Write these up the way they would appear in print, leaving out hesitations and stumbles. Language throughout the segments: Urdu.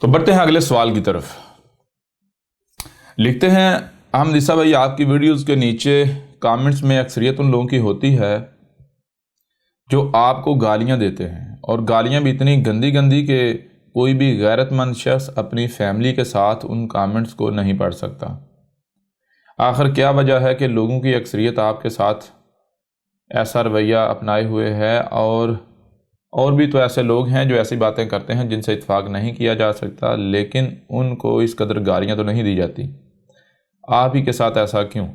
تو بڑھتے ہیں اگلے سوال کی طرف۔ لکھتے ہیں احمد عیسیٰ بھائی، آپ کی ویڈیوز کے نیچے کامنٹس میں اکثریت ان لوگوں کی ہوتی ہے جو آپ کو گالیاں دیتے ہیں، اور گالیاں بھی اتنی گندی گندی کہ کوئی بھی غیرت مند شخص اپنی فیملی کے ساتھ ان کامنٹس کو نہیں پڑھ سکتا۔ آخر کیا وجہ ہے کہ لوگوں کی اکثریت آپ کے ساتھ ایسا رویہ اپنائے ہوئے ہے، اور بھی تو ایسے لوگ ہیں جو ایسی باتیں کرتے ہیں جن سے اتفاق نہیں کیا جا سکتا، لیکن ان کو اس قدر گالیاں تو نہیں دی جاتی؟ آپ ہی کے ساتھ ایسا کیوں؟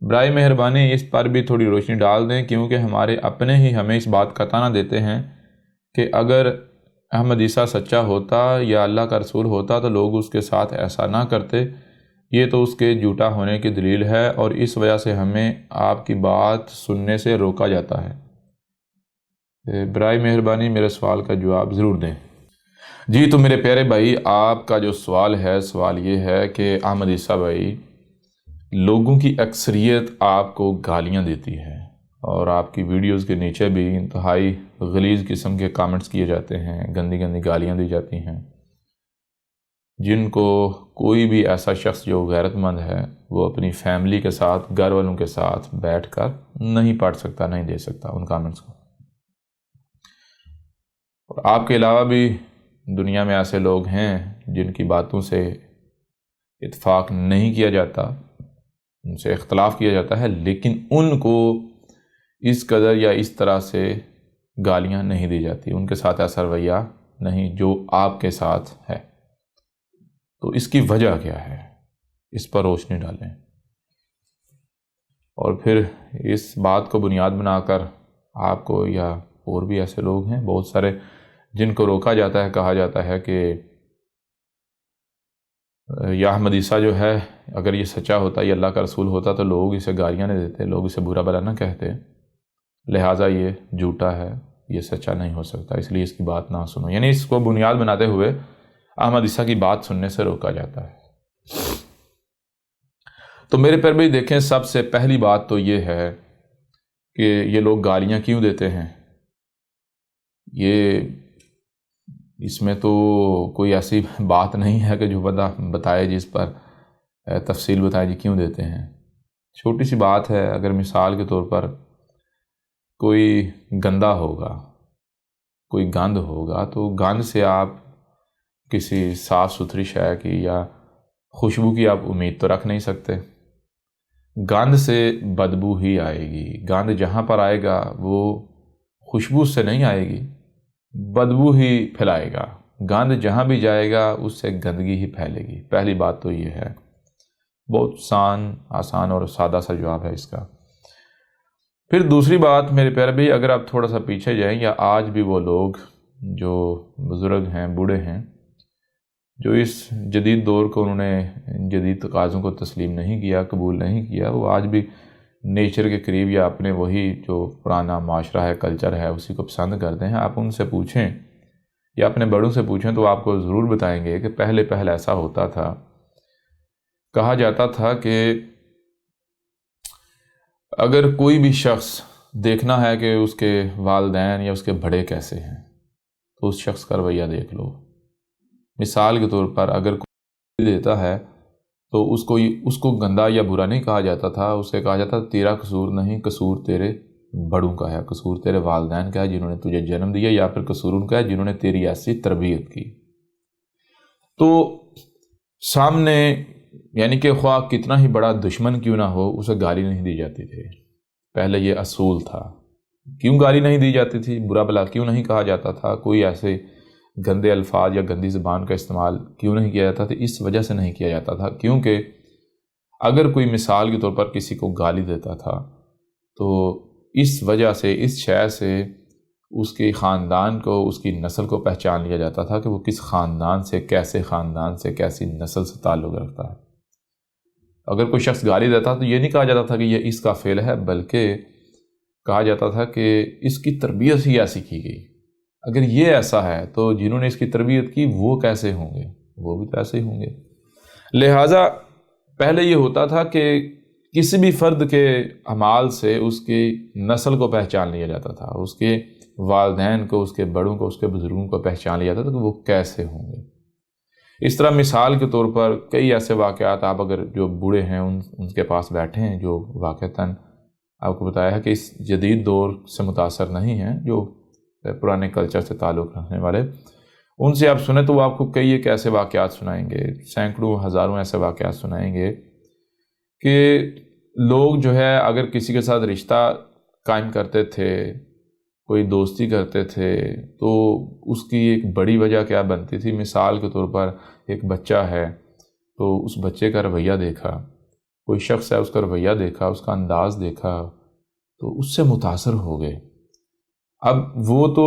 برائے مہربانی اس پر بھی تھوڑی روشنی ڈال دیں، کیونکہ ہمارے اپنے ہی ہمیں اس بات کا طعنہ دیتے ہیں کہ اگر احمد عیسیٰ سچا ہوتا یا اللہ کا رسول ہوتا تو لوگ اس کے ساتھ ایسا نہ کرتے۔ یہ تو اس کے جھوٹا ہونے کی دلیل ہے، اور اس وجہ سے ہمیں آپ کی بات سننے سے روکا جاتا ہے۔ برائے مہربانی میرے سوال کا جواب ضرور دیں۔ جی تو میرے پیارے بھائی، آپ کا جو سوال ہے، سوال یہ ہے کہ احمد عیسیٰ بھائی، لوگوں کی اکثریت آپ کو گالیاں دیتی ہے، اور آپ کی ویڈیوز کے نیچے بھی انتہائی غلیظ قسم کے کامنٹس کیے جاتے ہیں، گندی گندی گالیاں دی جاتی ہیں، جن کو کوئی بھی ایسا شخص جو غیرت مند ہے وہ اپنی فیملی کے ساتھ، گھر والوں کے ساتھ بیٹھ کر نہیں پڑھ سکتا، نہیں دے سکتا ان کامنٹس کو۔ اور آپ کے علاوہ بھی دنیا میں ایسے لوگ ہیں جن کی باتوں سے اتفاق نہیں کیا جاتا، ان سے اختلاف کیا جاتا ہے، لیکن ان کو اس قدر یا اس طرح سے گالیاں نہیں دی جاتی، ان کے ساتھ ایسا رویہ نہیں جو آپ کے ساتھ ہے۔ تو اس کی وجہ کیا ہے؟ اس پر روشنی ڈالیں، اور پھر اس بات کو بنیاد بنا کر آپ کو، یا اور بھی ایسے لوگ ہیں بہت سارے جن کو روکا جاتا ہے، کہا جاتا ہے کہ یا احمد عیسیٰ جو ہے اگر یہ سچا ہوتا، یہ اللہ کا رسول ہوتا تو لوگ اسے گالیاں نہیں دیتے، لوگ اسے برا بھلا نہ کہتے، لہٰذا یہ جھوٹا ہے، یہ سچا نہیں ہو سکتا، اس لیے اس کی بات نہ سنو۔ یعنی اس کو بنیاد بناتے ہوئے احمد عیسیٰ کی بات سننے سے روکا جاتا ہے۔ تو میرے پر بھی دیکھیں، سب سے پہلی بات تو یہ ہے کہ یہ لوگ گالیاں کیوں دیتے ہیں۔ اس میں تو کوئی ایسی بات نہیں ہے کہ جو بندہ بتائے، جس پر تفصیل بتائے جی کیوں دیتے ہیں۔ چھوٹی سی بات ہے، اگر مثال کے طور پر کوئی گندا ہوگا، کوئی گند ہوگا، تو گند سے آپ کسی صاف ستھری شے کی یا خوشبو کی آپ امید تو رکھ نہیں سکتے۔ گند سے بدبو ہی آئے گی، گند جہاں پر آئے گا وہ خوشبو سے نہیں آئے گی، بدبو ہی پھیلائے گا۔ گند جہاں بھی جائے گا اس سے گندگی ہی پھیلے گی۔ پہلی بات تو یہ ہے، بہت آسان اور سادہ سا جواب ہے اس کا۔ پھر دوسری بات میرے پیارے بھائی، اگر آپ تھوڑا سا پیچھے جائیں، یا آج بھی وہ لوگ جو بزرگ ہیں، بوڑھے ہیں، جو اس جدید دور کو انہوں نے جدید تقاضوں کو تسلیم نہیں کیا، قبول نہیں کیا، وہ آج بھی نیچر کے قریب یا اپنے وہی جو پرانا معاشرہ ہے، کلچر ہے، اسی کو پسند کرتے ہیں۔ آپ ان سے پوچھیں یا اپنے بڑوں سے پوچھیں تو آپ کو ضرور بتائیں گے کہ پہلے ایسا ہوتا تھا۔ کہا جاتا تھا کہ اگر کوئی بھی شخص دیکھنا ہے کہ اس کے والدین یا اس کے بڑے کیسے ہیں تو اس شخص کا رویہ دیکھ لو۔ مثال کے طور پر اگر کوئی دیتا ہے تو اس کو گندا یا برا نہیں کہا جاتا تھا، اسے کہا جاتا تیرا قصور نہیں، قصور تیرے بڑوں کا ہے، قصور تیرے والدین کا ہے جنہوں نے تجھے جنم دیا، یا پھر قصور ان کا ہے جنہوں نے تیری ایسی تربیت کی۔ تو سامنے، یعنی کہ خواہ کتنا ہی بڑا دشمن کیوں نہ ہو، اسے گالی نہیں دی جاتی تھی۔ پہلے یہ اصول تھا۔ کیوں گالی نہیں دی جاتی تھی؟ برا بلا کیوں نہیں کہا جاتا تھا؟ کوئی ایسے گندے الفاظ یا گندی زبان کا استعمال کیوں نہیں کیا جاتا تھا؟ اس وجہ سے نہیں کیا جاتا تھا کیونکہ اگر کوئی مثال کے طور پر کسی کو گالی دیتا تھا تو اس وجہ سے، اس شے سے اس کے خاندان کو، اس کی نسل کو پہچان لیا جاتا تھا کہ وہ کس خاندان سے، کیسی نسل سے تعلق رکھتا ہے۔ اگر کوئی شخص گالی دیتا تو یہ نہیں کہا جاتا تھا کہ یہ اس کا فعل ہے، بلکہ کہا جاتا تھا کہ اس کی تربیت ہی ایسی کی گئی۔ اگر یہ ایسا ہے تو جنہوں نے اس کی تربیت کی وہ کیسے ہوں گے؟ وہ بھی تو ایسے ہی ہوں گے۔ لہٰذا پہلے یہ ہوتا تھا کہ کسی بھی فرد کے اعمال سے اس کی نسل کو پہچان لیا جاتا تھا، اس کے والدین کو، اس کے بڑوں کو، اس کے بزرگوں کو پہچان لیا جاتا تھا کہ وہ کیسے ہوں گے۔ اس طرح مثال کے طور پر کئی ایسے واقعات آپ اگر جو بوڑھے ہیں ان کے پاس بیٹھے ہیں جو واقعتاً آپ کو بتایا ہے کہ اس جدید دور سے متاثر نہیں ہیں، جو پرانے کلچر سے تعلق رکھنے والے، ان سے آپ سنیں تو وہ آپ کو کئی ایک ایسے واقعات سنائیں گے، سینکڑوں ہزاروں ایسے واقعات سنائیں گے کہ لوگ جو ہے اگر کسی کے ساتھ رشتہ قائم کرتے تھے، کوئی دوستی کرتے تھے، تو اس کی ایک بڑی وجہ کیا بنتی تھی۔ مثال کے طور پر ایک بچہ ہے تو اس بچے کا رویہ دیکھا، کوئی شخص ہے اس کا رویہ دیکھا، اس کا انداز دیکھا تو اس سے متاثر ہو گئے۔ اب وہ تو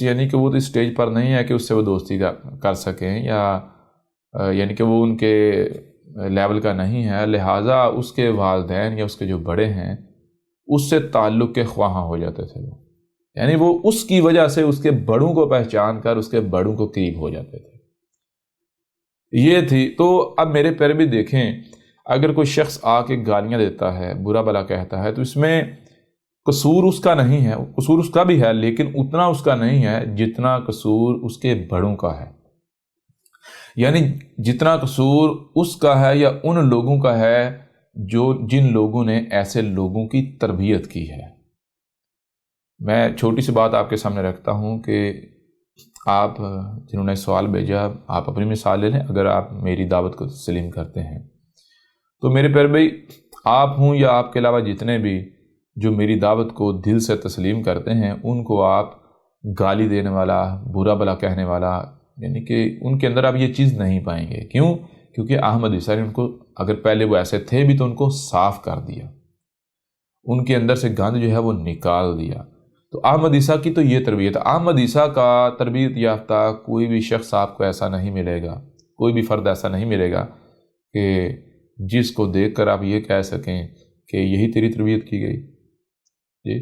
یعنی کہ وہ تو اسٹیج پر نہیں ہے کہ اس سے وہ دوستی کر سکیں، یا یعنی کہ وہ ان کے لیول کا نہیں ہے، لہٰذا اس کے والدین یا اس کے جو بڑے ہیں اس سے تعلق کے خواہاں ہو جاتے تھے وہ، یعنی وہ اس کی وجہ سے اس کے بڑوں کو پہچان کر اس کے بڑوں کو قریب ہو جاتے تھے۔ یہ تھی۔ تو اب میرے پیر بھی دیکھیں، اگر کوئی شخص آ کے گالیاں دیتا ہے، برا بھلا کہتا ہے، تو اس میں قصور اس کا نہیں ہے، قصور اس کا بھی ہے لیکن اتنا اس کا نہیں ہے جتنا قصور اس کے بڑوں کا ہے، یعنی جتنا قصور اس کا ہے یا ان لوگوں کا ہے جن لوگوں نے ایسے لوگوں کی تربیت کی ہے۔ میں چھوٹی سی بات آپ کے سامنے رکھتا ہوں کہ آپ جنہوں نے سوال بھیجا، آپ اپنی مثال لے لیں اگر آپ میری دعوت کو تسلیم کرتے ہیں تو میرے پیارے بھائی، آپ ہوں یا آپ کے علاوہ جتنے بھی جو میری دعوت کو دل سے تسلیم کرتے ہیں، ان کو آپ گالی دینے والا، برا بھلا کہنے والا، یعنی کہ ان کے اندر آپ یہ چیز نہیں پائیں گے۔ کیوں؟ کیونکہ احمد عیسیٰ نے ان کو، اگر پہلے وہ ایسے تھے بھی تو ان کو صاف کر دیا، ان کے اندر سے گند جو ہے وہ نکال دیا۔ تو احمد عیسیٰ کی تو یہ تربیت، احمد عیسیٰ کا تربیت یافتہ کوئی بھی شخص آپ کو ایسا نہیں ملے گا، کوئی بھی فرد ایسا نہیں ملے گا کہ جس کو دیکھ کر آپ یہ کہہ سکیں کہ یہی تیری تربیت کی گئی۔ جی،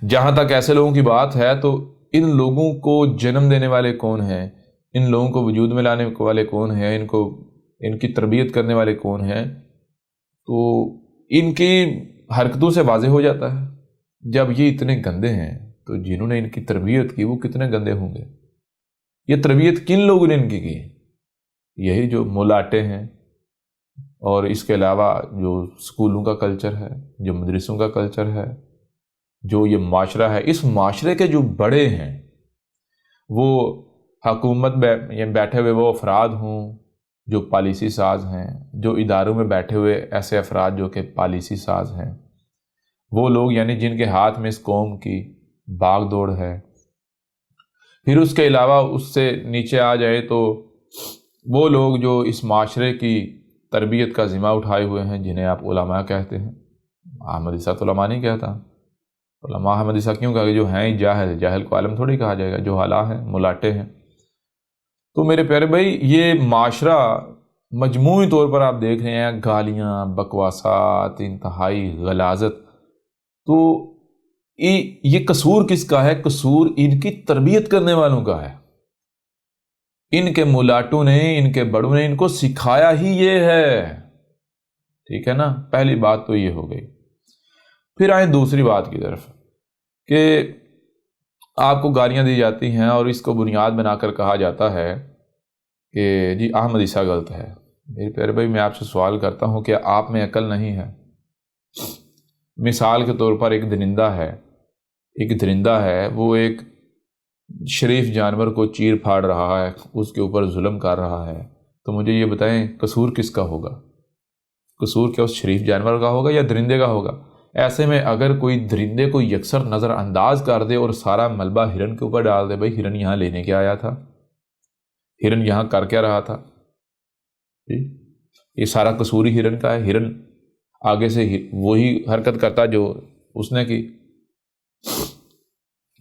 جہاں تک ایسے لوگوں کی بات ہے تو ان لوگوں کو جنم دینے والے کون ہیں، ان لوگوں کو وجود میں لانے والے کون ہیں، ان کی تربیت کرنے والے کون ہیں، تو ان کی حرکتوں سے واضح ہو جاتا ہے۔ جب یہ اتنے گندے ہیں تو جنہوں نے ان کی تربیت کی وہ کتنے گندے ہوں گے۔ یہ تربیت کن لوگوں نے ان کی؟ یہی جو ملاٹے ہیں، اور اس کے علاوہ جو سکولوں کا کلچر ہے، جو مدرسوں کا کلچر ہے، جو یہ معاشرہ ہے، اس معاشرے کے جو بڑے ہیں، وہ حکومت میں بیٹھے ہوئے وہ افراد ہوں جو پالیسی ساز ہیں، جو اداروں میں بیٹھے ہوئے ایسے افراد جو کہ پالیسی ساز ہیں، وہ لوگ یعنی جن کے ہاتھ میں اس قوم کی باغ دوڑ ہے۔ پھر اس کے علاوہ اس سے نیچے آ جائے تو وہ لوگ جو اس معاشرے کی تربیت کا ذمہ اٹھائے ہوئے ہیں، جنہیں آپ علماء کہتے ہیں۔ احمد عیسیٰ تو علماء نہیں کہتا، علماء احمد عیسیٰ کیوں کہا کہ جو ہیں جاہل، جاہل کو عالم تھوڑی کہا جائے گا، جو حالا ہیں، ملاٹے ہیں۔ تو میرے پیارے بھائی، یہ معاشرہ مجموعی طور پر آپ دیکھ رہے ہیں، گالیاں، بکواسات، انتہائی غلاظت، تو یہ قصور کس کا ہے؟ قصور ان کی تربیت کرنے والوں کا ہے۔ ان کے ملاٹوں نے، ان کے بڑوں نے ان کو سکھایا ہی یہ ہے، ٹھیک ہے نا؟ پہلی بات تو یہ ہو گئی۔ پھر آئیں دوسری بات کی طرف کہ آپ کو گالیاں دی جاتی ہیں اور اس کو بنیاد بنا کر کہا جاتا ہے کہ جی احمد عیسیٰ غلط ہے۔ میرے پیارے بھائی، میں آپ سے سوال کرتا ہوں کہ آپ میں عقل نہیں ہے؟ مثال کے طور پر ایک درندہ ہے، وہ ایک شریف جانور کو چیر پھاڑ رہا ہے، اس کے اوپر ظلم کر رہا ہے، تو مجھے یہ بتائیں قصور کس کا ہوگا؟ قصور کیا اس شریف جانور کا ہوگا یا درندے کا ہوگا؟ ایسے میں اگر کوئی درندے کو یکسر نظر انداز کر دے اور سارا ملبہ ہرن کے اوپر ڈال دے، بھائی ہرن یہاں لینے کیا آیا تھا، ہرن یہاں کر کیا رہا تھا، یہ سارا قصور ہی ہرن کا ہے، ہرن آگے سے وہی حرکت کرتا جو اس نے کی۔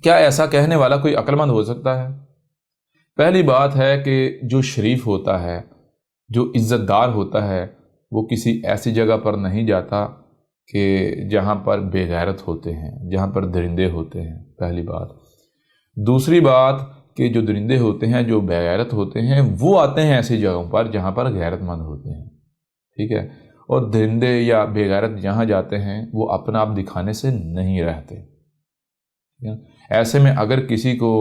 کیا ایسا کہنے والا کوئی عقل مند ہو سکتا ہے؟ پہلی بات ہے کہ جو شریف ہوتا ہے، جو عزت دار ہوتا ہے، وہ کسی ایسی جگہ پر نہیں جاتا کہ جہاں پر بے غیرت ہوتے ہیں، جہاں پر درندے ہوتے ہیں، پہلی بات۔ دوسری بات کہ جو درندے ہوتے ہیں، جو بے غیرت ہوتے ہیں، وہ آتے ہیں ایسی جگہوں پر جہاں پر غیرت مند ہوتے ہیں، ٹھیک ہے؟ اور درندے یا بے غیرت جہاں جاتے ہیں وہ اپنا آپ دکھانے سے نہیں رہتے۔ ایسے میں اگر کسی کو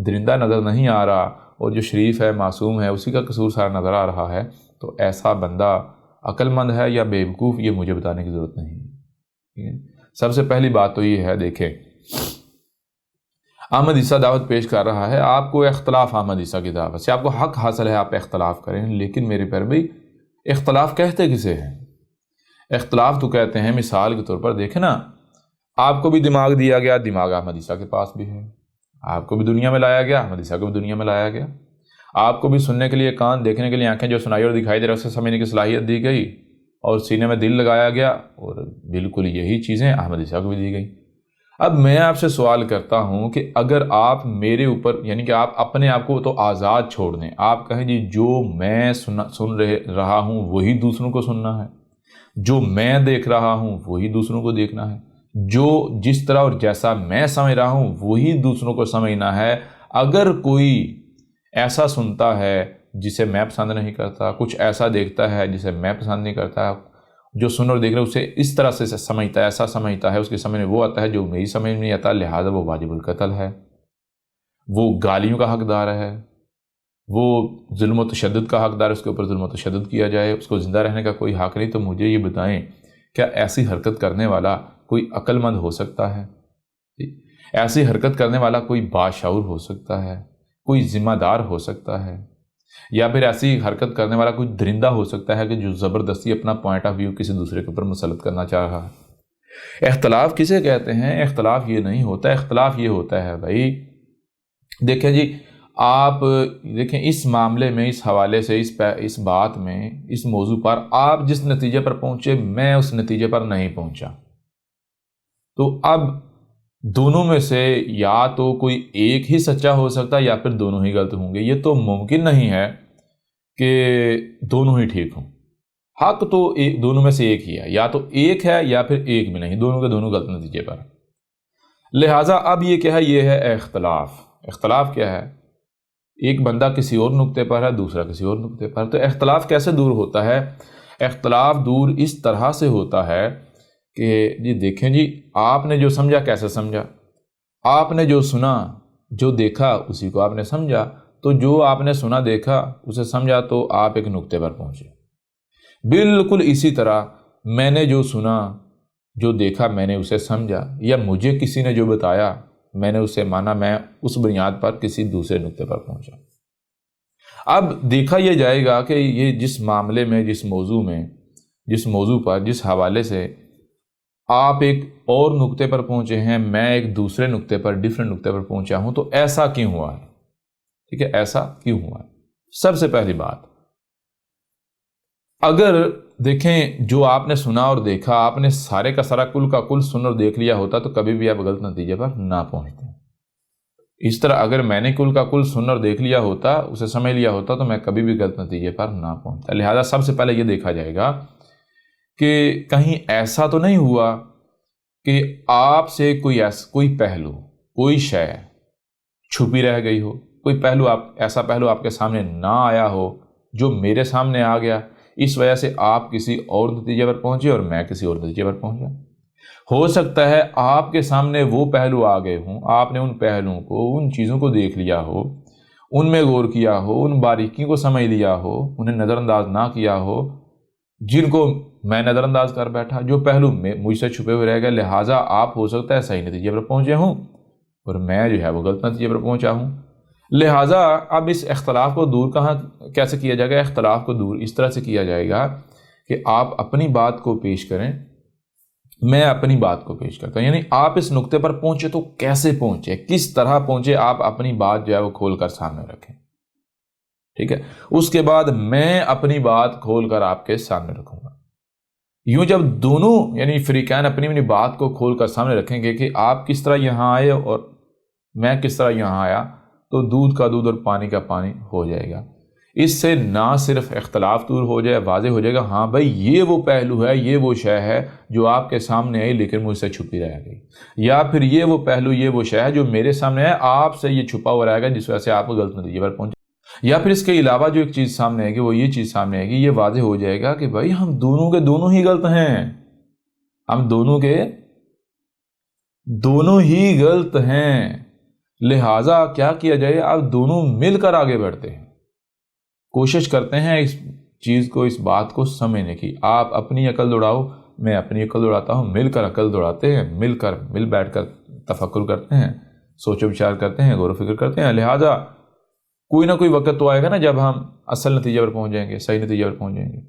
درندہ نظر نہیں آ رہا اور جو شریف ہے معصوم ہے اسی کا قصور سارا نظر آ رہا ہے، تو ایسا بندہ عقل مند ہے یا بیوقوف یہ مجھے بتانے کی ضرورت نہیں ہے، ٹھیک ہے۔ سب سے پہلی بات تو یہ ہے، دیکھیں احمد عیسیٰ دعوت پیش کر رہا ہے آپ کو اختلاف، احمد عیسیٰ کی دعوت سے آپ کو حق حاصل ہے، آپ اختلاف کریں، لیکن میرے پیارے بھائی اختلاف کہتے کسے ہیں؟ اختلاف تو کہتے ہیں، مثال کے طور پر دیکھیں نا، آپ کو بھی دماغ دیا گیا، دماغ احمد عیسیٰ کے پاس بھی ہے، آپ کو بھی دنیا میں لایا گیا، احمد عیسیٰ کو بھی دنیا میں لایا گیا، آپ کو بھی سننے کے لیے کان، دیکھنے کے لیے آنکھیں، جو سنائی اور دکھائی دے رہا اسے سمجھنے کی صلاحیت دی گئی، اور سینے میں دل لگایا گیا، اور بالکل یہی چیزیں احمد عیسیٰ کو بھی دی گئی۔ اب میں آپ سے سوال کرتا ہوں کہ اگر آپ میرے اوپر، یعنی کہ آپ اپنے آپ کو تو آزاد چھوڑ دیں، آپ کہیں جی جو میں سن رہا ہوں وہی دوسروں کو سننا ہے، جو میں دیکھ رہا ہوں وہی دوسروں کو دیکھنا ہے، جو جس طرح اور جیسا میں سمجھ رہا ہوں وہی دوسروں کو سمجھنا ہے۔ اگر کوئی ایسا سنتا ہے جسے میں پسند نہیں کرتا، کچھ ایسا دیکھتا ہے جسے میں پسند نہیں کرتا، جو سن اور دیکھ رہا ہے اسے اس طرح سے سمجھتا ہے، ایسا سمجھتا ہے، اس کے سمجھ میں وہ آتا ہے جو میری سمجھ میں نہیں آتا، لہٰذا وہ واجب القتل ہے، وہ گالیوں کا حقدار ہے، وہ ظلم و تشدد کا حقدار ہے، اس کے اوپر ظلم و تشدد کیا جائے، اس کو زندہ رہنے کا کوئی حق نہیں۔ تو مجھے یہ بتائیں کیا ایسی حرکت کرنے والا کوئی عقل مند ہو سکتا ہے؟ ایسی حرکت کرنے والا کوئی باشعور ہو سکتا ہے، کوئی ذمہ دار ہو سکتا ہے، یا پھر ایسی حرکت کرنے والا کوئی درندہ ہو سکتا ہے کہ جو زبردستی اپنا پوائنٹ آف ویو کسی دوسرے کے اوپر مسلط کرنا چاہ رہا ہے؟ اختلاف کسے کہتے ہیں؟ اختلاف یہ نہیں ہوتا، اختلاف یہ ہوتا ہے بھائی، دیکھیں جی آپ دیکھیں اس معاملے میں، اس حوالے سے، اس بات میں، اس موضوع پر آپ جس نتیجے پر پہنچے میں اس نتیجے پر نہیں پہنچا، تو اب دونوں میں سے یا تو کوئی ایک ہی سچا ہو سکتا ہے یا پھر دونوں ہی غلط ہوں گے۔ یہ تو ممکن نہیں ہے کہ دونوں ہی ٹھیک ہوں، حق تو دونوں میں سے ایک ہی ہے، یا تو ایک ہے یا پھر ایک بھی نہیں، دونوں کے دونوں غلط نتیجے پر۔ لہٰذا اب یہ کیا ہے؟ یہ ہے اختلاف۔ اختلاف کیا ہے؟ ایک بندہ کسی اور نقطے پر ہے، دوسرا کسی اور نقطے پر۔ تو اختلاف کیسے دور ہوتا ہے؟ اختلاف دور اس طرح سے ہوتا ہے کہ جی دیکھیں جی آپ نے جو سمجھا کیسے سمجھا، آپ نے جو سنا، جو دیکھا اسی کو آپ نے سمجھا، تو جو آپ نے سنا دیکھا اسے سمجھا تو آپ ایک نقطے پر پہنچے۔ بالکل اسی طرح میں نے جو سنا، جو دیکھا میں نے اسے سمجھا، یا مجھے کسی نے جو بتایا میں نے اسے مانا، میں اس بنیاد پر کسی دوسرے نقطے پر پہنچا۔ اب دیکھا یہ جائے گا کہ یہ جس معاملے میں، جس موضوع پر، جس حوالے سے آپ ایک اور نقطے پر پہنچے ہیں، میں ایک دوسرے نقطے پر، ڈیفرنٹ نقطے پر پہنچا ہوں، تو ایسا کیوں ہوا ہے؟ ٹھیک ہے، ایسا کیوں ہوا ہے؟ سب سے پہلی بات، اگر دیکھیں جو آپ نے سنا اور دیکھا، آپ نے سارے کا سارا کل کا کل سن اور دیکھ لیا ہوتا تو کبھی بھی آپ غلط نتیجے پر نہ پہنچتے۔ اس طرح اگر میں نے کل کا کل سن اور دیکھ لیا ہوتا، اسے سمجھ لیا ہوتا، تو میں کبھی بھی غلط نتیجے پر نہ پہنچتا۔ لہذا سب سے پہلے یہ دیکھا جائے گا کہ کہیں ایسا تو نہیں ہوا کہ آپ سے کوئی پہلو، کوئی شے چھپی رہ گئی ہو، کوئی پہلو ایسا پہلو آپ کے سامنے نہ آیا ہو جو میرے سامنے آ گیا، اس وجہ سے آپ کسی اور نتیجے پر پہنچے اور میں کسی اور نتیجے پر پہنچا۔ ہو سکتا ہے آپ کے سامنے وہ پہلو آ گئے ہوں، آپ نے ان پہلوؤں کو، ان چیزوں کو دیکھ لیا ہو، ان میں غور کیا ہو، ان باریکیوں کو سمجھ لیا ہو، انہیں نظر انداز نہ کیا ہو، جن کو میں نظر انداز کر بیٹھا، جو پہلو مجھ سے چھپے ہوئے رہ گئے، لہٰذا آپ ہو سکتا ہے صحیح نتیجے پر پہنچے ہوں اور میں جو ہے وہ غلط نتیجے پر پہنچا ہوں۔ لہٰذا اب اس اختلاف کو دور کیسے کیا جائے گا؟ اختلاف کو دور اس طرح سے کیا جائے گا کہ آپ اپنی بات کو پیش کریں، میں اپنی بات کو پیش کرتا ہوں، یعنی آپ اس نقطے پر پہنچے تو کیسے پہنچے، کس طرح پہنچے، آپ اپنی بات جو ہے وہ کھول کر سامنے رکھیں، ٹھیک ہے۔ اس کے بعد میں اپنی بات کھول کر آپ کے سامنے رکھوں گا۔ یوں جب دونوں یعنی فریقین اپنی بات کو کھول کر سامنے رکھیں گے کہ آپ کس طرح یہاں آئے اور میں کس طرح یہاں آیا، تو دودھ کا دودھ اور پانی کا پانی ہو جائے گا۔ اس سے نہ صرف اختلاف دور ہو جائے، واضح ہو جائے گا ہاں بھائی یہ وہ پہلو ہے، یہ وہ شے ہے جو آپ کے سامنے آئی لیکن مجھ سے چھپی رہ گئی، یا پھر یہ وہ پہلو، یہ وہ شے ہے جو میرے سامنے ہے، آپ سے یہ چھپا ہوا رہے گا جس وجہ سے آپ غلط نتیجے پر پہنچے۔ یا پھر اس کے علاوہ جو ایک چیز سامنے آئے گی وہ یہ چیز سامنے آئے گی، یہ واضح ہو جائے گا کہ بھائی ہم دونوں کے دونوں ہی غلط ہیں، ہم دونوں کے دونوں ہی غلط ہیں، لہٰذا کیا کیا جائے، آپ دونوں مل کر آگے بڑھتے ہیں، کوشش کرتے ہیں اس چیز کو، اس بات کو سمجھنے کی۔ آپ اپنی عقل دوڑاؤ، میں اپنی عقل دوڑاتا ہوں، مل کر عقل دوڑاتے ہیں، مل بیٹھ کر تفکر کرتے ہیں، سوچ و بچار کرتے ہیں، غور و فکر کرتے ہیں۔ لہٰذا کوئی نہ کوئی وقت تو آئے گا نا جب ہم اصل نتیجے پر پہنچ جائیں گے، صحیح نتیجے پر پہنچ جائیں گے۔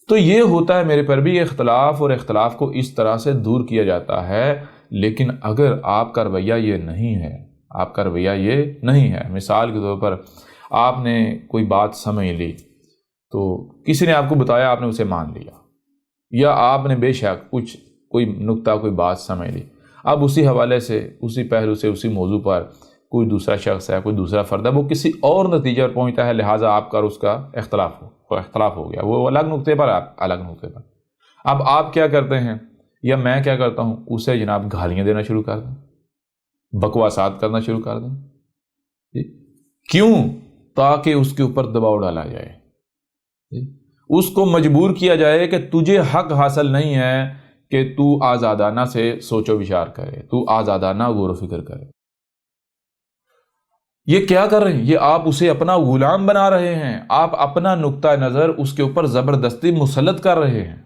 تو یہ ہوتا ہے میرے پر بھی اختلاف، اور اختلاف کو اس طرح سے دور کیا جاتا ہے۔ لیکن اگر آپ کا رویہ یہ نہیں ہے، آپ کا رویہ یہ نہیں ہے، مثال کے طور پر آپ نے کوئی بات سمجھ لی، تو کسی نے آپ کو بتایا، آپ نے اسے مان لیا، یا آپ نے بے شک کوئی نکتہ، کوئی بات سمجھ لی، اب اسی حوالے سے، اسی پہلو سے، اسی موضوع پر کوئی دوسرا شخص ہے، کوئی دوسرا فرد ہے، وہ کسی اور نتیجے پر پہنچتا ہے، لہٰذا آپ کا اور اس کا اختلاف ہو گیا، وہ الگ نقطے پر، آپ الگ نقطے پر۔ اب آپ کیا کرتے ہیں، یا میں کیا کرتا ہوں، اسے جناب گالیاں دینا شروع کر دیں، بکواسات کرنا شروع کر دیں۔ کیوں؟ تاکہ اس کے اوپر دباؤ ڈالا جائے، اس کو مجبور کیا جائے کہ تجھے حق حاصل نہیں ہے کہ تو آزادانہ سے سوچ و بچار کرے، تو آزادانہ غور و فکر کرے۔ یہ کیا کر رہے ہیں؟ یہ آپ اسے اپنا غلام بنا رہے ہیں، آپ اپنا نقطہ نظر اس کے اوپر زبردستی مسلط کر رہے ہیں۔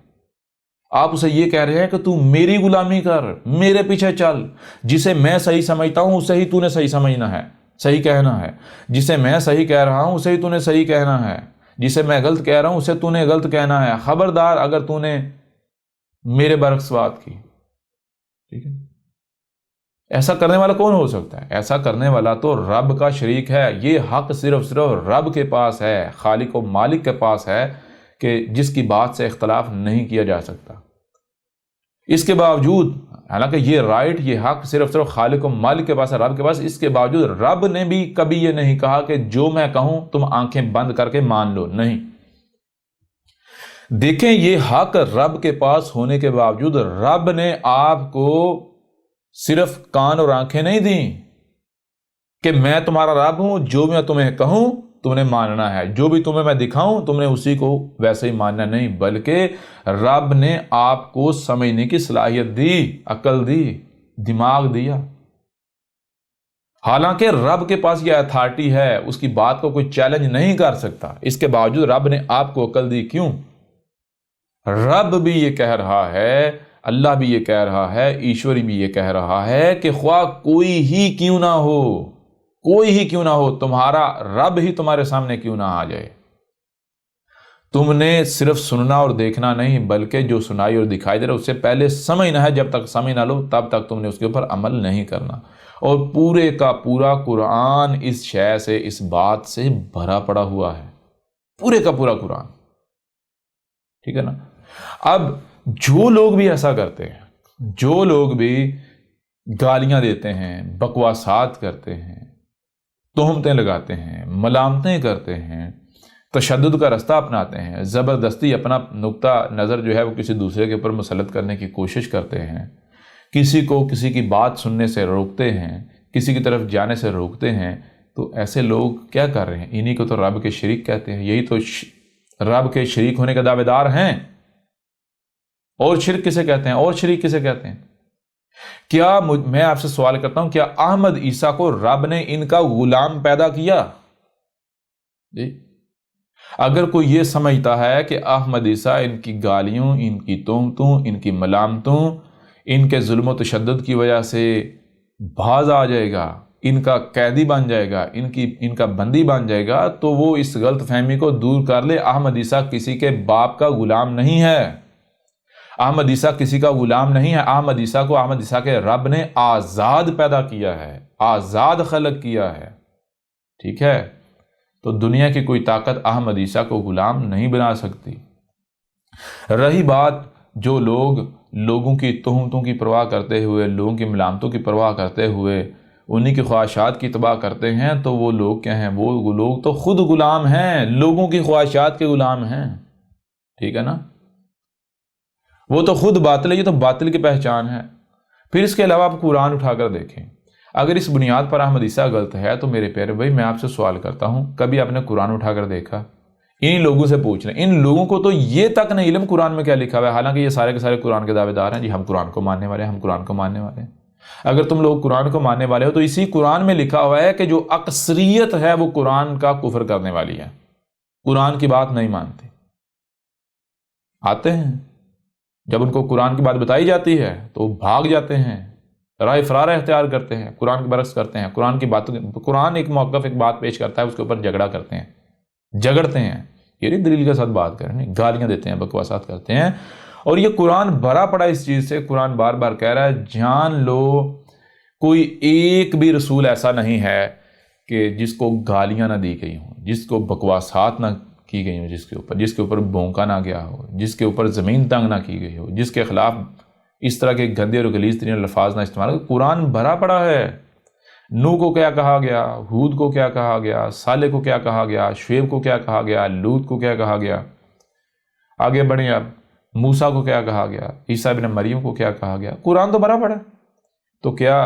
آپ اسے یہ کہہ رہے ہیں کہ تو میری غلامی کر، میرے پیچھے چل، جسے میں صحیح سمجھتا ہوں اسے ہی تو نے صحیح سمجھنا ہے، صحیح کہنا ہے، جسے میں صحیح کہہ رہا ہوں اسے ہی تو نے صحیح کہنا ہے، جسے میں غلط کہہ رہا ہوں اسے تو نے غلط کہنا ہے۔ خبردار اگر تو نے میرے برعکس بات کی، ٹھیک ہے؟ ایسا کرنے والا کون ہو سکتا ہے؟ ایسا کرنے والا تو رب کا شریک ہے۔ یہ حق صرف رب کے پاس ہے، خالق و مالک کے پاس ہے، کہ جس کی بات سے اختلاف نہیں کیا جا سکتا۔ اس کے باوجود، حالانکہ یہ رائٹ، یہ حق صرف خالق و مالک کے پاس ہے، رب کے پاس، اس کے باوجود رب نے بھی کبھی یہ نہیں کہا کہ جو میں کہوں تم آنکھیں بند کر کے مان لو، نہیں۔ دیکھیں، یہ حق رب کے پاس ہونے کے باوجود رب نے آپ کو صرف کان اور آنکھیں نہیں دیں کہ میں تمہارا رب ہوں، جو میں تمہیں کہوں تم نے ماننا ہے، جو بھی تمہیں میں دکھاؤں تم نے اسی کو ویسے ہی ماننا نہیں، بلکہ رب نے آپ کو سمجھنے کی صلاحیت دی، عقل دی، دماغ دیا۔ حالانکہ رب کے پاس یہ اتھارٹی ہے، اس کی بات کو کوئی چیلنج نہیں کر سکتا، اس کے باوجود رب نے آپ کو عقل دی۔ کیوں؟ رب بھی یہ کہہ رہا ہے، اللہ بھی یہ کہہ رہا ہے، ایشوری بھی یہ کہہ رہا ہے کہ خواہ کوئی ہی کیوں نہ ہو، کوئی ہی کیوں نہ ہو، تمہارا رب ہی تمہارے سامنے کیوں نہ آ جائے، تم نے صرف سننا اور دیکھنا نہیں، بلکہ جو سنائی اور دکھائی دے رہا اس سے پہلے سمجھنا ہے۔ جب تک سمجھ نہ لو تب تک تم نے اس کے اوپر عمل نہیں کرنا۔ اور پورے کا پورا قرآن اس شے سے، اس بات سے بھرا پڑا ہوا ہے، پورے کا پورا قرآن، ٹھیک ہے نا؟ اب جو لوگ بھی ایسا کرتے ہیں، جو لوگ بھی گالیاں دیتے ہیں، بکواسات کرتے ہیں، تہمتیں لگاتے ہیں، ملامتیں کرتے ہیں، تشدد کا رستہ اپناتے ہیں، زبردستی اپنا نقطہ نظر جو ہے وہ کسی دوسرے کے اوپر مسلط کرنے کی کوشش کرتے ہیں، کسی کو کسی کی بات سننے سے روکتے ہیں، کسی کی طرف جانے سے روکتے ہیں، تو ایسے لوگ کیا کر رہے ہیں؟ انہی کو تو رب کے شریک کہتے ہیں، یہی تو رب کے شریک ہونے کے دعوے دار ہیں۔ اور شرک کسے کہتے ہیں؟ اور شریک کسے کہتے ہیں؟ کیا میں آپ سے سوال کرتا ہوں، کیا احمد عیسیٰ کو رب نے ان کا غلام پیدا کیا؟ جی، اگر کوئی یہ سمجھتا ہے کہ احمد عیسیٰ ان کی گالیوں، ان کی تہمتوں، ان کی ملامتوں، ان کے ظلم و تشدد کی وجہ سے باز آ جائے گا، ان کا قیدی بن جائے گا، ان کا بندی بن جائے گا، تو وہ اس غلط فہمی کو دور کر لے۔ احمد عیسیٰ کسی کے باپ کا غلام نہیں ہے، احمد عیسیٰ کسی کا غلام نہیں ہے۔ احمد عیسیٰ کے رب نے آزاد پیدا کیا ہے، آزاد خلق کیا ہے، ٹھیک ہے؟ تو دنیا کی کوئی طاقت احمد عیسیٰ کو غلام نہیں بنا سکتی۔ رہی بات جو لوگوں کی تہمتوں کی پرواہ کرتے ہوئے، لوگوں کی ملامتوں کی پرواہ کرتے ہوئے انہی کی خواہشات کی تباہ کرتے ہیں، تو وہ لوگ کیا ہیں؟ وہ لوگ تو خود غلام ہیں، لوگوں کی خواہشات کے غلام ہیں، ٹھیک ہے نا؟ وہ تو خود باطل ہے، یہ تو باطل کی پہچان ہے۔ پھر اس کے علاوہ آپ قرآن اٹھا کر دیکھیں، اگر اس بنیاد پر احمد عیسیٰ غلط ہے تو میرے پیارے بھائی میں آپ سے سوال کرتا ہوں، کبھی آپ نے قرآن اٹھا کر دیکھا؟ ان لوگوں سے پوچھ لیں، ان لوگوں کو تو یہ تک نہیں علم قرآن میں کیا لکھا ہوا ہے، حالانکہ یہ سارے کے سارے قرآن کے دعوے دار ہیں، جی ہم قرآن کو ماننے والے ہیں، ہم قرآن کو ماننے والے ہیں۔ اگر تم لوگ قرآن کو ماننے والے ہو تو اسی قرآن میں لکھا ہوا ہے کہ جو اکثریت ہے وہ قرآن کا کفر کرنے والی ہے، قرآن کی بات نہیں مانتی۔ آتے ہیں جب ان کو قرآن کی بات بتائی جاتی ہے تو وہ بھاگ جاتے ہیں، راہ فرار اختیار کرتے ہیں، قرآن کے برعکس کرتے ہیں، قرآن کی باتوں، قرآن ایک موقف ایک بات پیش کرتا ہے اس کے اوپر جھگڑا کرتے ہیں، جگڑتے ہیں، یہ نہیں دلیل کے ساتھ بات کریں، گالیاں دیتے ہیں، بکواسات کرتے ہیں۔ اور یہ قرآن بھرا پڑا اس چیز سے، قرآن بار بار کہہ رہا ہے جان لو کوئی ایک بھی رسول ایسا نہیں ہے کہ جس کو گالیاں نہ دی گئی ہوں، جس کو بکواسات نہ کی گئی ہوں، جس کے اوپر بونکا نہ گیا ہو، جس کے اوپر زمین تنگ نہ کی گئی ہو، جس کے خلاف اس طرح کے گندے اور غلیظ ترین الفاظ نہ استعمال ہو۔ قرآن بھرا پڑا ہے، نوح کو کیا کہا گیا، ہود کو کیا کہا گیا، صالح کو کیا کہا گیا، شعیب کو کیا کہا گیا، لوط کو کیا کہا گیا، آگے بڑھیں اب موسیٰ کو کیا کہا گیا، عیسیٰ ابن مریم کو کیا کہا گیا، قرآن تو بھرا پڑا۔ تو کیا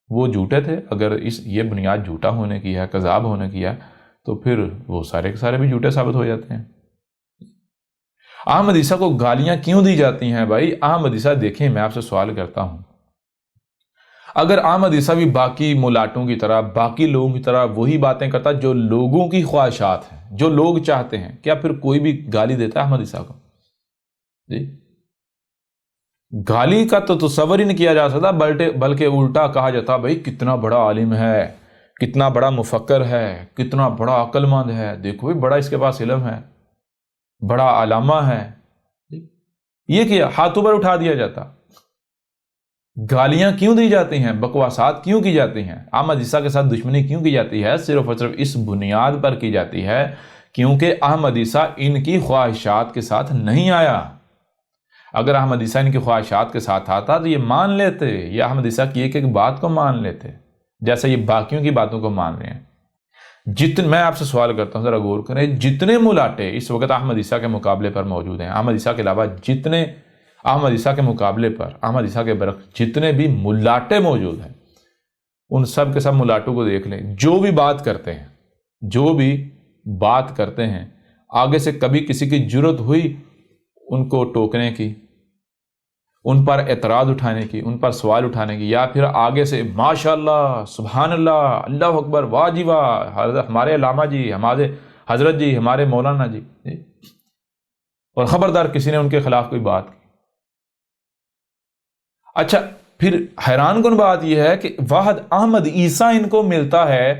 وہ جھوٹے تھے؟ اگر یہ بنیاد جھوٹا ہونے کی ہے، کذاب ہونے کی ہے، تو پھر وہ سارے کے سارے بھی جھوٹے ثابت ہو جاتے ہیں۔ احمد عیسیٰ کو گالیاں کیوں دی جاتی ہیں بھائی؟ احمد عیسیٰ دیکھیں، میں آپ سے سوال کرتا ہوں، اگر احمد عیسیٰ بھی باقی ملاٹوں کی طرح، باقی لوگوں کی طرح وہی باتیں کرتا جو لوگوں کی خواہشات ہیں، جو لوگ چاہتے ہیں، کیا پھر کوئی بھی گالی دیتا ہے احمد عیسیٰ کو؟ جی، گالی کا تو تصور ہی نہیں کیا جا سکتا، بلکہ الٹا کہا جاتا بھائی کتنا بڑا عالم ہے، کتنا بڑا مفکر ہے، کتنا بڑا عقل مند ہے، دیکھو بھائی بڑا اس کے پاس علم ہے، بڑا علامہ ہے۔ یہ کیا ہاتھوں پر اٹھا دیا جاتا؟ گالیاں کیوں دی جاتی ہیں، بکواسات کیوں کی جاتی ہیں، احمد عیسیٰ کے ساتھ دشمنی کیوں کی جاتی ہے؟ صرف اور صرف اس بنیاد پر کی جاتی ہے کیونکہ احمد عیسیٰ ان کی خواہشات کے ساتھ نہیں آیا۔ اگر احمد عیسیٰ ان کی خواہشات کے ساتھ آتا تو یہ مان لیتے، یہ احمد عیسیٰ کی ایک ایک بات کو مان لیتے، جیسے یہ باقیوں کی باتوں کو مان رہے ہیں۔ میں آپ سے سوال کرتا ہوں، ذرا غور کریں، جتنے ملاٹے اس وقت احمد عیسیٰ کے مقابلے پر موجود ہیں، احمد عیسیٰ کے علاوہ جتنے، احمد عیسیٰ کے مقابلے پر، احمد عیسیٰ کے برعکس جتنے بھی ملاٹے موجود ہیں، ان سب کے سب ملاٹوں کو دیکھ لیں، جو بھی بات کرتے ہیں آگے سے کبھی کسی کی جرت ہوئی ان کو ٹوکنے کی، ان پر اعتراض اٹھانے کی، ان پر سوال اٹھانے کی، یا پھر آگے سے ماشاءاللہ، سبحان اللہ، اللہ اکبر، واہ جی واہ، ہمارے علامہ جی، ہمارے حضرت جی، ہمارے مولانا جی، اور خبردار کسی نے ان کے خلاف کوئی بات کی۔ اچھا، پھر حیران کن بات یہ ہے کہ واحد احمد عیسیٰ ان کو ملتا ہے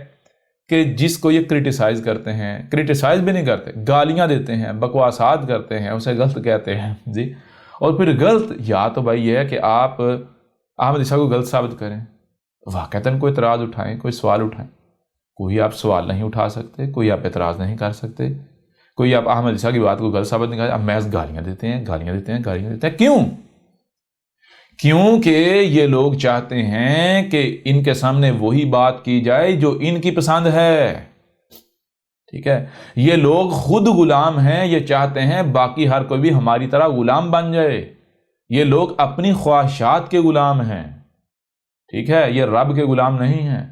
کہ جس کو یہ کرٹیسائز کرتے ہیں، کرٹیسائز بھی نہیں کرتے، گالیاں دیتے ہیں، بکواسات کرتے ہیں، اسے غلط کہتے ہیں جی۔ اور پھر غلط، یا تو بھائی یہ ہے کہ آپ احمد عیسیٰ کو غلط ثابت کریں، واقعتاً کوئی اعتراض اٹھائیں، کوئی سوال اٹھائیں، کوئی آپ سوال نہیں اٹھا سکتے، کوئی آپ اعتراض نہیں کر سکتے، کوئی آپ احمد عیسیٰ کی بات کو غلط ثابت نہیں کر سکتے، آپ محض گالیاں دیتے ہیں، گالیاں دیتے ہیں، گالیاں دیتے ہیں۔ کیوں؟ کیونکہ یہ لوگ چاہتے ہیں کہ ان کے سامنے وہی بات کی جائے جو ان کی پسند ہے، ٹھیک ہے؟ یہ لوگ خود غلام ہیں، یہ چاہتے ہیں باقی ہر کوئی بھی ہماری طرح غلام بن جائے، یہ لوگ اپنی خواہشات کے غلام ہیں، ٹھیک ہے؟ یہ رب کے غلام نہیں ہیں،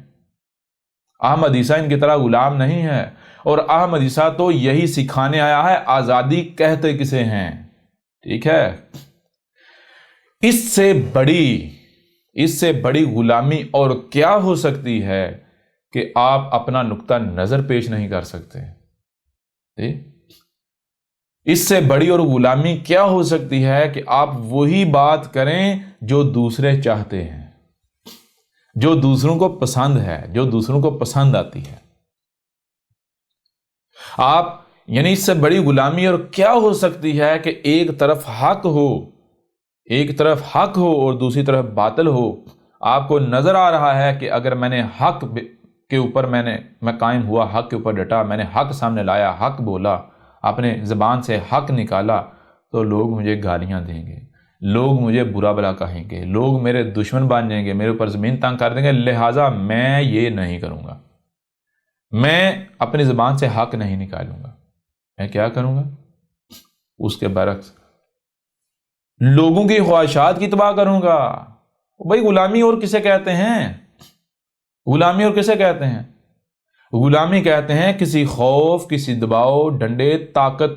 احمد عیسیٰ ان کی طرح غلام نہیں ہے، اور احمد عیسیٰ تو یہی سکھانے آیا ہے، آزادی کہتے کسے ہیں، ٹھیک ہے؟ اس سے بڑی غلامی اور کیا ہو سکتی ہے کہ آپ اپنا نقطہ نظر پیش نہیں کر سکتے؟ اس سے بڑی اور غلامی کیا ہو سکتی ہے کہ آپ وہی بات کریں جو دوسرے چاہتے ہیں، جو دوسروں کو پسند ہے، جو دوسروں کو پسند آتی ہے۔ یعنی اس سے بڑی غلامی اور کیا ہو سکتی ہے کہ ایک طرف حق ہو اور دوسری طرف باطل ہو۔ آپ کو نظر آ رہا ہے کہ اگر میں نے حق کے اوپر میں قائم ہوا، حق کے اوپر ڈٹا، میں نے حق سامنے لایا، حق بولا، اپنے زبان سے حق نکالا، تو لوگ مجھے گالیاں دیں گے، لوگ مجھے برا بلا کہیں گے، لوگ میرے دشمن بن جائیں گے، میرے اوپر زمین تنگ کر دیں گے، لہٰذا میں یہ نہیں کروں گا، میں اپنی زبان سے حق نہیں نکالوں گا، میں کیا کروں گا؟ اس کے برعکس لوگوں کی خواہشات کی تباہ کروں گا۔ بھائی غلامی اور کسے کہتے ہیں؟ غلامی اور کسے کہتے ہیں؟ غلامی کہتے ہیں کسی خوف، کسی دباؤ، ڈنڈے، طاقت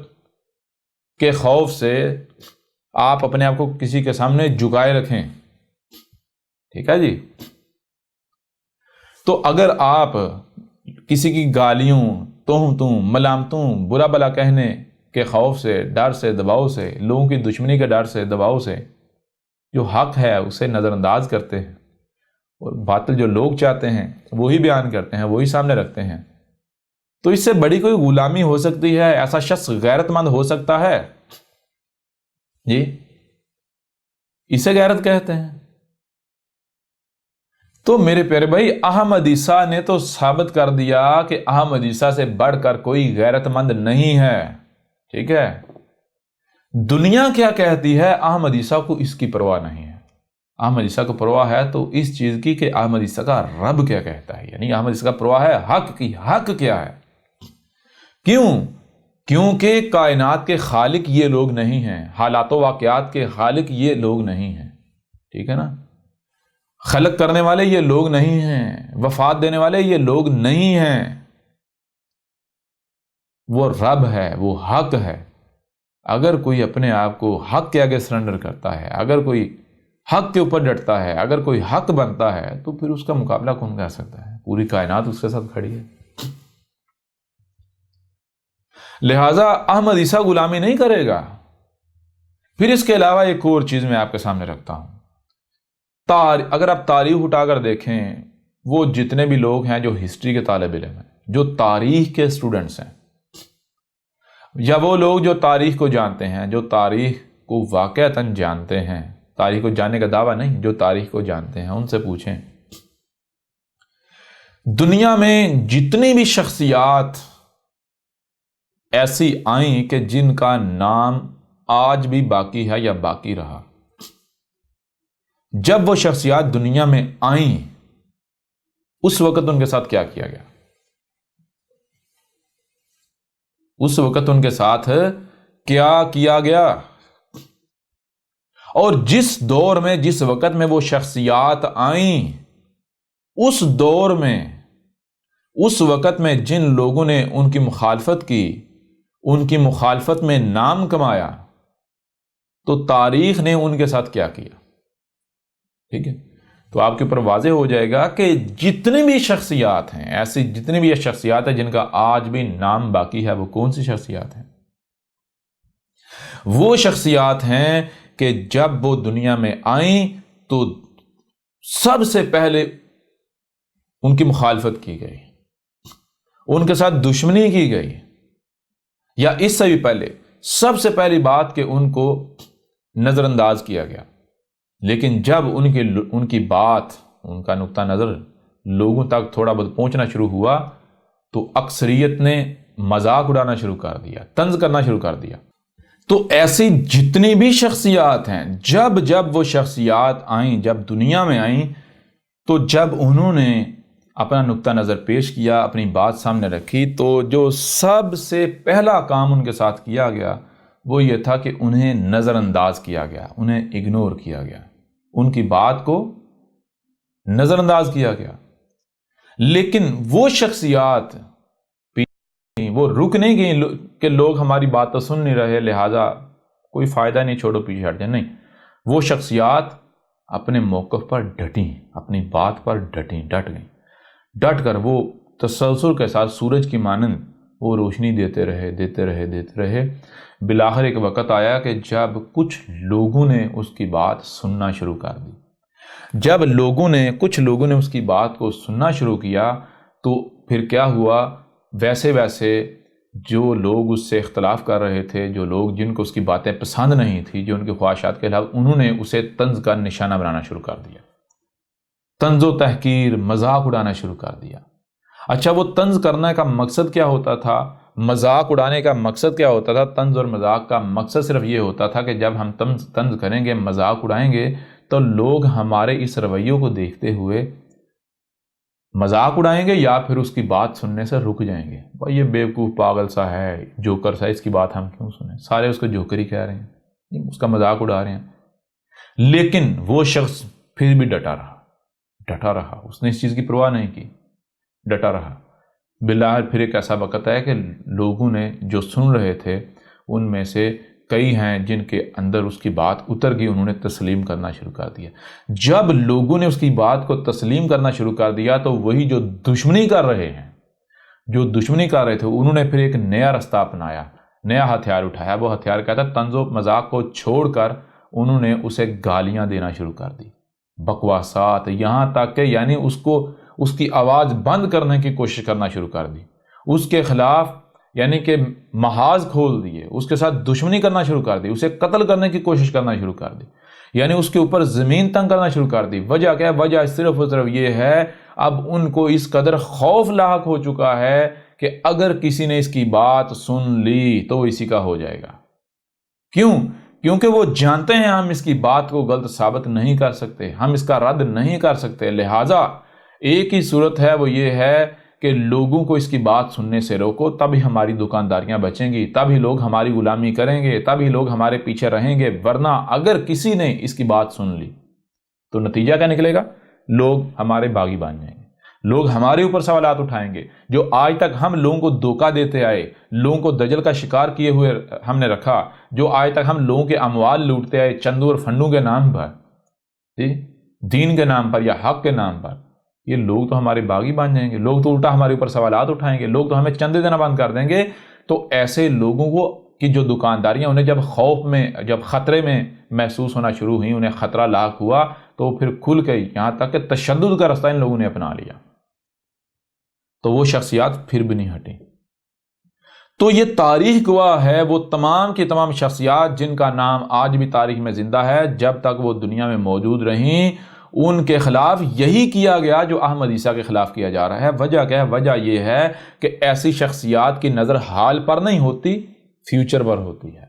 کے خوف سے آپ اپنے آپ کو کسی کے سامنے جھکائے رکھیں، ٹھیک ہے جی. تو اگر آپ کسی کی گالیوں، تہمتوں، ملامتوں، برا بلا کہنے کے خوف سے، ڈر سے، دباؤ سے، لوگوں کی دشمنی کے ڈر سے، دباؤ سے جو حق ہے اسے نظر انداز کرتے ہیں، اور باطل جو لوگ چاہتے ہیں وہی بیان کرتے ہیں، وہی سامنے رکھتے ہیں، تو اس سے بڑی کوئی غلامی ہو سکتی ہے؟ ایسا شخص غیرت مند ہو سکتا ہے جی؟ اسے غیرت کہتے ہیں. تو میرے پیارے بھائی، احمد عیسیٰ نے تو ثابت کر دیا کہ احمد عیسیٰ سے بڑھ کر کوئی غیرت مند نہیں ہے. ٹھیک ہے. دنیا کیا کہتی ہے، احمد عیسیٰ کو اس کی پرواہ نہیں ہے. احمد عیسیٰ کو پرواہ ہے تو اس چیز کی کہ احمد عیسیٰ کا رب کیا کہتا ہے، یعنی احمد عیسیٰ کا پرواہ ہے حق کی. حق کیا ہے؟ کیوں؟ کیونکہ کائنات کے خالق یہ لوگ نہیں ہیں، حالات و واقعات کے خالق یہ لوگ نہیں ہیں. ٹھیک ہے نا؟ خلق کرنے والے یہ لوگ نہیں ہیں، وفات دینے والے یہ لوگ نہیں ہیں. وہ رب ہے، وہ حق ہے. اگر کوئی اپنے آپ کو حق کے آگے سرنڈر کرتا ہے، اگر کوئی حق کے اوپر ڈٹتا ہے، اگر کوئی حق بنتا ہے، تو پھر اس کا مقابلہ کون کر سکتا ہے؟ پوری کائنات اس کے ساتھ کھڑی ہے. لہٰذا احمد عیسیٰ غلامی نہیں کرے گا. پھر اس کے علاوہ ایک اور چیز میں آپ کے سامنے رکھتا ہوں. اگر آپ تاریخ اٹھا کر دیکھیں، وہ جتنے بھی لوگ ہیں جو ہسٹری کے طالب علم ہیں، جو تاریخ کے اسٹوڈنٹس ہیں، یا وہ لوگ جو تاریخ کو جانتے ہیں، جو تاریخ کو واقعتاً جانتے ہیں، تاریخ کو جاننے کا دعویٰ نہیں، جو تاریخ کو جانتے ہیں، ان سے پوچھیں دنیا میں جتنی بھی شخصیات ایسی آئیں کہ جن کا نام آج بھی باقی ہے یا باقی رہا، جب وہ شخصیات دنیا میں آئیں اس وقت ان کے ساتھ کیا کیا گیا؟ اس وقت ان کے ساتھ کیا کیا گیا؟ اور جس دور میں، جس وقت میں وہ شخصیات آئیں، اس دور میں، اس وقت میں جن لوگوں نے ان کی مخالفت کی، ان کی مخالفت میں نام کمایا، تو تاریخ نے ان کے ساتھ کیا کیا؟ ٹھیک ہے. تو آپ کے اوپر واضح ہو جائے گا کہ جتنی بھی شخصیات ہیں، ایسی جتنی بھی شخصیات ہیں جن کا آج بھی نام باقی ہے، وہ کون سی شخصیات ہیں؟ وہ شخصیات ہیں کہ جب وہ دنیا میں آئیں تو سب سے پہلے ان کی مخالفت کی گئی، ان کے ساتھ دشمنی کی گئی، یا اس سے بھی پہلے سب سے پہلی بات کہ ان کو نظر انداز کیا گیا. لیکن جب ان کی بات، ان کا نقطہ نظر لوگوں تک تھوڑا بہت پہنچنا شروع ہوا تو اکثریت نے مذاق اڑانا شروع کر دیا، طنز کرنا شروع کر دیا. تو ایسی جتنی بھی شخصیات ہیں، جب وہ شخصیات آئیں، جب دنیا میں آئیں، تو جب انہوں نے اپنا نقطہ نظر پیش کیا، اپنی بات سامنے رکھی، تو جو سب سے پہلا کام ان کے ساتھ کیا گیا وہ یہ تھا کہ انہیں نظر انداز کیا گیا، انہیں اگنور کیا گیا، ان کی بات کو نظر انداز کیا گیا. لیکن وہ شخصیات وہ رک نہیں گئی کہ لوگ ہماری بات تو سن نہیں رہے لہٰذا کوئی فائدہ نہیں، چھوڑو پیچھے ہٹ جائیں. نہیں، وہ شخصیات اپنے موقف پر ڈٹیں، اپنی بات پر ڈٹ گئیں. ڈٹ کر وہ تسلسل کے ساتھ سورج کی مانند وہ روشنی دیتے رہے. بالآخر ایک وقت آیا کہ جب کچھ لوگوں نے اس کی بات سننا شروع کر دی. جب کچھ لوگوں نے اس کی بات کو سننا شروع کیا تو پھر کیا ہوا؟ ویسے جو لوگ اس سے اختلاف کر رہے تھے، جو لوگ جن کو اس کی باتیں پسند نہیں تھی، جو ان کی خواہشات کے خلاف، انہوں نے اسے طنز کا نشانہ بنانا شروع کر دیا، طنز و تحقیر، مذاق اڑانا شروع کر دیا. اچھا، وہ طنز کرنے کا مقصد کیا ہوتا تھا؟ مذاق اڑانے کا مقصد کیا ہوتا تھا؟ طنز اور مذاق کا مقصد صرف یہ ہوتا تھا کہ جب ہم طنز کریں گے، مذاق اڑائیں گے، تو لوگ ہمارے اس رویوں کو دیکھتے ہوئے مذاق اڑائیں گے یا پھر اس کی بات سننے سے رک جائیں گے. بھائی یہ بیوقوف پاگل سا ہے، جوکر سا، اس کی بات ہم کیوں سنیں؟ سارے اس کو جوکر ہی کہہ رہے ہیں، اس کا مذاق اڑا رہے ہیں. لیکن وہ شخص پھر بھی ڈٹا رہا، اس نے اس چیز کی پرواہ نہیں کی، ڈٹا رہا. بالآخر پھر ایک ایسا وقت ہے کہ لوگوں نے جو سن رہے تھے ان میں سے کئی ہیں جن کے اندر اس کی بات اتر گئی، انہوں نے تسلیم کرنا شروع کر دیا۔ جب لوگوں نے اس کی بات کو تسلیم کرنا شروع کر دیا تو وہی جو دشمنی کر رہے تھے انہوں نے پھر ایک نیا رستہ اپنایا، نیا ہتھیار اٹھایا۔ وہ ہتھیار کہتا ہے طنز و مذاق کو چھوڑ کر انہوں نے اسے گالیاں دینا شروع کر دی، بکواسات، یہاں تک کہ یعنی اس کی آواز بند کرنے کی کوشش کرنا شروع کر دی، اس کے خلاف یعنی کہ محاذ کھول دیے، اس کے ساتھ دشمنی کرنا شروع کر دی، اسے قتل کرنے کی کوشش کرنا شروع کر دی، یعنی اس کے اوپر زمین تنگ کرنا شروع کر دی۔ وجہ کیا ہے؟ وجہ صرف اور صرف یہ ہے، اب ان کو اس قدر خوف لاحق ہو چکا ہے کہ اگر کسی نے اس کی بات سن لی تو وہ اسی کا ہو جائے گا۔ کیونکہ وہ جانتے ہیں ہم اس کی بات کو غلط ثابت نہیں کر سکتے، ہم اس کا رد نہیں کر سکتے، لہٰذا ایک ہی صورت ہے، وہ یہ ہے کہ لوگوں کو اس کی بات سننے سے روکو، تبھی ہماری دکانداریاں بچیں گی، تبھی لوگ ہماری غلامی کریں گے، تبھی لوگ ہمارے پیچھے رہیں گے، ورنہ اگر کسی نے اس کی بات سن لی تو نتیجہ کیا نکلے گا؟ لوگ ہمارے باغی بن جائیں گے، لوگ ہمارے اوپر سوالات اٹھائیں گے۔ جو آج تک ہم لوگوں کو دھوکہ دیتے آئے، لوگوں کو دجل کا شکار کیے ہوئے ہم نے رکھا، جو آج تک ہم لوگوں کے اموال لوٹتے آئے چندوں اور فنڈوں کے نام پر، دین کے نام پر یا حق کے نام پر، یہ لوگ تو ہمارے باغی بن جائیں گے، لوگ تو الٹا ہمارے اوپر سوالات اٹھائیں گے، لوگ تو ہمیں چندے دینا بند کر دیں گے۔ تو ایسے لوگوں کو کی جو دکانداریاں انہیں جب خوف میں، جب خطرے میں محسوس ہونا شروع ہوئی، انہیں خطرہ لاحق ہوا، تو پھر کھل گئی، یہاں تک کہ تشدد کا رستہ ان لوگوں نے اپنا لیا، تو وہ شخصیات پھر بھی نہیں ہٹیں۔ تو یہ تاریخ گواہ ہے، وہ تمام کی تمام شخصیات جن کا نام آج بھی تاریخ میں زندہ ہے، جب تک وہ دنیا میں موجود رہیں ان کے خلاف یہی کیا گیا جو احمد عیسیٰ کے خلاف کیا جا رہا ہے۔ وجہ کیا ہے؟ وجہ یہ ہے کہ ایسی شخصیات کی نظر حال پر نہیں ہوتی، فیوچر پر ہوتی ہے۔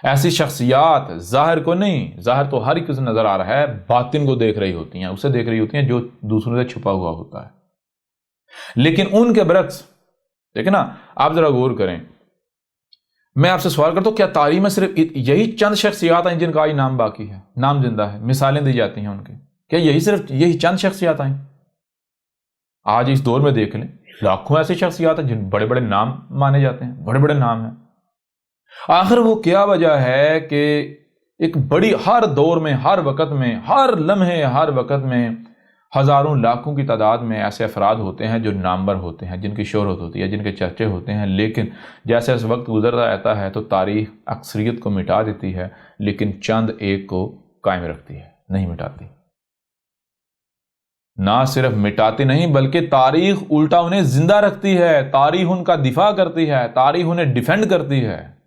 ایسی شخصیات ظاہر کو نہیں، ظاہر تو ہر ایک سے نظر آ رہا ہے، باطن کو دیکھ رہی ہوتی ہیں، اسے دیکھ رہی ہوتی ہیں جو دوسروں سے چھپا ہوا ہوتا ہے۔ لیکن ان کے برعکس دیکھیں نا، آپ ذرا غور کریں، میں آپ سے سوال کرتا ہوں، کیا تاریخ میں صرف یہی چند شخصیات ہیں جن کا آج نام باقی ہے، نام زندہ ہے، مثالیں دی جاتی ہیں ان کی؟ کیا یہی چند شخصیات ہیں؟ آج اس دور میں دیکھ لیں، لاکھوں ایسی شخصیات ہیں جن بڑے بڑے نام مانے جاتے ہیں، بڑے بڑے نام ہیں۔ آخر وہ کیا وجہ ہے کہ ایک بڑی ہر دور میں، ہر وقت میں، ہر لمحے، ہر وقت میں ہزاروں لاکھوں کی تعداد میں ایسے افراد ہوتے ہیں جو نامور ہوتے ہیں، جن کی شہرت ہوتی ہے، جن کے چرچے ہوتے ہیں، لیکن جیسے اس وقت گزرتا رہتا ہے تو تاریخ اکثریت کو مٹا دیتی ہے، لیکن چند ایک کو قائم رکھتی ہے، نہیں مٹاتی۔ نہ صرف مٹاتی نہیں بلکہ تاریخ الٹا انہیں زندہ رکھتی ہے، تاریخ ان کا دفاع کرتی ہے، تاریخ انہیں ڈیفینڈ کرتی ہے،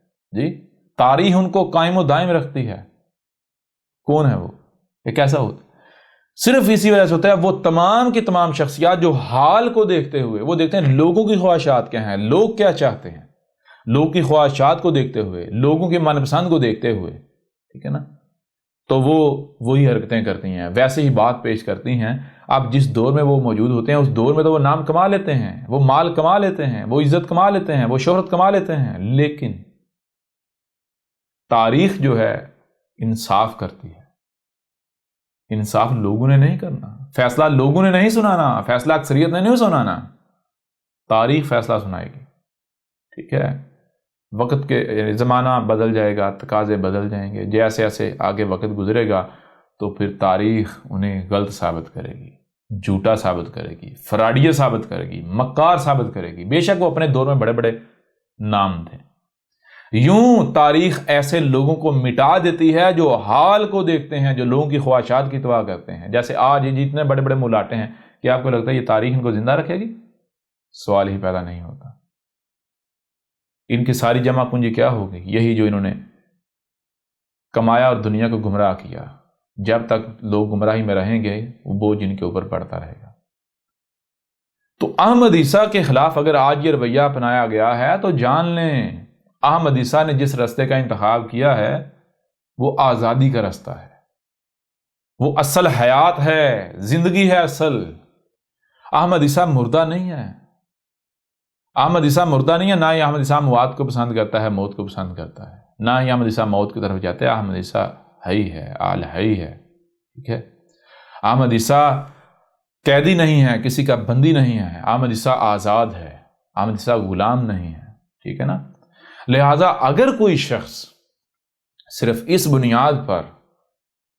تاریخ ان کو قائم و دائم رکھتی ہے۔ کون ہے وہ؟ یہ کیسا ہوتا ہے؟ صرف اسی وجہ سے ہوتا ہے، وہ تمام کی تمام شخصیات جو حال کو دیکھتے ہوئے، وہ دیکھتے ہیں لوگوں کی خواہشات کیا ہیں، لوگ کیا چاہتے ہیں، لوگ کی خواہشات کو دیکھتے ہوئے، لوگوں کی من پسند کو دیکھتے ہوئے، ٹھیک ہے نا، تو وہ وہی حرکتیں کرتی ہیں، ویسے ہی بات پیش کرتی ہیں۔ اب جس دور میں وہ موجود ہوتے ہیں اس دور میں تو وہ نام کما لیتے ہیں، وہ مال کما لیتے ہیں، وہ عزت کما لیتے ہیں، وہ شہرت کما لیتے ہیں، لیکن تاریخ جو ہے انصاف کرتی ہے۔ انصاف لوگوں نے نہیں کرنا، فیصلہ لوگوں نے نہیں سنانا، فیصلہ اکثریت نے نہیں سنانا، تاریخ فیصلہ سنائے گی، ٹھیک ہے۔ وقت کے زمانہ بدل جائے گا، تقاضے بدل جائیں گے، جیسے ایسے آگے وقت گزرے گا تو پھر تاریخ انہیں غلط ثابت کرے گی، جھوٹا ثابت کرے گی، فراڈیہ ثابت کرے گی، مکار ثابت کرے گی، بے شک وہ اپنے دور میں بڑے بڑے نام تھے۔ یوں تاریخ ایسے لوگوں کو مٹا دیتی ہے جو حال کو دیکھتے ہیں، جو لوگوں کی خواہشات کی اتباع کرتے ہیں۔ جیسے آج یہ جتنے بڑے بڑے ملاٹے ہیں، کیا آپ کو لگتا ہے یہ تاریخ ان کو زندہ رکھے گی؟ سوال ہی پیدا نہیں ہوتا۔ ان کی ساری جمع پونجی کیا ہوگی؟ یہی جو انہوں نے کمایا اور دنیا کو گمراہ کیا۔ جب تک لوگ گمراہی میں رہیں گے وہ بوجھ ان کے اوپر پڑتا رہے گا۔ تو احمد عیسیٰ کے خلاف اگر آج یہ رویہ اپنایا گیا ہے تو جان لیں احمد عیسیٰ نے جس رستے کا انتخاب کیا ہے وہ آزادی کا رستہ ہے، وہ اصل حیات ہے، زندگی ہے اصل۔ احمد عیسیٰ مردہ نہیں ہے، احمد عیسیٰ مردہ نہیں ہے، نہ ہی احمد عیسیٰ موت کو پسند کرتا ہے، موت کو پسند کرتا ہے، نہ ہی احمد عیسیٰ موت کی طرف جاتا ہے۔ احمد عیسیٰ حی ہے، آل حی ہے، ٹھیک ہے۔ احمد عیسیٰ قیدی نہیں ہے، کسی کا بندی نہیں ہے، احمد عیسیٰ آزاد ہے، احمد عیسیٰ غلام نہیں ہے، ٹھیک ہے نا۔ لہٰذا اگر کوئی شخص صرف اس بنیاد پر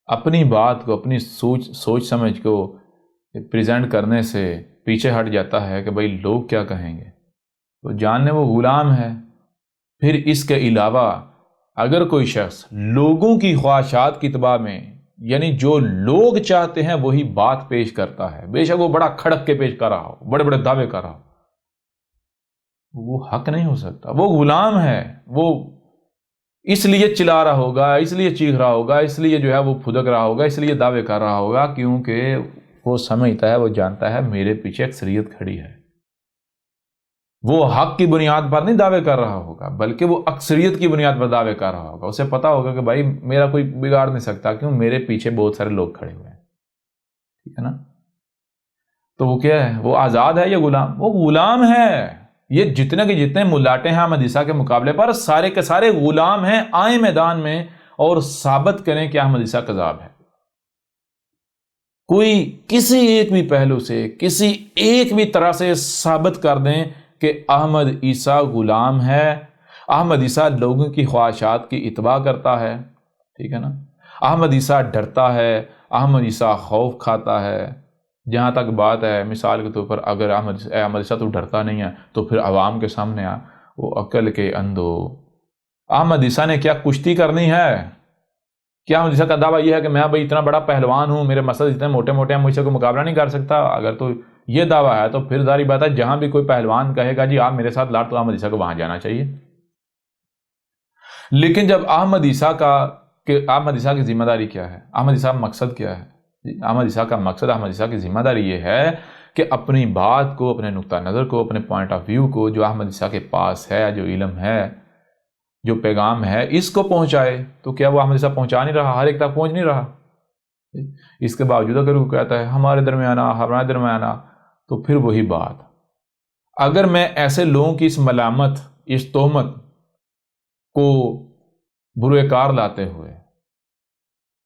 اپنی بات کو، اپنی سوچ سمجھ کو پریزنٹ کرنے سے پیچھے ہٹ جاتا ہے کہ بھئی لوگ کیا کہیں گے، تو جاننے وہ غلام ہے۔ پھر اس کے علاوہ اگر کوئی شخص لوگوں کی خواہشات کی اتباع میں، یعنی جو لوگ چاہتے ہیں وہی بات پیش کرتا ہے، بے شک وہ بڑا کھڑک کے پیش کر رہا ہو، بڑے بڑے دعوے کر رہا ہو، وہ حق نہیں ہو سکتا، وہ غلام ہے۔ وہ اس لیے چلا رہا ہوگا، اس لیے چیخ رہا ہوگا، اس لیے جو ہے وہ پھدک رہا ہوگا، اس لیے دعوے کر رہا ہوگا، کیونکہ وہ سمجھتا ہے، وہ جانتا ہے میرے پیچھے اکثریت کھڑی ہے۔ وہ حق کی بنیاد پر نہیں دعوے کر رہا ہوگا، بلکہ وہ اکثریت کی بنیاد پر دعوے کر رہا ہوگا۔ اسے پتا ہوگا کہ بھائی میرا کوئی بگاڑ نہیں سکتا، کیوں؟ میرے پیچھے بہت سارے لوگ کھڑے ہوئے ہیں، ٹھیک ہے نا؟ تو وہ کیا ہے؟ وہ آزاد ہے یا غلام؟ وہ غلام ہے۔ یہ جتنے کے جتنے ملاٹے ہیں احمد عیسیٰ کے مقابلے پر، سارے کے سارے غلام ہیں۔ آئیں میدان میں اور ثابت کریں کہ احمد عیسیٰ کذاب ہے۔ کوئی کسی ایک بھی پہلو سے، کسی ایک بھی طرح سے ثابت کر دیں کہ احمد عیسیٰ غلام ہے، احمد عیسیٰ لوگوں کی خواہشات کی اتباع کرتا ہے، ٹھیک ہے نا؟ احمد عیسیٰ ڈرتا ہے، احمد عیسیٰ خوف کھاتا ہے۔ جہاں تک بات ہے، مثال کے طور پر اگر احمد عیسیٰ تو ڈرتا نہیں ہے تو پھر عوام کے سامنے آ، وہ عقل کے اندھو، احمد عیسیٰ نے کیا کشتی کرنی ہے؟ کیا احمد عیسیٰ کا دعویٰ یہ ہے کہ میں بھائی اتنا بڑا پہلوان ہوں، میرے مسل اتنے موٹے موٹے ہیں، مجھ سے کوئی مقابلہ نہیں کر سکتا؟ اگر تو یہ دعویٰ ہے تو پھر ظاہر بات ہے جہاں بھی کوئی پہلوان کہے گا جی آپ میرے ساتھ لاڑ، تو احمد عیسیٰ کو وہاں جانا چاہیے۔ لیکن جب احمد عیسیٰ کی ذمہ داری کیا ہے، احمد عیسیٰ کا مقصد کیا ہے؟ احمد عیسیٰ کا مقصد، احمد عیسیٰ کی ذمہ داری یہ ہے کہ اپنی بات کو، اپنے نقطہ نظر کو، اپنے پوائنٹ آف ویو کو، جو احمد عیسیٰ کے پاس ہے، جو علم ہے، جو پیغام ہے، اس کو پہنچائے۔ تو کیا وہ احمد عیسیٰ پہنچا نہیں رہا؟ ہر ایک تک پہنچ نہیں رہا؟ اس کے باوجود اگر وہ کہتا ہے ہمارے درمیانہ، تو پھر وہی بات، اگر میں ایسے لوگوں کی اس ملامت، اس تہمت کو بروئے کار لاتے ہوئے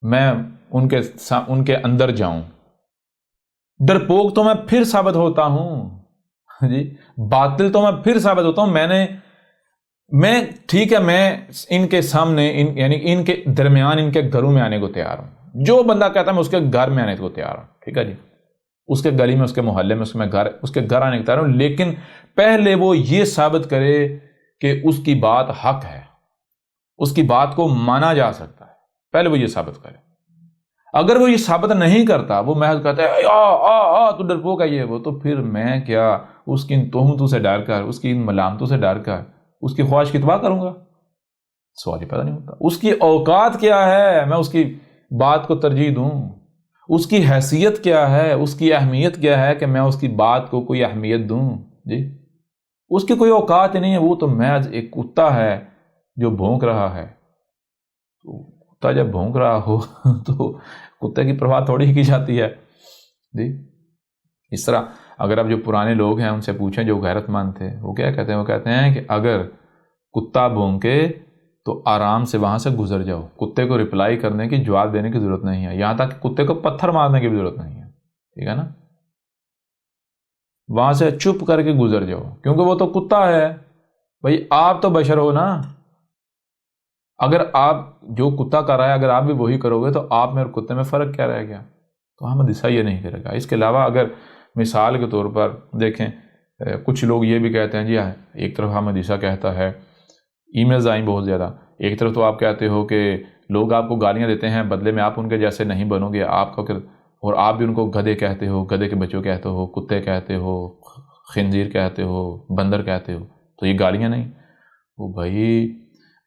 میں ان کے اندر جاؤں، ڈرپوک تو میں پھر ثابت ہوتا ہوں جی، باطل تو میں پھر ثابت ہوتا ہوں۔ میں ٹھیک ہے، میں ان کے سامنے یعنی ان کے درمیان، ان کے گھروں میں آنے کو تیار ہوں۔ جو بندہ کہتا ہے میں اس کے گھر میں آنے کو تیار ہوں، ٹھیک ہے جی، اس کے گلی میں، اس کے محلے میں، اس کے گھر آنے کو تیار ہوں، لیکن پہلے وہ یہ ثابت کرے کہ اس کی بات حق ہے، اس کی بات کو مانا جا سکتا ہے، پہلے وہ یہ ثابت کرے۔ اگر وہ یہ ثابت نہیں کرتا، وہ محض کہتا ہے تو ڈرپوک ہے یہ وہ، تو پھر میں کیا اس کی ان تہمتوں سے ڈر کر، اس کی ان ملامتوں سے ڈر کر اس کی خواہش کی اتباع کروں گا؟ سوال ہی پیدا نہیں ہوتا۔ اس کی اوقات کیا ہے، میں اس کی بات کو ترجیح دوں؟ اس کی حیثیت کیا ہے، اس کی اہمیت کیا ہے کہ میں اس کی بات کو کوئی اہمیت دوں؟ جی، اس کی کوئی اوقات ہی نہیں ہے، وہ تو محض ایک کتا ہے جو بھونک رہا ہے۔ تو کتا جب بھونک رہا ہو تو کتے کی پرواہ تھوڑی ہی کی جاتی ہے جی۔ اس طرح اگر اب جو پرانے لوگ ہیں ان سے پوچھیں جو غیرت مند تھے، وہ کیا کہتے ہیں؟ وہ کہتے ہیں کہ اگر کتا بھونکے تو آرام سے وہاں سے گزر جاؤ، کتے کو رپلائی کرنے کی، جواب دینے کی ضرورت نہیں ہے، یہاں تک کہ کتے کو پتھر مارنے کی بھی ضرورت نہیں ہے، ٹھیک ہے نا؟ وہاں سے چپ کر کے گزر جاؤ، کیونکہ وہ تو کتا ہے بھائی، آپ تو بشر ہو نا۔ اگر آپ جو کتا کر رہا ہے اگر آپ بھی وہی کرو گے تو آپ میں اور کتے میں فرق کیا رہ گیا؟ تو احمد عیسیٰ یہ نہیں کرے گا۔ اس کے علاوہ اگر مثال کے طور پر دیکھیں، کچھ لوگ یہ بھی کہتے ہیں جی ایک طرف احمد عیسیٰ کہتا ہے، ای میلز آئیں بہت زیادہ، ایک طرف تو آپ کہتے ہو کہ لوگ آپ کو گالیاں دیتے ہیں، بدلے میں آپ ان کے جیسے نہیں بنو گے، اور آپ بھی ان کو گدھے کہتے ہو، گدھے کے بچوں کہتے ہو، کتے کہتے ہو، خنزیر کہتے ہو، بندر کہتے ہو، تو یہ گالیاں نہیں؟ وہ بھائی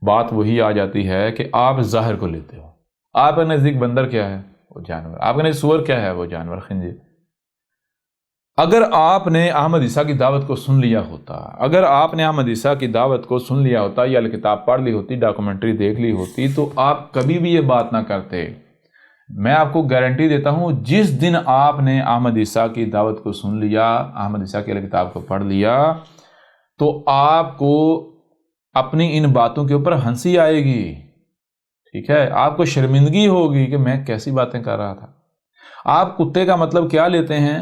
بات وہی آ جاتی ہے کہ آپ ظاہر کو لیتے ہو۔ آپ کے نزدیک بندر کیا ہے؟ وہ جانور۔ آپ کے نزدیک سور کیا ہے؟ وہ جانور، خنزیر۔ اگر آپ نے احمد عیسیٰ کی دعوت کو سن لیا ہوتا، اگر آپ نے احمد عیسیٰ کی دعوت کو سن لیا ہوتا یا کتاب پڑھ لی ہوتی، ڈاکومنٹری دیکھ لی ہوتی، تو آپ کبھی بھی یہ بات نہ کرتے۔ میں آپ کو گارنٹی دیتا ہوں، جس دن آپ نے احمد عیسیٰ کی دعوت کو سن لیا، احمد عیسیٰ کی کتاب کو پڑھ لیا، تو آپ کو اپنی ان باتوں کے اوپر ہنسی آئے گی، ٹھیک ہے؟ آپ کو شرمندگی ہوگی کہ میں کیسی باتیں کر رہا تھا۔ آپ کتے کا مطلب کیا لیتے ہیں؟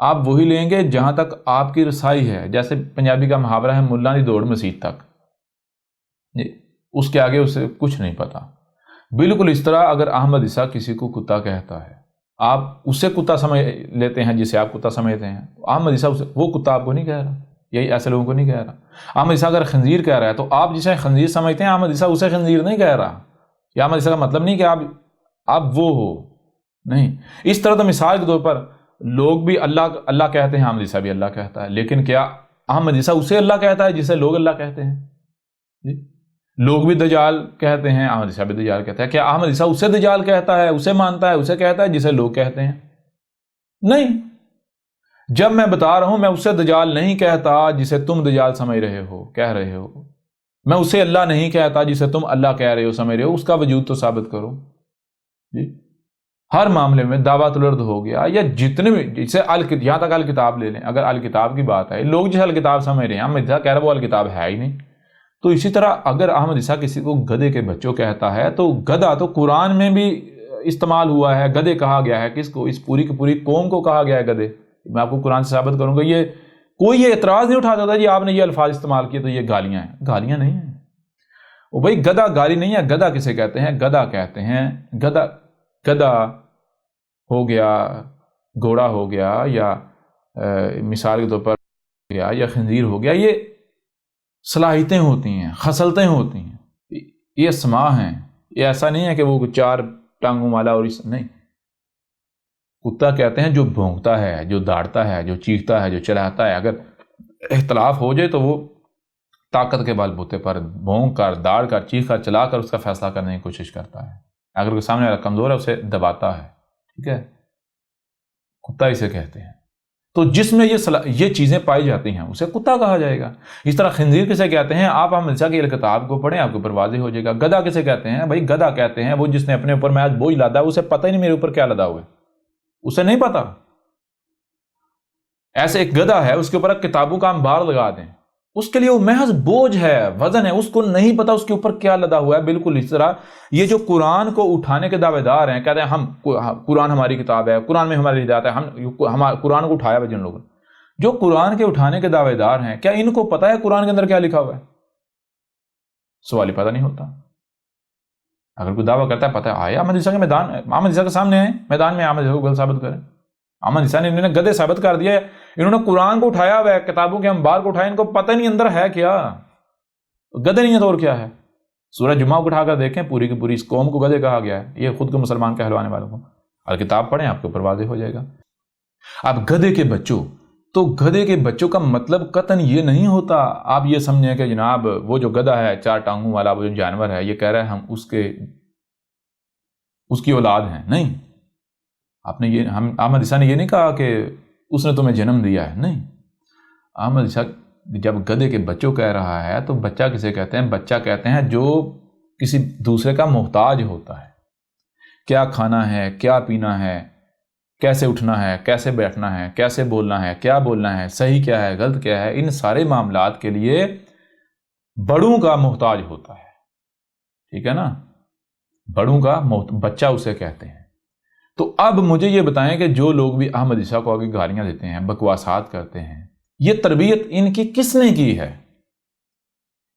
آپ وہی لیں گے جہاں تک آپ کی رسائی ہے، جیسے پنجابی کا محاورہ ہے، ملا دی دوڑ مسیت تک جی۔ اس کے آگے اسے کچھ نہیں پتا۔ بالکل اس طرح اگر احمد عیسیٰ کسی کو کتا کہتا ہے، آپ اسے کتا سمجھ لیتے ہیں جسے آپ کتا سمجھتے ہیں، احمد عیسیٰ وہ کتا آپ کو نہیں کہہ رہا، یہی ایسے لوگوں کو نہیں کہہ رہا۔ احمد عیسیٰ اگر خنزیر کہہ رہا ہے تو آپ جسے خنزیر سمجھتے ہیں، احمد عیسیٰ اسے خنزیر نہیں کہہ رہا۔ یا احمد عیسیٰ کا مطلب نہیں کہ آپ وہ ہو، نہیں۔ اس طرح تو مثال کے طور پر لوگ بھی اللہ کہتے ہیں، احمد عیسیٰ بھی اللہ کہتا ہے، لیکن کیا احمد عیسیٰ اسے اللہ کہتا ہے جسے لوگ اللہ کہتے ہیں؟ جی، لوگ بھی دجال کہتے ہیں، احمد عیسیٰ بھی دجال کہتا ہے۔ کیا احمد عیسیٰ اسے دجال کہتا ہے، اسے مانتا ہے، اسے کہتا ہے جسے لوگ کہتے ہیں؟ نہیں۔ جب میں بتا رہا ہوں میں اسے دجال نہیں کہتا جسے تم دجال سمجھ رہے ہو، کہہ رہے ہو، میں اسے اللہ نہیں کہتا جسے تم اللہ کہہ رہے ہو، سمجھ رہے ہو، اس کا وجود تو ثابت کرو۔ جی، ہر معاملے میں دعوت الارض ہو گیا یا جتنے بھی، جسے یہاں تک الکتاب لے لیں، اگر الکتاب کی بات ہے، لوگ جسے الکتاب سمجھ رہے ہیں، احمد عیسیٰ کہہ رہا وہ الکتاب ہے ہی نہیں۔ تو اسی طرح اگر احمد عیسیٰ کسی کو گدھے کے بچوں کہتا ہے تو گدھا تو قرآن میں بھی استعمال ہوا ہے، گدھے کہا گیا ہے، کس کو؟ اس پوری کی پوری قوم کو کہا گیا ہے گدھے۔ میں آپ کو قرآن سے ثابت کروں گا، یہ کوئی یہ اعتراض نہیں اٹھا سکتا جی آپ نے یہ الفاظ استعمال کیے تو یہ گالیاں ہیں۔ گالیاں نہیں ہیں وہ بھائی، گدھا گالی نہیں ہے۔ گدھا کسے کہتے ہیں؟ گدھا کہتے ہیں گدھا ہو گیا، گھوڑا ہو گیا، یا مثال کے طور پر ہو گیا، یا خنزیر ہو گیا، یہ صلاحیتیں ہوتی ہیں، خصلتیں ہوتی ہیں، یہ اسماء ہیں۔ یہ ایسا نہیں ہے کہ وہ 4 ٹانگوں والا اور نہیں۔ کتا کہتے ہیں جو بھونکتا ہے، جو داڑتا ہے، جو چیختا ہے، جو چلاتا ہے۔ اگر اختلاف ہو جائے تو وہ طاقت کے بل بوتے پر بھونک کر، داڑ کر، چیخ کر، چلا کر اس کا فیصلہ کرنے کی کوشش کرتا ہے۔ اگر وہ سامنے والا کمزور ہے اسے دباتا ہے، ٹھیک ہے، کتا اسے کہتے ہیں۔ تو جس میں یہ چیزیں پائی جاتی ہیں اسے کتا کہا جائے گا۔ اس طرح خنزیر کسے کہتے ہیں؟ آپ احمد عیسیٰ کی الکتاب کو پڑھیں، آپ کے اوپر واضح ہو جائے گا۔ گدھا کسے کہتے ہیں؟ بھائی گدھا کہتے ہیں وہ جس نے اپنے اوپر میں آج بوجھ لادا، اسے پتہ ہی نہیں میرے اوپر کیا لدا ہوا ہے، اسے نہیں پتا۔ ایسے ایک گدھا ہے، اس کے اوپر کتابوں کا انبار لگا دیں، اس کے لیے وہ محض بوجھ ہے، وزن ہے، اس کو نہیں پتا اس کے اوپر کیا لدا ہوا ہے۔ بالکل اس طرح یہ جو قرآن کو اٹھانے کے دعوے دار ہیں، کہتے ہیں ہم قرآن ہماری کتاب ہے، قرآن میں ہماری ہدایت ہے، ہم قرآن کو اٹھایا ہوا جن لوگوں نے، جو قرآن کے اٹھانے کے دعوے دار ہیں، کیا ان کو پتا ہے قرآن کے اندر کیا لکھا ہوا ہے؟ سوال ہی پتہ نہیں ہوتا۔ اگر کوئی دعویٰ کرتا ہے پتہ ہے، آئے احمد عیسیٰ کے میدان، احمد عیسیٰ کے سامنے آئے میدان میں، احمد عیسیٰ کو غلط ثابت کریں۔ احمد عیسیٰ نے انہوں نے گدھے ثابت کر دیا ہے، انہوں نے قرآن کو اٹھایا ہوا ہے، کتابوں کے انبار کو اٹھایا، ان کو پتہ نہیں اندر ہے کیا، گدھے نہیں ہے تو اور کیا ہے؟ سورہ جمعہ کو اٹھا کر دیکھیں، پوری کی پوری اس قوم کو گدھے کہا گیا ہے، یہ خود کو مسلمان کہلوانے والوں کو۔ الکتاب پڑھیں، آپ کے اوپر واضح ہو جائے گا۔ اب گدھے کے بچوں، تو گدھے کے بچوں کا مطلب قطعاً یہ نہیں ہوتا آپ یہ سمجھیں کہ جناب وہ جو گدھا ہے 4 ٹانگوں والا وہ جو جانور ہے، یہ کہہ رہا ہے ہم اس کی اولاد ہیں۔ نہیں، احمد عیسیٰ نے یہ نہیں کہا کہ اس نے تمہیں جنم دیا ہے، نہیں۔ احمد عیسیٰ جب گدھے کے بچوں کہہ رہا ہے تو بچہ کسے کہتے ہیں؟ بچہ کہتے ہیں جو کسی دوسرے کا محتاج ہوتا ہے، کیا کھانا ہے، کیا پینا ہے، کیسے اٹھنا ہے، کیسے بیٹھنا ہے، کیسے بولنا ہے، کیا بولنا ہے، صحیح کیا ہے، غلط کیا ہے، ان سارے معاملات کے لیے بڑوں کا محتاج ہوتا ہے، ٹھیک ہے نا، بڑوں کا بچہ اسے کہتے ہیں۔ تو اب مجھے یہ بتائیں کہ جو لوگ بھی احمد عیسیٰ کو آگے گالیاں دیتے ہیں، بکواسات کرتے ہیں، یہ تربیت ان کی کس نے کی ہے؟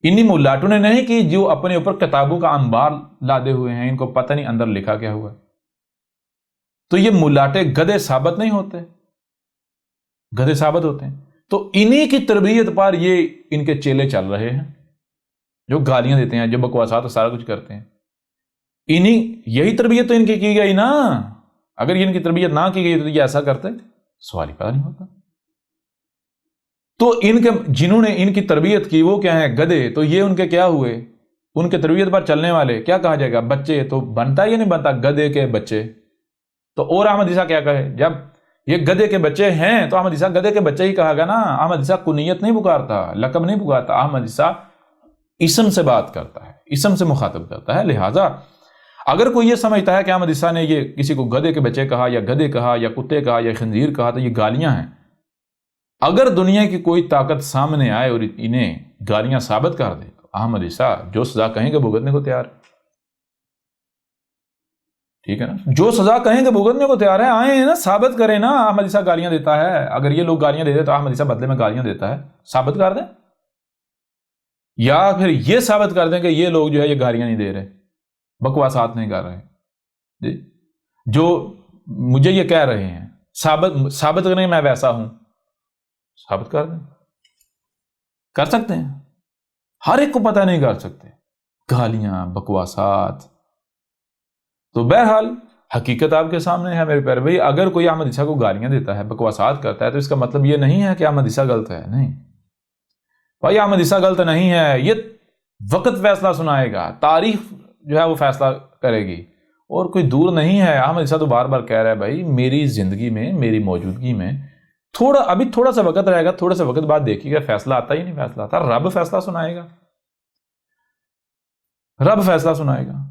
انہی ملاٹوں نے نہیں کی جو اپنے اوپر کتابوں کا انبار لادے ہوئے ہیں، ان کو پتہ نہیں اندر لکھا کیا ہوا ہے۔ تو یہ ملاٹے گدھے ثابت نہیں ہوتے، گدھے ثابت ہوتے ہیں۔ تو انہی کی تربیت پر یہ ان کے چیلے چل رہے ہیں، جو گالیاں دیتے ہیں، جو بکواسات اور سارا کچھ کرتے ہیں۔ یہی تربیت تو ان کی گئی نا، اگر یہ ان کی تربیت نہ کی گئی تو یہ ایسا کرتے، سوال ہی پیدا نہیں ہوتا۔ تو جنہوں نے ان کی تربیت کی وہ کیا ہیں؟ گدھے۔ تو یہ ان کے کیا ہوئے؟ ان کے تربیت پر چلنے والے کیا کہا جائے گا؟ بچے۔ تو بنتا یا نہیں بنتا؟ گدھے کے بچے۔ تو اور احمد عیسیٰ کیا کہے؟ جب یہ گدھے کے بچے ہیں تو احمد عیسیٰ گدھے کے بچے ہی کہا گا نا۔ احمد عیسیٰ کنیت نہیں پکارتا، لقب نہیں پکارتا، احمد عیسیٰ اسم سے بات کرتا ہے، اسم سے مخاطب کرتا ہے۔ لہٰذا اگر کوئی یہ سمجھتا ہے کہ احمد عیسیٰ نے یہ کسی کو گدھے کے بچے کہا یا گدھے کہا یا کتے کہا یا خنزیر کہا تو یہ گالیاں ہیں، اگر دنیا کی کوئی طاقت سامنے آئے اور انہیں گالیاں ثابت کر دے تو احمد عیسیٰ جو سزا کہیں گے بھگتنے کو تیار ہے، ٹھیک ہے نا، جو سزا کہیں گے بھگتنے کو تیار ہے۔ آئے ہیں نا، ثابت کریں نا احمد عیسیٰ گالیاں دیتا ہے۔ اگر یہ لوگ گالیاں دیتے تو احمد عیسیٰ بدلے میں گالیاں دیتا ہے، ثابت کر دیں۔ یا پھر یہ ثابت کر دیں کہ یہ لوگ جو ہے یہ گالیاں نہیں دے رہے، بکواسات نہیں کر رہے جی، جو مجھے یہ کہہ رہے ہیں ثابت کریں میں ویسا ہوں، ثابت کر دیں، کر سکتے ہیں، ہر ایک کو پتہ نہیں کر سکتے، گالیاں بکواسات۔ تو بہرحال حقیقت آپ کے سامنے ہے میرے پیارے بھائی، اگر کوئی احمد عیسیٰ کو گالیاں دیتا ہے، بکواسات کرتا ہے، تو اس کا مطلب یہ نہیں ہے کہ احمد عیسیٰ غلط ہے، نہیں بھائی، احمد عیسیٰ غلط نہیں ہے، یہ وقت فیصلہ سنائے گا، تاریخ جو ہے وہ فیصلہ کرے گی، اور کوئی دور نہیں ہے۔ احمد عیسیٰ تو بار بار کہہ رہا ہے بھائی میری زندگی میں، میری موجودگی میں ابھی تھوڑا سا وقت رہے گا، تھوڑے سے وقت بعد دیکھیے گا فیصلہ آتا ہی نہیں، فیصلہ آتا، رب فیصلہ سنائے گا، رب فیصلہ سنائے گا۔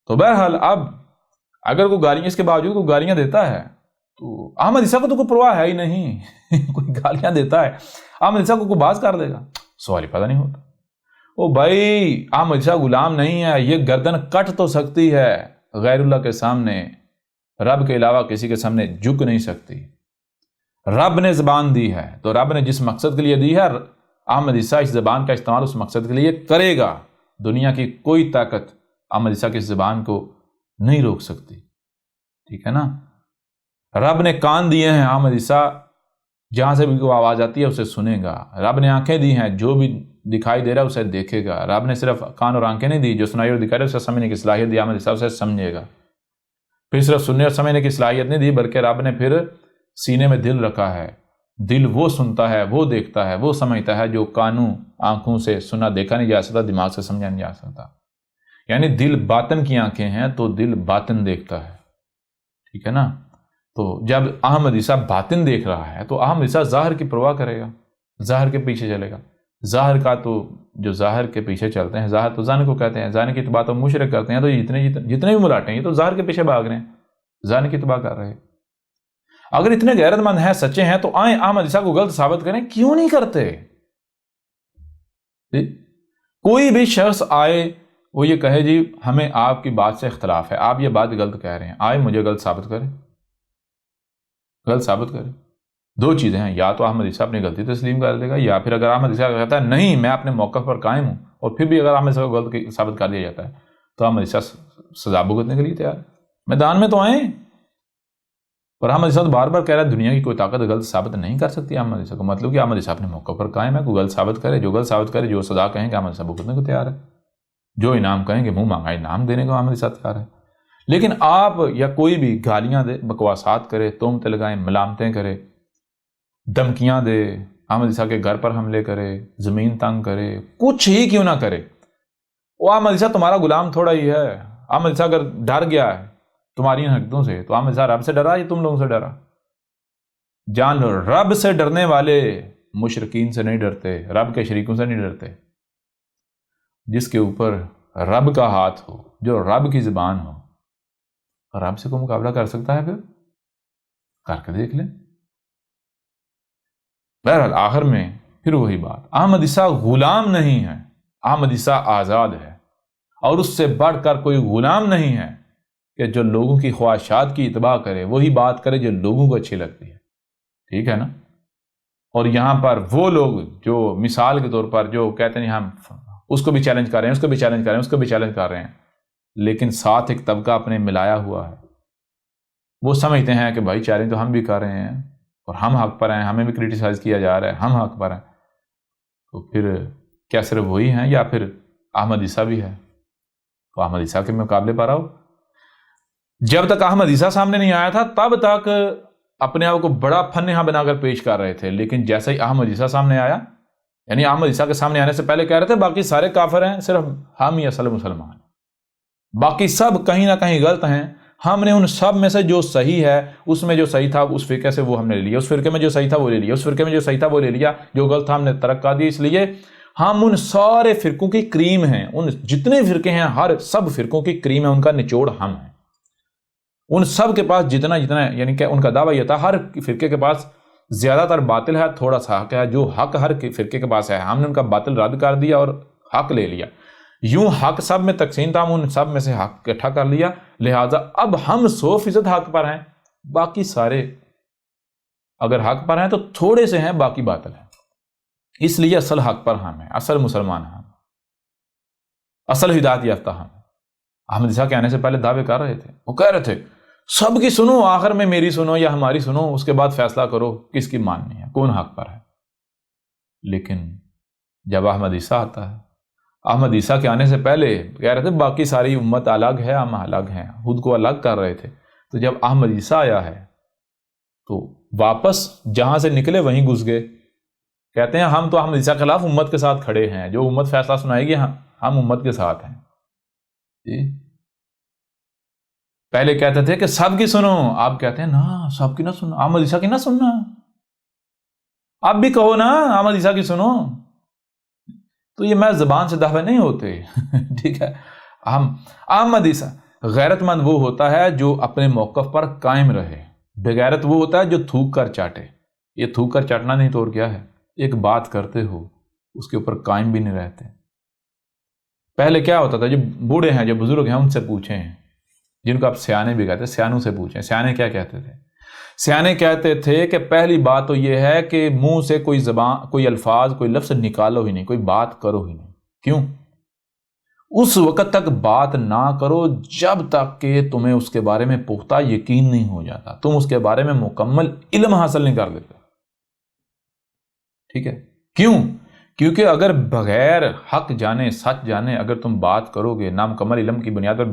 تو بہرحال اب اگر کوئی گالیاں، اس کے باوجود کوئی گالیاں دیتا ہے تو احمد عیسیٰ کو تو کوئی پرواہ ہے ہی نہیں کوئی گالیاں دیتا ہے، احمد عیسیٰ کو کوئی باز کر دے گا، سوال ہی پیدا نہیں ہوتا۔ او بھائی احمد عیسیٰ غلام نہیں ہے، یہ گردن کٹ تو سکتی ہے، غیر اللہ کے سامنے، رب کے علاوہ کسی کے سامنے جھک نہیں سکتی۔ رب نے زبان دی ہے تو رب نے جس مقصد کے لیے دی ہے، احمد عیسیٰ اس زبان کا استعمال اس مقصد کے لیے کرے گا۔ دنیا کی کوئی طاقت احمد عیسیٰ کی زبان کو نہیں روک سکتی، ٹھیک ہے نا۔ رب نے کان دیے ہیں، احمد عیسیٰ جہاں سے بھی کوئی آواز آتی ہے اسے سنے گا۔ رب نے آنکھیں دی ہیں، جو بھی دکھائی دے رہا ہے اسے دیکھے گا۔ رب نے صرف کان اور آنکھیں نہیں دی، جو سنائی اور دکھائی رہا ہے اسے سمجھنے کی صلاحیت دی، احمد عیسیٰ اسے سمجھے گا۔ پھر صرف سننے اور سمجھنے کی صلاحیت نہیں دی، بلکہ رب نے پھر سینے میں دل رکھا ہے۔ دل وہ سنتا ہے، وہ دیکھتا ہے، وہ سمجھتا ہے جو کانوں آنکھوں سے سنا دیکھا نہیں جا سکتا، دماغ سے سمجھا نہیں جا سکتا۔ یعنی دل باطن کی آنکھیں ہیں تو دل باطن دیکھتا ہے، ٹھیک ہے نا۔ تو جب احمد عیسیٰ باطن دیکھ رہا ہے تو احمد عیسیٰ ظاہر کی پرواہ کرے گا، ظاہر کے پیچھے چلے گا۔ ظاہر کا تو جو ظاہر کے پیچھے چلتے ہیں، ظاہر تو زن کو کہتے ہیں، زن کی تباہ تو مشرک کرتے ہیں، تو جتنے بھی ملاٹے ہیں یہ تو ظاہر کے پیچھے بھاگ رہے ہیں، زن کی تباہ کر رہے ہیں۔ اگر اتنے غیرت مند ہیں، سچے ہیں، تو آئیں احمد عیسیٰ کو غلط ثابت کریں، کیوں نہیں کرتے؟ کوئی بھی شخص آئے وہ یہ کہے جی ہمیں آپ کی بات سے اختلاف ہے، آپ یہ بات غلط کہہ رہے ہیں، آئے مجھے غلط ثابت کریں، غلط ثابت کریں۔ دو چیزیں ہیں، یا تو احمد عیسیٰ اپنی غلطی تسلیم کر دے گا، یا پھر اگر احمد عیسیٰ کہتا ہے نہیں میں اپنے موقف پر قائم ہوں، اور پھر بھی اگر احمد عیسیٰ کو غلط ثابت کر دیا جاتا ہے تو احمد عیسیٰ سزا بھگتنے کے لیے تیار ہے، میدان میں تو آئیں۔ اور احمد عیسیٰ بار بار کہہ رہا ہے دنیا کی کوئی طاقت غلط ثابت نہیں کر سکتی احمد عیسیٰ کو، مطلب کہ احمد عیسیٰ اپنے موقع پر قائم ہے، کوئی غلط ثابت کرے، جو غلط ثابت کرے، جو سزا کہیں گے احمد عیسیٰ بھگتنے کو تیار ہے، جو انعام کہیں گے منہ مانگا انعام دینے کو احمد عیسیٰ تیار ہے۔ لیکن آپ یا کوئی بھی گالیاں دے، بکواسات کرے، تہمتیں لگائیں، ملامتیں کرے، دھمکیاں دے، احمد عیسیٰ کے گھر پر حملے کرے، زمین تنگ کرے، کچھ ہی کیوں نہ کرے، وہ احمد عیسیٰ تمہارا غلام تھوڑا ہی ہے۔ احمد عیسیٰ اگر ڈر گیا ہے تمہاری ان حرکتوں سے تو احمد عیسیٰ رب سے ڈرا یا تم لوگوں سے ڈرا؟ جان لو رب سے ڈرنے والے مشرکین سے نہیں ڈرتے، رب کے شریکوں سے نہیں ڈرتے۔ جس کے اوپر رب کا ہاتھ ہو، جو رب کی زبان ہو، رب سے کوئی مقابلہ کر سکتا ہے؟ پھر کر کے دیکھ لیں۔ بہرحال آخر میں پھر وہی بات، احمد عیسیٰ غلام نہیں ہے، احمد عیسیٰ آزاد ہے، اور اس سے بڑھ کر کوئی غلام نہیں ہے کہ جو لوگوں کی خواہشات کی اتباع کرے، وہی بات کرے جو لوگوں کو اچھی لگتی ہے، ٹھیک ہے نا۔ اور یہاں پر وہ لوگ جو مثال کے طور پر جو کہتے ہیں ہم اس کو بھی چیلنج کر رہے ہیں، اس کو بھی چیلنج کر رہے ہیں، اس کو بھی چیلنج کر رہے ہیں، لیکن ساتھ ایک طبقہ اپنے ملایا ہوا ہے، وہ سمجھتے ہیں کہ بھائی چیلنج تو ہم بھی کر رہے ہیں اور ہم حق پر ہیں، ہمیں بھی کریٹیسائز کیا جا رہا ہے، ہم حق پر ہیں، تو پھر کیا صرف وہی ہیں یا پھر احمد عیسیٰ بھی ہے؟ تو احمد عیسیٰ کے مقابلے پر آؤ۔ جب تک احمد عیسیٰ سامنے نہیں آیا تھا تب تک اپنے آپ کو بڑا فنہا بنا کر پیش کر رہے تھے، لیکن جیسے ہی احمد عیسیٰ سامنے آیا، یعنی احمد عیسیٰ کے سامنے آنے سے پہلے کہہ رہے تھے باقی سارے کافر ہیں، صرف ہم ہی اصل مسلمان ہیں، باقی سب کہیں نہ کہیں غلط ہیں، ہم نے ان سب میں سے جو صحیح ہے، اس میں جو صحیح تھا اس فرقے سے وہ ہم نے لے لیا، اس فرقے میں جو صحیح تھا وہ لے لیا، اس فرقے میں جو صحیح تھا وہ لے لیا، جو غلط تھا ہم نے ترک کر دیا۔ اس لیے ہم ان سارے فرقوں کی کریم ہیں، ان جتنے فرقے ہیں ہر سب فرقوں کی کریم ہے، ان کا نچوڑ ہم ہیں۔ ان سب کے پاس جتنا یعنی کہ ان کا دعویٰ یہ تھا ہر فرقے کے پاس زیادہ تر باطل ہے، تھوڑا سا حق ہے، جو حق ہر فرقے کے پاس ہے ہم نے ان کا باطل رد کر دیا اور حق لے لیا۔ یوں حق سب میں تقسیم تھا، ہم ان سب میں سے حق اکٹھا کر لیا، لہٰذا اب ہم 100% حق پر ہیں، باقی سارے اگر حق پر ہیں تو تھوڑے سے ہیں، باقی باطل ہیں۔ اس لیے اصل حق پر ہم ہیں، اصل مسلمان ہم، اصل ہدایت یافتہ ہم۔ احمد عیسیٰ کے آنے سے پہلے دعوے کر رہے تھے، وہ کہہ رہے تھے سب کی سنو، آخر میں میری سنو یا ہماری سنو، اس کے بعد فیصلہ کرو کس کی ماننی ہے، کون حق پر ہے۔ لیکن جب احمد عیسیٰ آتا ہے، احمد عیسیٰ کے آنے سے پہلے کہہ رہے تھے باقی ساری امت الگ ہے، ہم الگ ہیں، خود کو الگ کر رہے تھے۔ تو جب احمد عیسیٰ آیا ہے تو واپس جہاں سے نکلے وہیں گھس گئے، کہتے ہیں ہم تو احمد عیسیٰ کے خلاف امت کے ساتھ کھڑے ہیں، جو امت فیصلہ سنائے گی ہم امت کے ساتھ ہیں۔ جی پہلے کہتے تھے کہ سب کی سنو، آپ کہتے ہیں نا سب کی نہ سننا، احمد عیسیٰ کی نہ سننا، آپ بھی کہو نا احمد عیسیٰ کی سنو۔ تو یہ میں زبان سے دعوے نہیں ہوتے ٹھیک ہے۔ احمد عیسیٰ غیرت مند وہ ہوتا ہے جو اپنے موقف پر قائم رہے، بے غیرت وہ ہوتا ہے جو تھوک کر چاٹے۔ یہ تھوک کر چاٹنا نہیں تو اور کیا ہے، ایک بات کرتے ہو اس کے اوپر قائم بھی نہیں رہتے۔ پہلے کیا ہوتا تھا، جو بوڑھے ہیں جو بزرگ ہیں ان سے پوچھیں، جن کو آپ سیانے بھی کہتے ہیں، سیانوں سے پوچھیں، سیانے کیا کہتے تھے؟ سیانے کہتے تھے کہ پہلی بات تو یہ ہے کہ منہ سے کوئی زبان، کوئی الفاظ، کوئی لفظ نکالو ہی نہیں، کوئی بات کرو ہی نہیں۔ کیوں؟ اس وقت تک بات نہ کرو جب تک کہ تمہیں اس کے بارے میں پختہ یقین نہیں ہو جاتا، تم اس کے بارے میں مکمل علم حاصل نہیں کر لیتے۔ ٹھیک ہے؟ کیوں؟ کیونکہ اگر بغیر حق جانے، سچ جانے اگر تم بات کرو گے، نامکمل علم کی بنیاد پر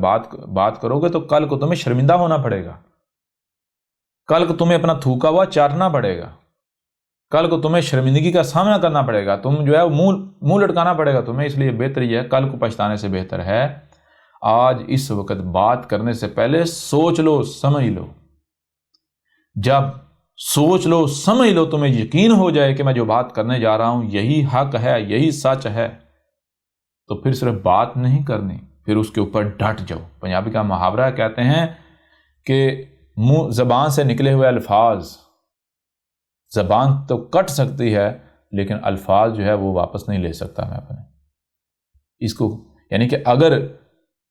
بات کرو گے، تو کل کو تمہیں شرمندہ ہونا پڑے گا، کل کو تمہیں اپنا تھوکا ہوا چاٹنا پڑے گا، کل کو تمہیں شرمندگی کا سامنا کرنا پڑے گا، تم جو ہے منہ لٹکانا پڑے گا تمہیں۔ اس لیے بہتر یہ ہے، کل کو پچھتانے سے بہتر ہے آج اس وقت بات کرنے سے پہلے سوچ لو، سمجھ لو۔ جب سوچ لو، سمجھ لو، تمہیں یقین ہو جائے کہ میں جو بات کرنے جا رہا ہوں یہی حق ہے، یہی سچ ہے، تو پھر صرف بات نہیں کرنی، پھر اس کے اوپر ڈٹ جاؤ۔ پنجابی کا محاورہ کہتے ہیں کہ زبان سے نکلے ہوئے الفاظ، زبان تو کٹ سکتی ہے لیکن الفاظ جو ہے وہ واپس نہیں لے سکتا میں اپنے اس کو، یعنی کہ اگر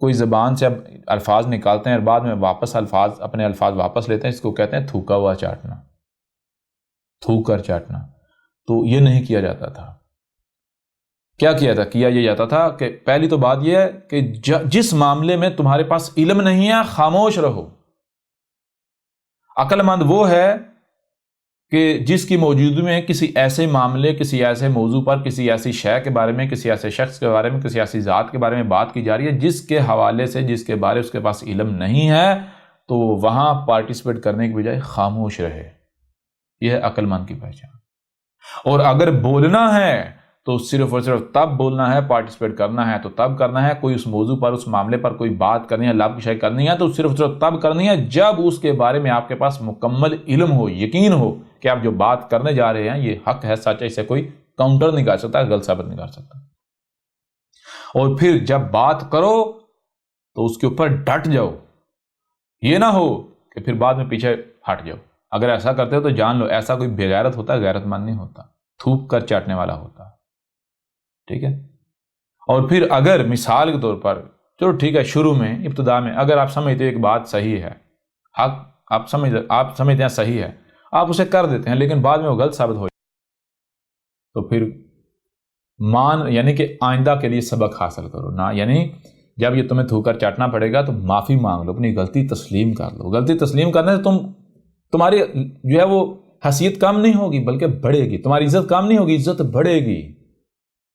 کوئی زبان سے اب الفاظ نکالتے ہیں اور بعد میں واپس اپنے الفاظ واپس لیتے ہیں، اس کو کہتے ہیں تھوکا ہوا چاٹنا، تھوک کر چاٹنا۔ تو یہ نہیں کیا جاتا تھا۔ کیا کیا تھا؟ کیا یہ جاتا تھا کہ پہلی تو بات یہ ہے کہ جس معاملے میں تمہارے پاس علم نہیں ہے خاموش رہو۔ عقل مند وہ ہے کہ جس کی موجودگی میں کسی ایسے معاملے، کسی ایسے موضوع پر، کسی ایسی شے کے بارے میں، کسی ایسے شخص کے بارے میں، کسی ایسی ذات کے بارے میں بات کی جا رہی ہے جس کے حوالے سے، جس کے بارے اس کے پاس علم نہیں ہے، تو وہاں پارٹیسپیٹ کرنے کی بجائے خاموش رہے۔ یہ ہے عقل مند کی پہچان۔ اور اگر بولنا ہے تو صرف اور صرف تب بولنا ہے، پارٹیسپیٹ کرنا ہے تو تب کرنا ہے، کوئی اس موضوع پر، اس معاملے پر کوئی بات کرنی ہے، لب کشائی کرنی ہے تو صرف تب کرنی ہے جب اس کے بارے میں آپ کے پاس مکمل علم ہو، یقین ہو کہ آپ جو بات کرنے جا رہے ہیں یہ حق ہے، سچ ہے، اسے کوئی کاؤنٹر نہیں کر سکتا، غلط ثابت نہیں کر سکتا۔ اور پھر جب بات کرو تو اس کے اوپر ڈٹ جاؤ، یہ نہ ہو کہ پھر بعد میں پیچھے ہٹ جاؤ۔ اگر ایسا کرتے ہو تو جان لو ایسا کوئی بے غیرت ہوتا ہے، غیرت مند نہیں ہوتا، تھوک کر چاٹنے والا ہوتا۔ ٹھیک ہے؟ اور پھر اگر مثال کے طور پر، چلو ٹھیک ہے، شروع میں، ابتدا میں اگر آپ سمجھتے ایک بات صحیح ہے، حق آپ سمجھتے ہیں صحیح ہے، آپ اسے کر دیتے ہیں، لیکن بعد میں وہ غلط ثابت ہو جائے تو پھر یعنی کہ آئندہ کے لیے سبق حاصل کرو نا، یعنی جب یہ تمہیں تھوک کر چاٹنا پڑے گا تو معافی مانگ لو، اپنی غلطی تسلیم کر لو۔ غلطی تسلیم کرنے سے تمہاری جو ہے وہ حیثیت کم نہیں ہوگی بلکہ بڑھے گی، تمہاری عزت کم نہیں ہوگی، عزت بڑھے گی۔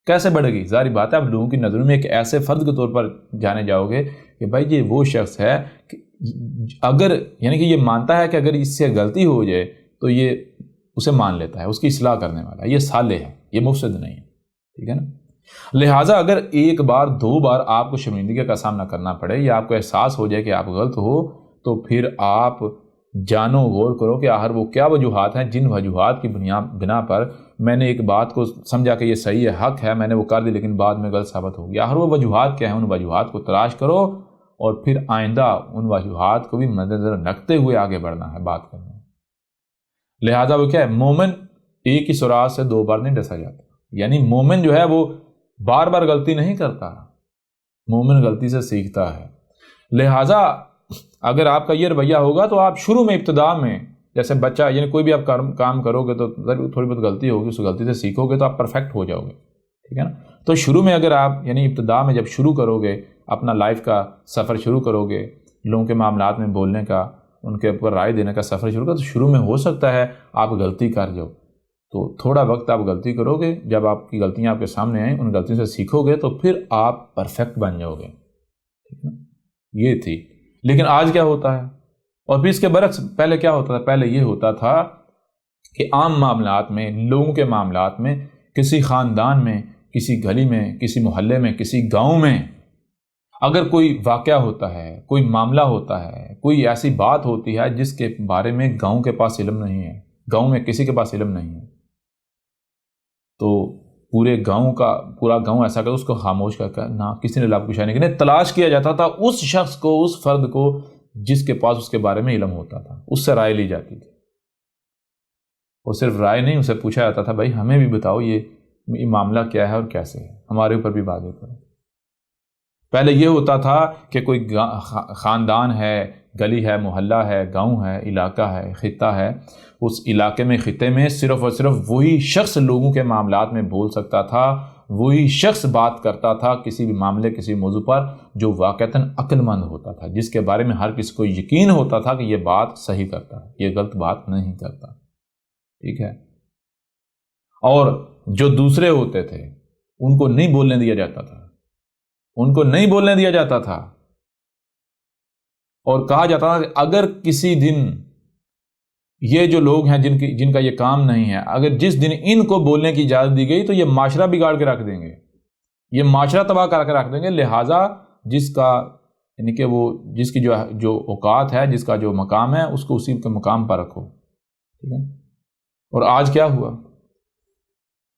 کیسے بڑھے گی؟ ظاہری بات ہے، آپ لوگوں کی نظروں میں ایک ایسے فرد کے طور پر جانے جاؤ گے کہ بھائی یہ وہ شخص ہے کہ اگر یعنی کہ یہ مانتا ہے کہ اگر اس سے غلطی ہو جائے تو یہ اسے مان لیتا ہے، اس کی اصلاح کرنے والا ہے، یہ صالح ہے، یہ مفسد نہیں ہے۔ ٹھیک ہے نا؟ لہٰذا اگر ایک بار، دو بار آپ کو شرمندگی کا سامنا کرنا پڑے یا آپ کو احساس ہو جائے کہ آپ غلط ہو، تو پھر آپ جانو، غور کرو کہ آخر وہ کیا وجوہات ہیں جن وجوہات کی بنا پر میں نے ایک بات کو سمجھا کہ یہ صحیح ہے، حق ہے، میں نے وہ کر دی لیکن بعد میں غلط ثابت ہو گیا۔ آخر وہ وجوہات کیا ہیں؟ ان وجوہات کو تلاش کرو اور پھر آئندہ ان وجوہات کو بھی مد نظر رکھتے ہوئے آگے بڑھنا ہے، بات کرنا ہے۔ لہٰذا وہ کیا ہے؟ مومن ایک ہی سوراخ سے دو بار نہیں ڈسا جاتا، یعنی مومن جو ہے وہ بار بار غلطی نہیں کرتا، مومن غلطی سے سیکھتا ہے۔ لہٰذا اگر آپ کا یہ رویہ ہوگا تو آپ شروع میں، ابتدا میں جیسے بچہ یعنی کوئی بھی آپ کام کرو گے تو تھوڑی بہت غلطی ہوگی، اس غلطی سے سیکھو گے تو آپ پرفیکٹ ہو جاؤ گے، ٹھیک ہے نا. تو شروع میں اگر آپ یعنی ابتدا میں جب شروع کرو گے اپنا لائف کا سفر شروع کرو گے، لوگوں کے معاملات میں بولنے کا، ان کے اوپر رائے دینے کا سفر شروع کرو، تو شروع میں ہو سکتا ہے آپ غلطی کر جاؤ. تو تھوڑا وقت آپ غلطی کرو گے، جب آپ کی غلطیاں آپ کے سامنے آئیں ان غلطیوں سے سیکھو گے تو پھر آپ پرفیکٹ بن جاؤ گے، ٹھیک ہے نا. یہ تھی. لیکن آج کیا ہوتا ہے، اور پھر اس کے برعکس پہلے کیا ہوتا تھا؟ پہلے یہ ہوتا تھا کہ عام معاملات میں، لوگوں کے معاملات میں، کسی خاندان میں، کسی گلی میں، کسی محلے میں، کسی گاؤں میں اگر کوئی واقعہ ہوتا ہے، کوئی معاملہ ہوتا ہے، کوئی ایسی بات ہوتی ہے جس کے بارے میں گاؤں کے پاس علم نہیں ہے، گاؤں میں کسی کے پاس علم نہیں ہے، تو پورا گاؤں ایسا کہ اس کو خاموش کر کے نہ کسی نے لب کشائی نہیں، تلاش کیا جاتا تھا اس شخص کو، اس فرد کو جس کے پاس اس کے بارے میں علم ہوتا تھا، اس سے رائے لی جاتی تھی. اور صرف رائے نہیں، اسے پوچھا جاتا تھا بھائی ہمیں بھی بتاؤ یہ معاملہ کیا ہے اور کیسے ہے، ہمارے اوپر بھی واضح کرو. پہلے یہ ہوتا تھا کہ کوئی خاندان ہے، گلی ہے، محلہ ہے، گاؤں ہے، علاقہ ہے، خطہ ہے، اس علاقے میں، خطے میں صرف اور صرف وہی شخص لوگوں کے معاملات میں بول سکتا تھا، وہی شخص بات کرتا تھا کسی بھی معاملے، کسی موضوع پر جو واقعتاً عقل مند ہوتا تھا، جس کے بارے میں ہر کسی کو یقین ہوتا تھا کہ یہ بات صحیح کرتا ہے، یہ غلط بات نہیں کرتا، ٹھیک ہے. اور جو دوسرے ہوتے تھے ان کو نہیں بولنے دیا جاتا تھا، ان کو نہیں بولنے دیا جاتا تھا، اور کہا جاتا تھا کہ اگر کسی دن یہ جو لوگ ہیں جن کا یہ کام نہیں ہے، اگر جس دن ان کو بولنے کی اجازت دی گئی تو یہ معاشرہ بگاڑ کے رکھ دیں گے، یہ معاشرہ تباہ کر کے رکھ دیں گے. لہٰذا جس کا یعنی کہ وہ جس کی جو اوقات ہے، جس کا جو مقام ہے، اس کو اسی کے مقام پر رکھو، ٹھیک ہے. اور آج کیا ہوا؟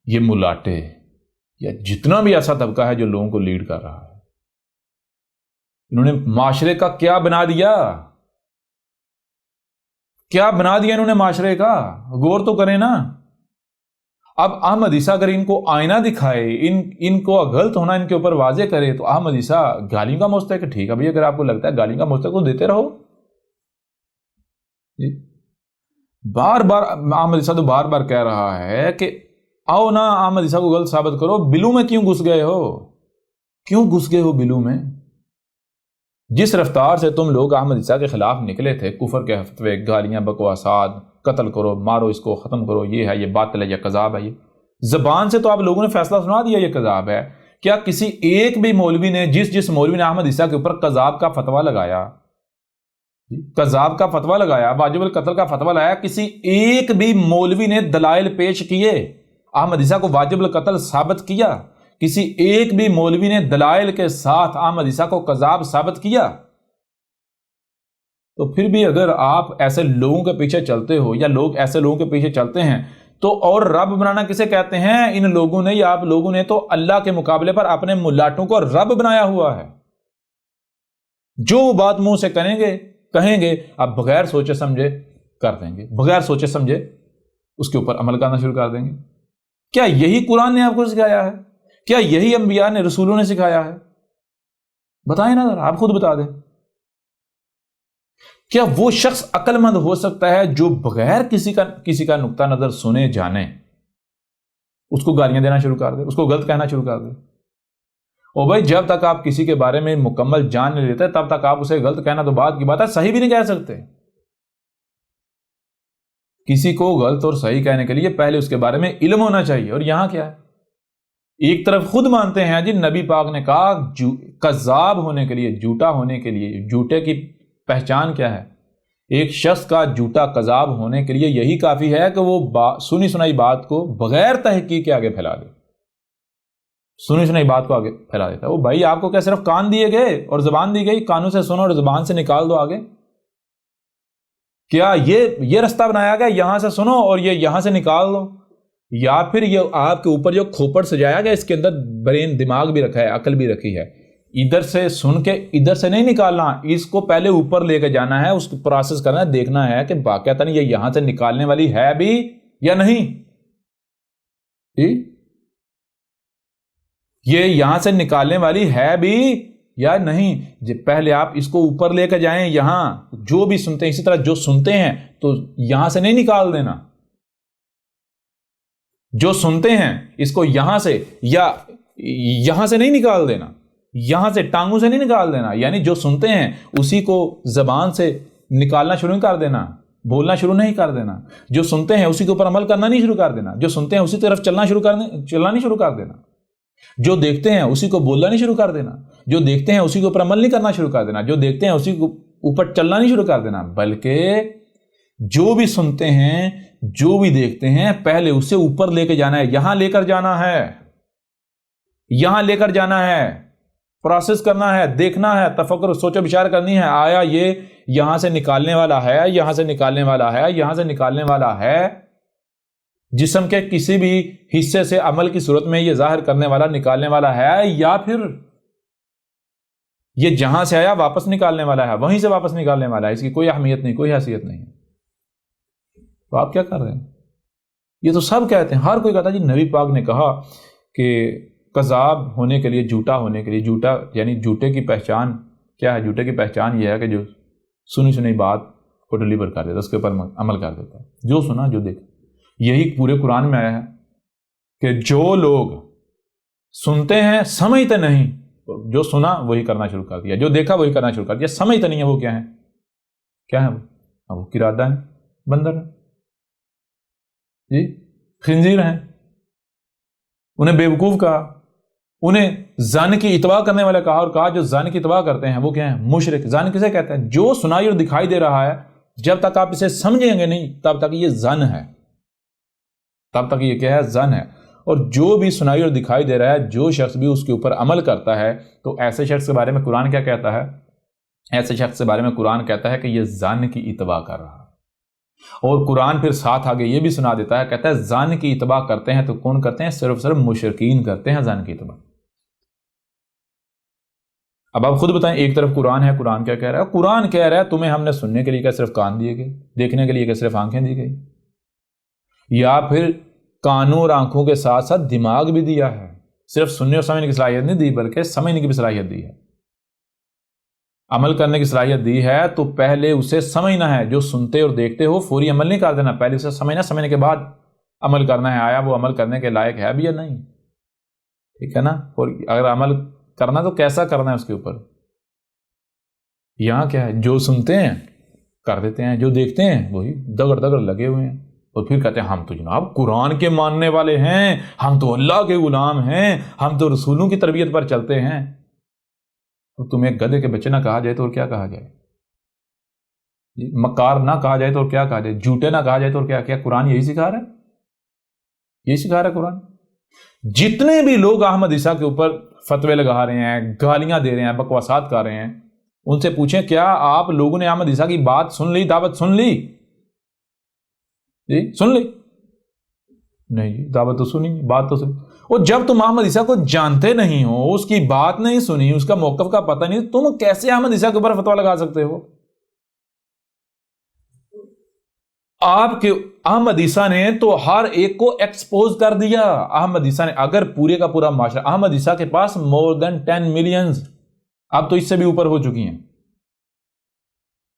یہ ملاٹے یا جتنا بھی ایسا طبقہ ہے جو لوگوں کو لیڈ کر رہا ہے، انہوں نے معاشرے کا کیا بنا دیا، کیا بنا دیا انہوں نے معاشرے کا؟ غور تو کریں نا. اب احمد عیسیٰ اگر ان کو آئینہ دکھائے، ان کو غلط ہونا ان کے اوپر واضح کرے، تو احمد عیسیٰ گالیوں کا مستحق ہے. ٹھیک ہے بھائی، اگر آپ کو لگتا ہے گالیوں کا مستحق تو دیتے رہو. بار بار احمد عیسیٰ تو بار بار کہہ رہا ہے کہ آؤ نا احمد عیسیٰ کو غلط ثابت کرو. بلو میں کیوں گھس گئے ہو؟ کیوں گھس گئے ہو بلو میں؟ جس رفتار سے تم لوگ احمد عیسیٰ کے خلاف نکلے تھے، کفر کے فتوے، گالیاں، بکواسات، قتل کرو، مارو اس کو، ختم کرو، یہ ہے، یہ باطل ہے، یہ کذاب ہے، یہ زبان سے تو آپ لوگوں نے فیصلہ سنا دیا یہ کذاب ہے. کیا کسی ایک بھی مولوی نے، جس مولوی نے احمد عیسیٰ کے اوپر کذاب کا فتویٰ لگایا، کذاب کا فتویٰ لگایا، واجب القتل کا فتویٰ لایا، کسی ایک بھی مولوی نے دلائل پیش کیے، احمد عیسیٰ کو واجب القتل ثابت کیا؟ کسی ایک بھی مولوی نے دلائل کے ساتھ احمد عیسیٰ کو کذاب ثابت کیا؟ تو پھر بھی اگر آپ ایسے لوگوں کے پیچھے چلتے ہو، یا لوگ ایسے لوگوں کے پیچھے چلتے ہیں، تو اور رب بنانا کسے کہتے ہیں؟ ان لوگوں نے یا آپ لوگوں نے تو اللہ کے مقابلے پر اپنے ملاٹوں کو رب بنایا ہوا ہے. جو بات منہ سے کہیں گے آپ بغیر سوچے سمجھے کر دیں گے، بغیر سوچے سمجھے اس کے اوپر عمل کرنا شروع کر دیں گے. کیا یہی قرآن نے آپ کو سکھایا ہے؟ کیا یہی انبیاء نے، رسولوں نے سکھایا ہے؟ بتائیں نا ذرا، آپ خود بتا دیں. کیا وہ شخص عقل مند ہو سکتا ہے جو بغیر کسی کا نقطہ نظر سنے جانے اس کو گالیاں دینا شروع کر دے، اس کو غلط کہنا شروع کر دے؟ اور بھائی جب تک آپ کسی کے بارے میں مکمل جان نہیں لیتے تب تک آپ اسے غلط کہنا تو بعد کی بات ہے، صحیح بھی نہیں کہہ سکتے. کسی کو غلط اور صحیح کہنے کے لیے پہلے اس کے بارے میں علم ہونا چاہیے. اور یہاں کیا ہے؟ ایک طرف خود مانتے ہیں جی نبی پاک نے کہا کذاب ہونے کے لیے، جھوٹا ہونے کے لیے، جھوٹے کی پہچان کیا ہے؟ ایک شخص کا جھوٹا کذاب ہونے کے لیے یہی کافی ہے کہ وہ سنی سنائی بات کو بغیر تحقیق کے آگے پھیلا دے. سنی سنائی بات کو آگے پھیلا دیتا ہے. وہ بھائی آپ کو کیا صرف کان دیے گئے اور زبان دی گئی؟ کانوں سے سنو اور زبان سے نکال دو آگے. کیا یہ رستہ بنایا گیا یہاں سے سنو اور یہ یہاں سے نکال دو؟ یا پھر یہ آپ کے اوپر جو کھوپڑ سجایا گیا، اس کے اندر برین، دماغ بھی رکھا ہے، عقل بھی رکھی ہے، ادھر سے سن کے ادھر سے نہیں نکالنا، اس کو پہلے اوپر لے کے جانا ہے، اس کو پروسیس کرنا ہے، دیکھنا ہے کہ واقعتاً یہ یہاں سے نکالنے والی ہے بھی یا نہیں. یہ یہاں سے نکالنے والی ہے بھی یا نہیں، پہلے آپ اس کو اوپر لے کے جائیں، یہاں جو بھی سنتے ہیں، اسی طرح جو سنتے ہیں تو یہاں سے نہیں نکال دینا، جو سنتے ہیں اس کو یہاں سے یا یہاں سے نہیں نکال دینا، یہاں سے ٹانگوں سے نہیں نکال دینا، یعنی جو سنتے ہیں اسی کو زبان سے نکالنا شروع نہیں کر دینا، بولنا شروع نہیں کر دینا، جو سنتے ہیں اسی کے اوپر عمل کرنا نہیں شروع کر دینا، جو سنتے ہیں اسی طرف چلنا نہیں شروع کر دینا، جو دیکھتے ہیں اسی کو بولنا نہیں شروع کر دینا، جو دیکھتے ہیں اسی کے اوپر عمل نہیں کرنا شروع کر دینا، جو دیکھتے ہیں اسی کو اوپر چلنا نہیں شروع کر دینا، بلکہ جو بھی سنتے ہیں جو بھی دیکھتے ہیں پہلے اسے اوپر لے کے جانا ہے، یہاں لے کر جانا ہے، یہاں لے کر جانا ہے، پروسیس کرنا ہے، دیکھنا ہے، تفکر سوچ و بچار کرنی ہے، آیا یہ یہاں سے نکالنے والا ہے، یہاں سے نکالنے والا ہے، یہاں سے نکالنے والا ہے، جسم کے کسی بھی حصے سے عمل کی صورت میں یہ ظاہر کرنے والا نکالنے والا ہے، یا پھر یہ جہاں سے آیا واپس نکالنے والا ہے، وہیں سے واپس نکالنے والا ہے، اس کی کوئی اہمیت نہیں، کوئی حیثیت نہیں۔ تو آپ کیا کر رہے ہیں؟ یہ تو سب کہتے ہیں، ہر کوئی کہتا ہے جی نبی پاک نے کہا کہ کذاب ہونے کے لیے، جھوٹا ہونے کے لیے، جھوٹا یعنی جھوٹے کی پہچان کیا ہے؟ جھوٹے کی پہچان یہ ہے کہ جو سنی سنی بات کو ڈلیور کر دیتا ہے، اس کے اوپر عمل کر دیتا ہے، جو سنا جو دیکھا۔ یہی پورے قرآن میں آیا ہے کہ جو لوگ سنتے ہیں سمجھتے نہیں، جو سنا وہی کرنا شروع کر دیا، جو دیکھا وہی کرنا شروع کر دیا، سمجھتے نہیں ہے وہ کیا ہے، کیا ہے وہ قرادہ ہے، بندر ہے جی، خنزیر ہیں، انہیں بیوقوف کہا، انہیں ظن کی اتباع کرنے والے کہا، اور کہا جو ظن کی اتباع کرتے ہیں وہ کیا ہیں؟ مشرک۔ ظن کسے کہتے ہیں؟ جو سنائی اور دکھائی دے رہا ہے، جب تک آپ اسے سمجھیں گے نہیں تب تک یہ ظن ہے، تب تک یہ کیا ہے؟ ظن ہے۔ اور جو بھی سنائی اور دکھائی دے رہا ہے، جو شخص بھی اس کے اوپر عمل کرتا ہے، تو ایسے شخص کے بارے میں قرآن کیا کہتا ہے؟ ایسے شخص کے بارے میں قرآن کہتا ہے کہ یہ ظن کی اتباع کر رہا ہے۔ اور قرآن پھر ساتھ آگے یہ بھی سنا دیتا ہے، کہتا ہے ظن کی اتباع کرتے ہیں تو کون کرتے ہیں؟ صرف مشرکین کرتے ہیں ظن کی اتباع۔ اب آپ خود بتائیں، ایک طرف قرآن ہے، قرآن کیا کہہ رہا ہے؟ قرآن کہہ رہا ہے تمہیں ہم نے سننے کے لیے کیا صرف کان دیے گئے، دیکھنے کے لیے کیا صرف آنکھیں دی گئی، یا پھر کانوں اور آنکھوں کے ساتھ ساتھ دماغ بھی دیا ہے، صرف سننے اور سمجھنے کی صلاحیت نہیں دی بلکہ سمجھنے کی بھی صلاحیت دی ہے، عمل کرنے کی صلاحیت دی ہے۔ تو پہلے اسے سمجھنا ہے، جو سنتے اور دیکھتے ہو فوری عمل نہیں کر دینا، پہلے اسے سمجھنا، سمجھنے کے بعد عمل کرنا ہے، آیا وہ عمل کرنے کے لائق ہے بھی یا نہیں، ٹھیک ہے نا؟ اور اگر عمل کرنا تو کیسا کرنا ہے اس کے اوپر۔ یہاں کیا ہے؟ جو سنتے ہیں کر دیتے ہیں، جو دیکھتے ہیں وہی دگڑ دگڑ لگے ہوئے ہیں، اور پھر کہتے ہیں ہم تو جناب قرآن کے ماننے والے ہیں، ہم تو اللہ کے غلام ہیں، ہم تو رسولوں کی تربیت پر چلتے ہیں۔ تو تمہیں گدھے کے بچے نہ کہا جائے تو اور کیا کہا جائے؟ مکار نہ کہا جائے تو اور کیا کہا جائے؟ جھوٹے نہ کہا جائے تو اور کیا قرآن یہی سکھا رہا ہے؟ یہی سکھا رہا ہے قرآن۔ جتنے بھی لوگ احمد عیسیٰ کے اوپر فتوے لگا رہے ہیں، گالیاں دے رہے ہیں، بکواسات کر رہے ہیں، ان سے پوچھیں کیا آپ لوگوں نے احمد عیسیٰ کی بات سن لی، دعوت سن لی؟ جی سن لی؟ نہیں جی، دعوت تو سنی، بات تو سنی۔ اور جب تم احمد عیسیٰ کو جانتے نہیں ہو، اس کی بات نہیں سنی، اس کا موقف کا پتہ نہیں، تم کیسے احمد عیسیٰ کے اوپر فتویٰ لگا سکتے ہو؟ آپ کے احمد عیسیٰ نے تو ہر ایک کو ایکسپوز کر دیا۔ احمد عیسیٰ نے، اگر پورے کا پورا معاشرہ، احمد عیسیٰ کے پاس more than 10 millions، اب تو اس سے بھی اوپر ہو چکی ہیں،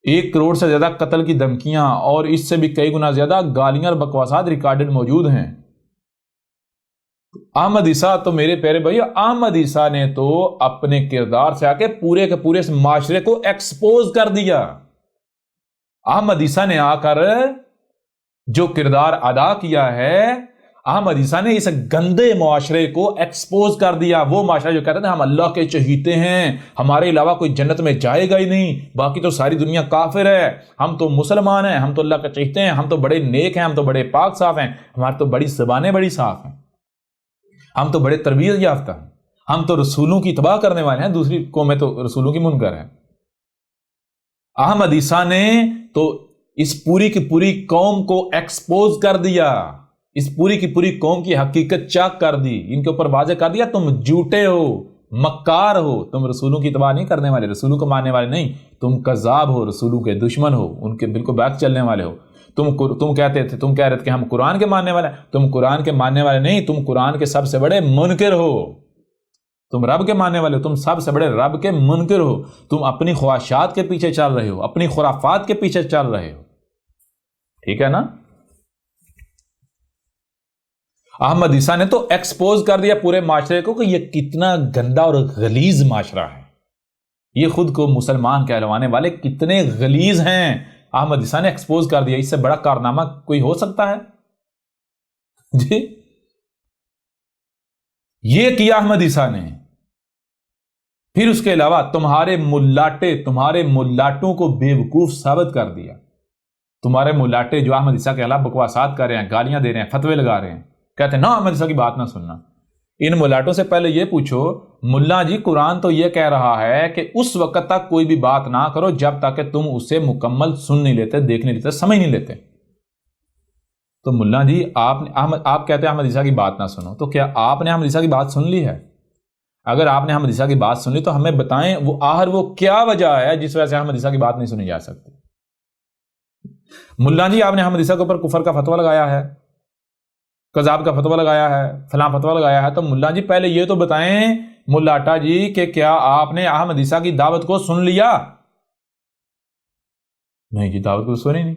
1 کروڑ سے زیادہ قتل کی دھمکیاں اور اس سے بھی کئی گنا زیادہ گالیاں اور بکواسات ریکارڈڈ موجود ہیں۔ احمد عیسیٰ تو میرے پیارے بھائی، احمد عیسیٰ نے تو اپنے کردار سے آ کے پورے اس معاشرے کو ایکسپوز کر دیا۔ احمد عیسیٰ نے آ کر جو کردار ادا کیا ہے، احمد عیسیٰ نے اس گندے معاشرے کو ایکسپوز کر دیا۔ وہ معاشرہ جو کہتے ہیں ہم اللہ کے چہیتے ہیں، ہمارے علاوہ کوئی جنت میں جائے گا ہی نہیں، باقی تو ساری دنیا کافر ہے، ہم تو مسلمان ہیں، ہم تو اللہ کے چہیتے ہیں، ہم تو بڑے نیک ہیں، ہم تو بڑے پاک صاف ہیں، ہماری تو بڑی زبانیں بڑی صاف ہیں، ہم تو بڑے تربیت یافتہ ہیں، ہم تو رسولوں کی اتباع کرنے والے ہیں، دوسری قومیں تو رسولوں کی منکر ہیں۔ احمد عیسیٰ نے تو اس پوری کی پوری قوم کو ایکسپوز کر دیا، اس پوری کی پوری قوم کی حقیقت چاک کر دی، ان کے اوپر واضح کر دیا تم جھوٹے ہو، مکار ہو، تم رسولوں کی اتباع نہیں کرنے والے، رسولوں کو ماننے والے نہیں، تم کذاب ہو، رسولوں کے دشمن ہو، ان کے بالکل بیک چلنے والے ہو۔ تم کہہ رہے تھے کہ ہم قرآن کے ماننے والے ہیں، تم قرآن کے ماننے والے نہیں، تم قرآن کے سب سے بڑے منکر ہو۔ تم رب کے ماننے والے ہو، تم سب سے بڑے رب کے منکر ہو، تم اپنی خواہشات کے پیچھے چل رہے ہو، اپنی خرافات کے پیچھے چل رہے ہو، ٹھیک ہے نا؟ احمد عیسیٰ نے تو ایکسپوز کر دیا پورے معاشرے کو کہ یہ کتنا گندا اور غلیظ معاشرہ ہے، یہ خود کو مسلمان کہلوانے والے کتنے غلیظ ہیں، احمد عیسیٰ نے ایکسپوز کر دیا۔ اس سے بڑا کارنامہ کوئی ہو سکتا ہے؟ جی یہ کیا احمد عیسیٰ نے۔ پھر اس کے علاوہ تمہارے ملاٹوں کو بیوقوف ثابت کر دیا۔ تمہارے ملاٹے جو احمد عیسیٰ کے خلاف بکواسات کر رہے ہیں، گالیاں دے رہے ہیں، فتوے لگا رہے ہیں، کہتے ہیں نا احمد عیسیٰ کی بات نہ سننا، ان ملاٹوں سے پہلے یہ پوچھو، ملا جی قرآن تو یہ کہہ رہا ہے کہ اس وقت تک کوئی بھی بات نہ کرو جب تک کہ تم اسے مکمل سن نہیں لیتے، دیکھ نہیں لیتے، سمجھ نہیں لیتے۔ تو ملا جی آپ کہتے ہیں احمد عیسیٰ کی بات نہ سنو، تو کیا آپ نے احمد عیسیٰ کی بات سن لی ہے؟ اگر آپ نے احمد عیسیٰ کی بات سن لی تو ہمیں بتائیں وہ کیا وجہ ہے جس وجہ سے احمد عیسیٰ کی بات نہیں سنی جا سکتی۔ ملا جی آپ نے احمد عیسیٰ کے اوپر کفر کا فتویٰ لگایا ہے، کذاب کا فتویٰ لگایا ہے، فلاں فتویٰ لگایا ہے، تو ملا جی پہلے یہ تو بتائیں ملاٹا جی کہ کیا آپ نے احمد عیسیٰ کی دعوت کو سن لیا؟ نہیں جی، دعوت کو سنی نہیں۔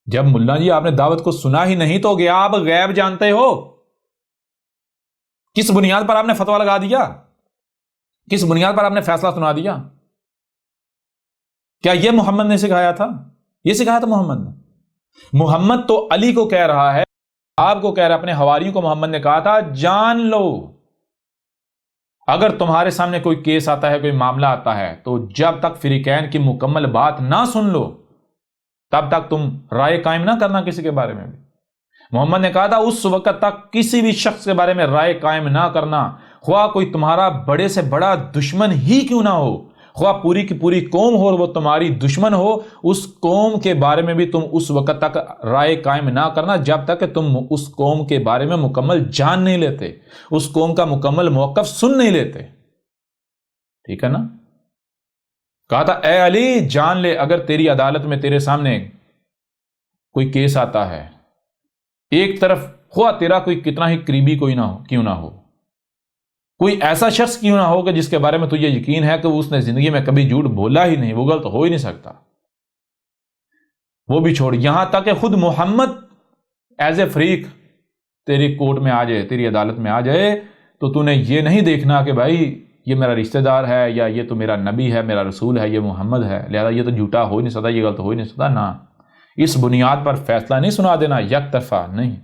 جب ملا جی آپ نے دعوت کو سنا ہی نہیں تو کیا آپ غیب جانتے ہو؟ کس بنیاد پر آپ نے فتویٰ لگا دیا؟ کس بنیاد پر آپ نے فیصلہ سنا دیا؟ کیا یہ محمد نے سکھایا تھا؟ یہ سکھایا تھا محمد نے؟ محمد تو علی کو کہہ رہا ہے، آپ کو کہہ رہا ہے، اپنے حواریوں کو محمد نے کہا تھا جان لو اگر تمہارے سامنے کوئی کیس آتا ہے، کوئی معاملہ آتا ہے، تو جب تک فریقین کی مکمل بات نہ سن لو تب تک تم رائے قائم نہ کرنا کسی کے بارے میں بھی۔ محمد نے کہا تھا اس وقت تک کسی بھی شخص کے بارے میں رائے قائم نہ کرنا، خواہ کوئی تمہارا بڑے سے بڑا دشمن ہی کیوں نہ ہو، خواہ پوری کی پوری قوم ہو اور وہ تمہاری دشمن ہو، اس قوم کے بارے میں بھی تم اس وقت تک رائے قائم نہ کرنا جب تک کہ تم اس قوم کے بارے میں مکمل جان نہیں لیتے، اس قوم کا مکمل موقف سن نہیں لیتے، ٹھیک ہے نا؟ کہا تھا اے علی جان لے اگر تیری عدالت میں تیرے سامنے کوئی کیس آتا ہے، ایک طرف خواہ تیرا کوئی کتنا ہی قریبی کیوں نہ ہو، کوئی ایسا شخص کیوں نہ ہو کہ جس کے بارے میں تجھے یقین ہے کہ اس نے زندگی میں کبھی جھوٹ بولا ہی نہیں، وہ غلط ہو ہی نہیں سکتا، وہ بھی چھوڑ، یہاں تک کہ خود محمد ایز اے فریق تیری کورٹ میں آ جائے، تیری عدالت میں آ جائے، تو تو نے یہ نہیں دیکھنا کہ بھائی یہ میرا رشتہ دار ہے یا یہ تو میرا نبی ہے، میرا رسول ہے، یہ محمد ہے، لہذا یہ تو جھوٹا ہو ہی نہیں سکتا، یہ غلط ہو ہی نہیں سکتا، نہ اس بنیاد پر فیصلہ نہیں سنا دینا، یک طرفہ نہیں،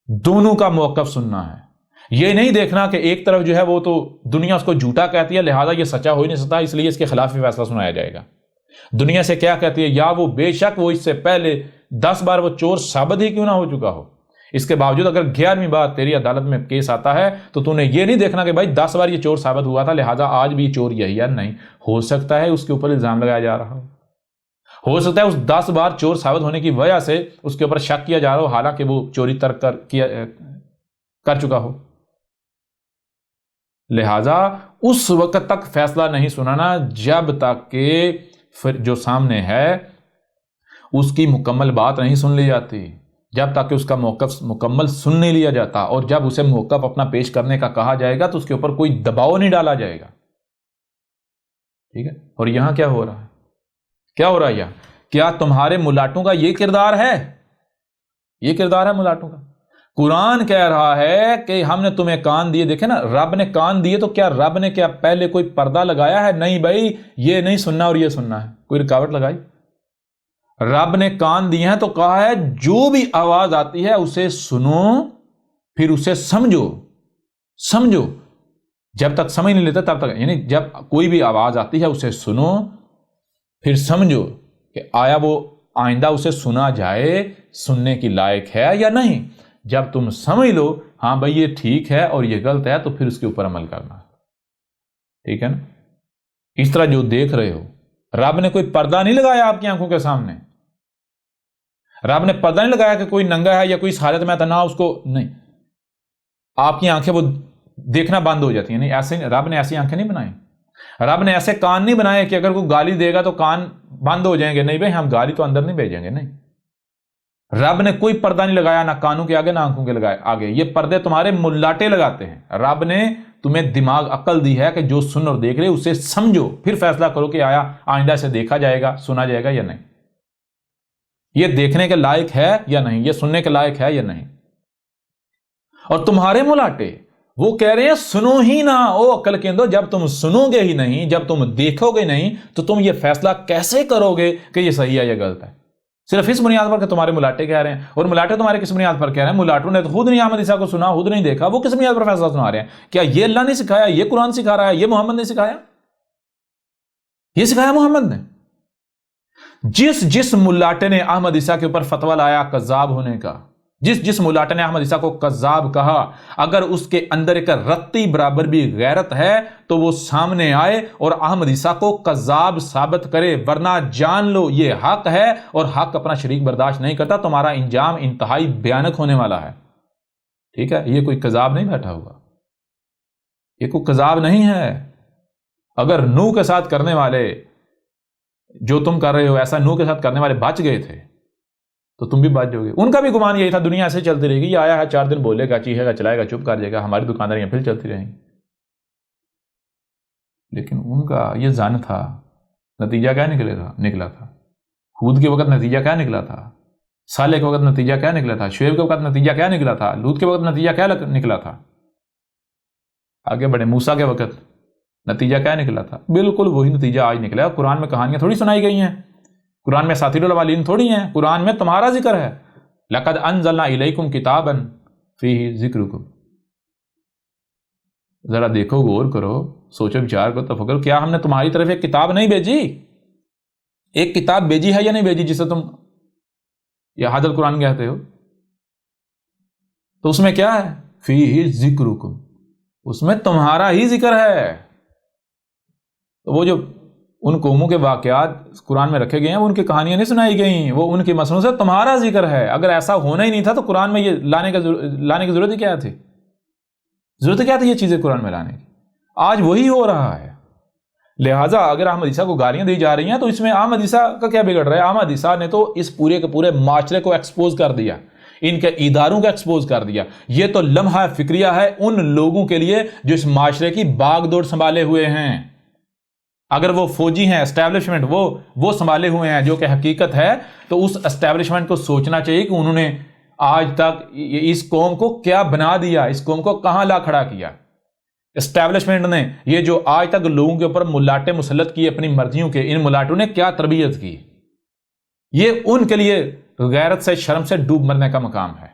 دونوں کا موقف سننا ہے۔ یہ نہیں دیکھنا کہ ایک طرف جو ہے وہ تو دنیا اس کو جھوٹا کہتی ہے لہذا یہ سچا ہو ہی نہیں سکتا، اس لیے اس کے خلاف ہی فیصلہ سنایا جائے گا۔ دنیا سے کیا کہتی ہے، یا وہ بے شک وہ اس سے پہلے 10 بار وہ چور ثابت ہی کیوں نہ ہو چکا ہو، اس کے باوجود اگر 11ویں بار تیری عدالت میں کیس آتا ہے تو تو نے یہ نہیں دیکھنا کہ بھائی 10 بار یہ چور ثابت ہوا تھا لہذا آج بھی چور یہی ہے، نہیں، ہو سکتا ہے اس کے اوپر الزام لگایا جا رہا ہو سکتا ہے اس 10 بار چور ثابت ہونے کی وجہ سے اس کے اوپر شک کیا جا رہا ہو حالانکہ وہ چوری ترک کر چکا ہو، لہذا اس وقت تک فیصلہ نہیں سنانا جب تک کہ جو سامنے ہے اس کی مکمل بات نہیں سن لی جاتی، جب تک کہ اس کا موقف مکمل سن نہیں لیا جاتا، اور جب اسے موقف اپنا پیش کرنے کا کہا جائے گا تو اس کے اوپر کوئی دباؤ نہیں ڈالا جائے گا، ٹھیک ہے؟ اور یہاں کیا ہو رہا ہے؟ کیا ہو رہا ہے یہاں؟ کیا تمہارے ملاٹوں کا یہ کردار ہے؟ یہ کردار ہے ملاٹوں کا؟ قرآن کہہ رہا ہے کہ ہم نے تمہیں کان دیے، دیکھیں نا، رب نے کان دیے تو کیا رب نے کیا پہلے کوئی پردہ لگایا ہے؟ نہیں بھائی، یہ نہیں سننا اور یہ سننا ہے، کوئی رکاوٹ لگائی؟ رب نے کان دیے ہیں تو کہا ہے جو بھی آواز آتی ہے اسے سنو، پھر اسے سمجھو، جب تک سمجھ نہیں لیتے تب تک، یعنی جب کوئی بھی آواز آتی ہے اسے سنو پھر سمجھو کہ آیا وہ آئندہ اسے سنا جائے سننے کی لائق ہے یا نہیں۔ جب تم سمجھ لو ہاں بھائی یہ ٹھیک ہے اور یہ غلط ہے تو پھر اس کے اوپر عمل کرنا، ٹھیک ہے نا؟ اس طرح جو دیکھ رہے ہو، رب نے کوئی پردہ نہیں لگایا آپ کی آنکھوں کے سامنے، رب نے پردہ نہیں لگایا کہ کوئی ننگا ہے یا کوئی اس حالت میں تھا نہ اس کو، نہیں، آپ کی آنکھیں وہ دیکھنا بند ہو جاتی ہیں، نہیں، ایسے رب نے ایسی آنکھیں نہیں بنائی، رب نے ایسے کان نہیں بنائے کہ اگر کوئی گالی دے گا تو کان بند ہو جائیں گے، نہیں بھائی ہم گالی تو اندر نہیں بھیجیں گے، نہیں، رب نے کوئی پردہ نہیں لگایا، نہ کانوں کے آگے نہ آنکھوں کے آگے، یہ پردے تمہارے ملاٹے لگاتے ہیں، رب نے تمہیں دماغ عقل دی ہے کہ جو سن اور دیکھ رہے اسے سمجھو، پھر فیصلہ کرو کہ آیا آئندہ سے دیکھا جائے گا، سنا جائے گا یا نہیں، یہ دیکھنے کے لائق ہے یا نہیں، یہ سننے کے لائق ہے یا نہیں۔ اور تمہارے ملاٹے وہ کہہ رہے ہیں سنو ہی نہ، او عقل کے اندر، جب تم سنو گے ہی نہیں، جب تم دیکھو گے نہیں، تو تم یہ فیصلہ کیسے کرو گے کہ یہ صحیح ہے یا غلط ہے؟ صرف اس بنیاد پر کہ تمہارے ملاٹے کہہ رہے ہیں، اور ملاٹے تمہارے کس بنیاد پر کہہ رہے ہیں؟ ملاٹوں نے تو خود نہیں احمد عیسیٰ کو سنا، خود نہیں دیکھا، وہ کس بنیاد پر فیصلہ سنا رہے ہیں؟ کیا یہ اللہ نے سکھایا، یہ قرآن سکھا رہا ہے، یہ محمد نے سکھایا؟ یہ سکھایا محمد نے؟ جس ملاٹے نے احمد عیسیٰ کے اوپر فتویٰ لایا کذاب ہونے کا، جس ملاٹے نے احمد عیسیٰ کو کذاب کہا، اگر اس کے اندر ایک رتی برابر بھی غیرت ہے تو وہ سامنے آئے اور احمد عیسیٰ کو کذاب ثابت کرے، ورنہ جان لو یہ حق ہے اور حق اپنا شریک برداشت نہیں کرتا، تمہارا انجام انتہائی بھیانک ہونے والا ہے۔ ٹھیک ہے، یہ کوئی کذاب نہیں بیٹھا ہوا، یہ کوئی کذاب نہیں ہے۔ اگر نوح کے ساتھ کرنے والے جو تم کر رہے ہو، ایسا نوح کے ساتھ کرنے والے بچ گئے تھے تو تم بھی بچ جاؤ گے۔ ان کا بھی گمان یہی تھا دنیا ایسے چلتی رہے گی، یہ آیا ہے 4 دن بولے گا، چیخے گا، چلائے گا، چپ کر جائے گا، ہماری دکانداریاں پھر چلتی رہیں گی۔ لیکن ان کا یہ ظن تھا، نتیجہ کیا نکلا تھا؟ ہود کے وقت نتیجہ کیا نکلا تھا؟ صالح کے وقت نتیجہ کیا نکلا تھا؟ شعیب کے وقت نتیجہ کیا نکلا تھا؟ لوط کے وقت نتیجہ کیا نکلا تھا؟ آگے بڑھے، موسیٰ کے وقت نتیجہ کیا نکلا تھا؟ بالکل وہی نتیجہ آج نکلا ہے۔ قرآن میں کہانیاں تھوڑی سنائی گئی ہیں، قرآن میں اساطیر الاولین تھوڑی ہیں، قرآن میں تمہارا ذکر ہے۔ لَقَدْ أَنزَلْنَا إِلَيْكُمْ كِتَابًا فِيهِ ذِكْرُكُمْ۔ ذرا دیکھو، غور کرو، سوچو، بچار کرو، تفکر، کیا ہم نے تمہاری طرف ایک کتاب نہیں بھیجی؟ ایک کتاب بھیجی ہے یا نہیں بھیجی جسے تم یا حد القرآن کہتے ہو؟ تو اس میں کیا ہے؟ فِيهِ ذِكْرُكُمْ، اس میں تمہارا ہی ذکر ہے۔ تو وہ جو ان قوموں کے واقعات قرآن میں رکھے گئے ہیں، وہ ان کی کہانیاں نہیں سنائی گئیں، وہ ان کی مسئلوں سے تمہارا ذکر ہے۔ اگر ایسا ہونا ہی نہیں تھا تو قرآن میں یہ لانے کی ضرورت ہی کیا تھی؟ ضرورت کیا تھی یہ چیزیں قرآن میں لانے کی؟ آج وہی ہو رہا ہے۔ لہٰذا اگر احمد عیسیٰ کو گالیاں دی جا رہی ہیں تو اس میں احمد عیسیٰ کا کیا بگڑ رہا ہے؟ احمد عیسیٰ نے تو اس پورے کے پورے معاشرے کو ایکسپوز کر دیا، ان کے اداروں کو ایکسپوز کر دیا۔ یہ تو لمحہ فکریہ ہے ان لوگوں کے لیے جو اس معاشرے کی باغ دوڑ سنبھالے ہوئے ہیں۔ اگر وہ فوجی ہیں، اسٹیبلشمنٹ وہ سنبھالے ہوئے ہیں جو کہ حقیقت ہے، تو اس اسٹیبلشمنٹ کو سوچنا چاہیے کہ انہوں نے آج تک اس قوم کو کیا بنا دیا، اس قوم کو کہاں لا کھڑا کیا۔ اسٹیبلشمنٹ نے یہ جو آج تک لوگوں کے اوپر ملاٹے مسلط کیے اپنی مرضیوں کے، ان ملاٹوں نے کیا تربیت کی؟ یہ ان کے لیے غیرت سے، شرم سے ڈوب مرنے کا مقام ہے۔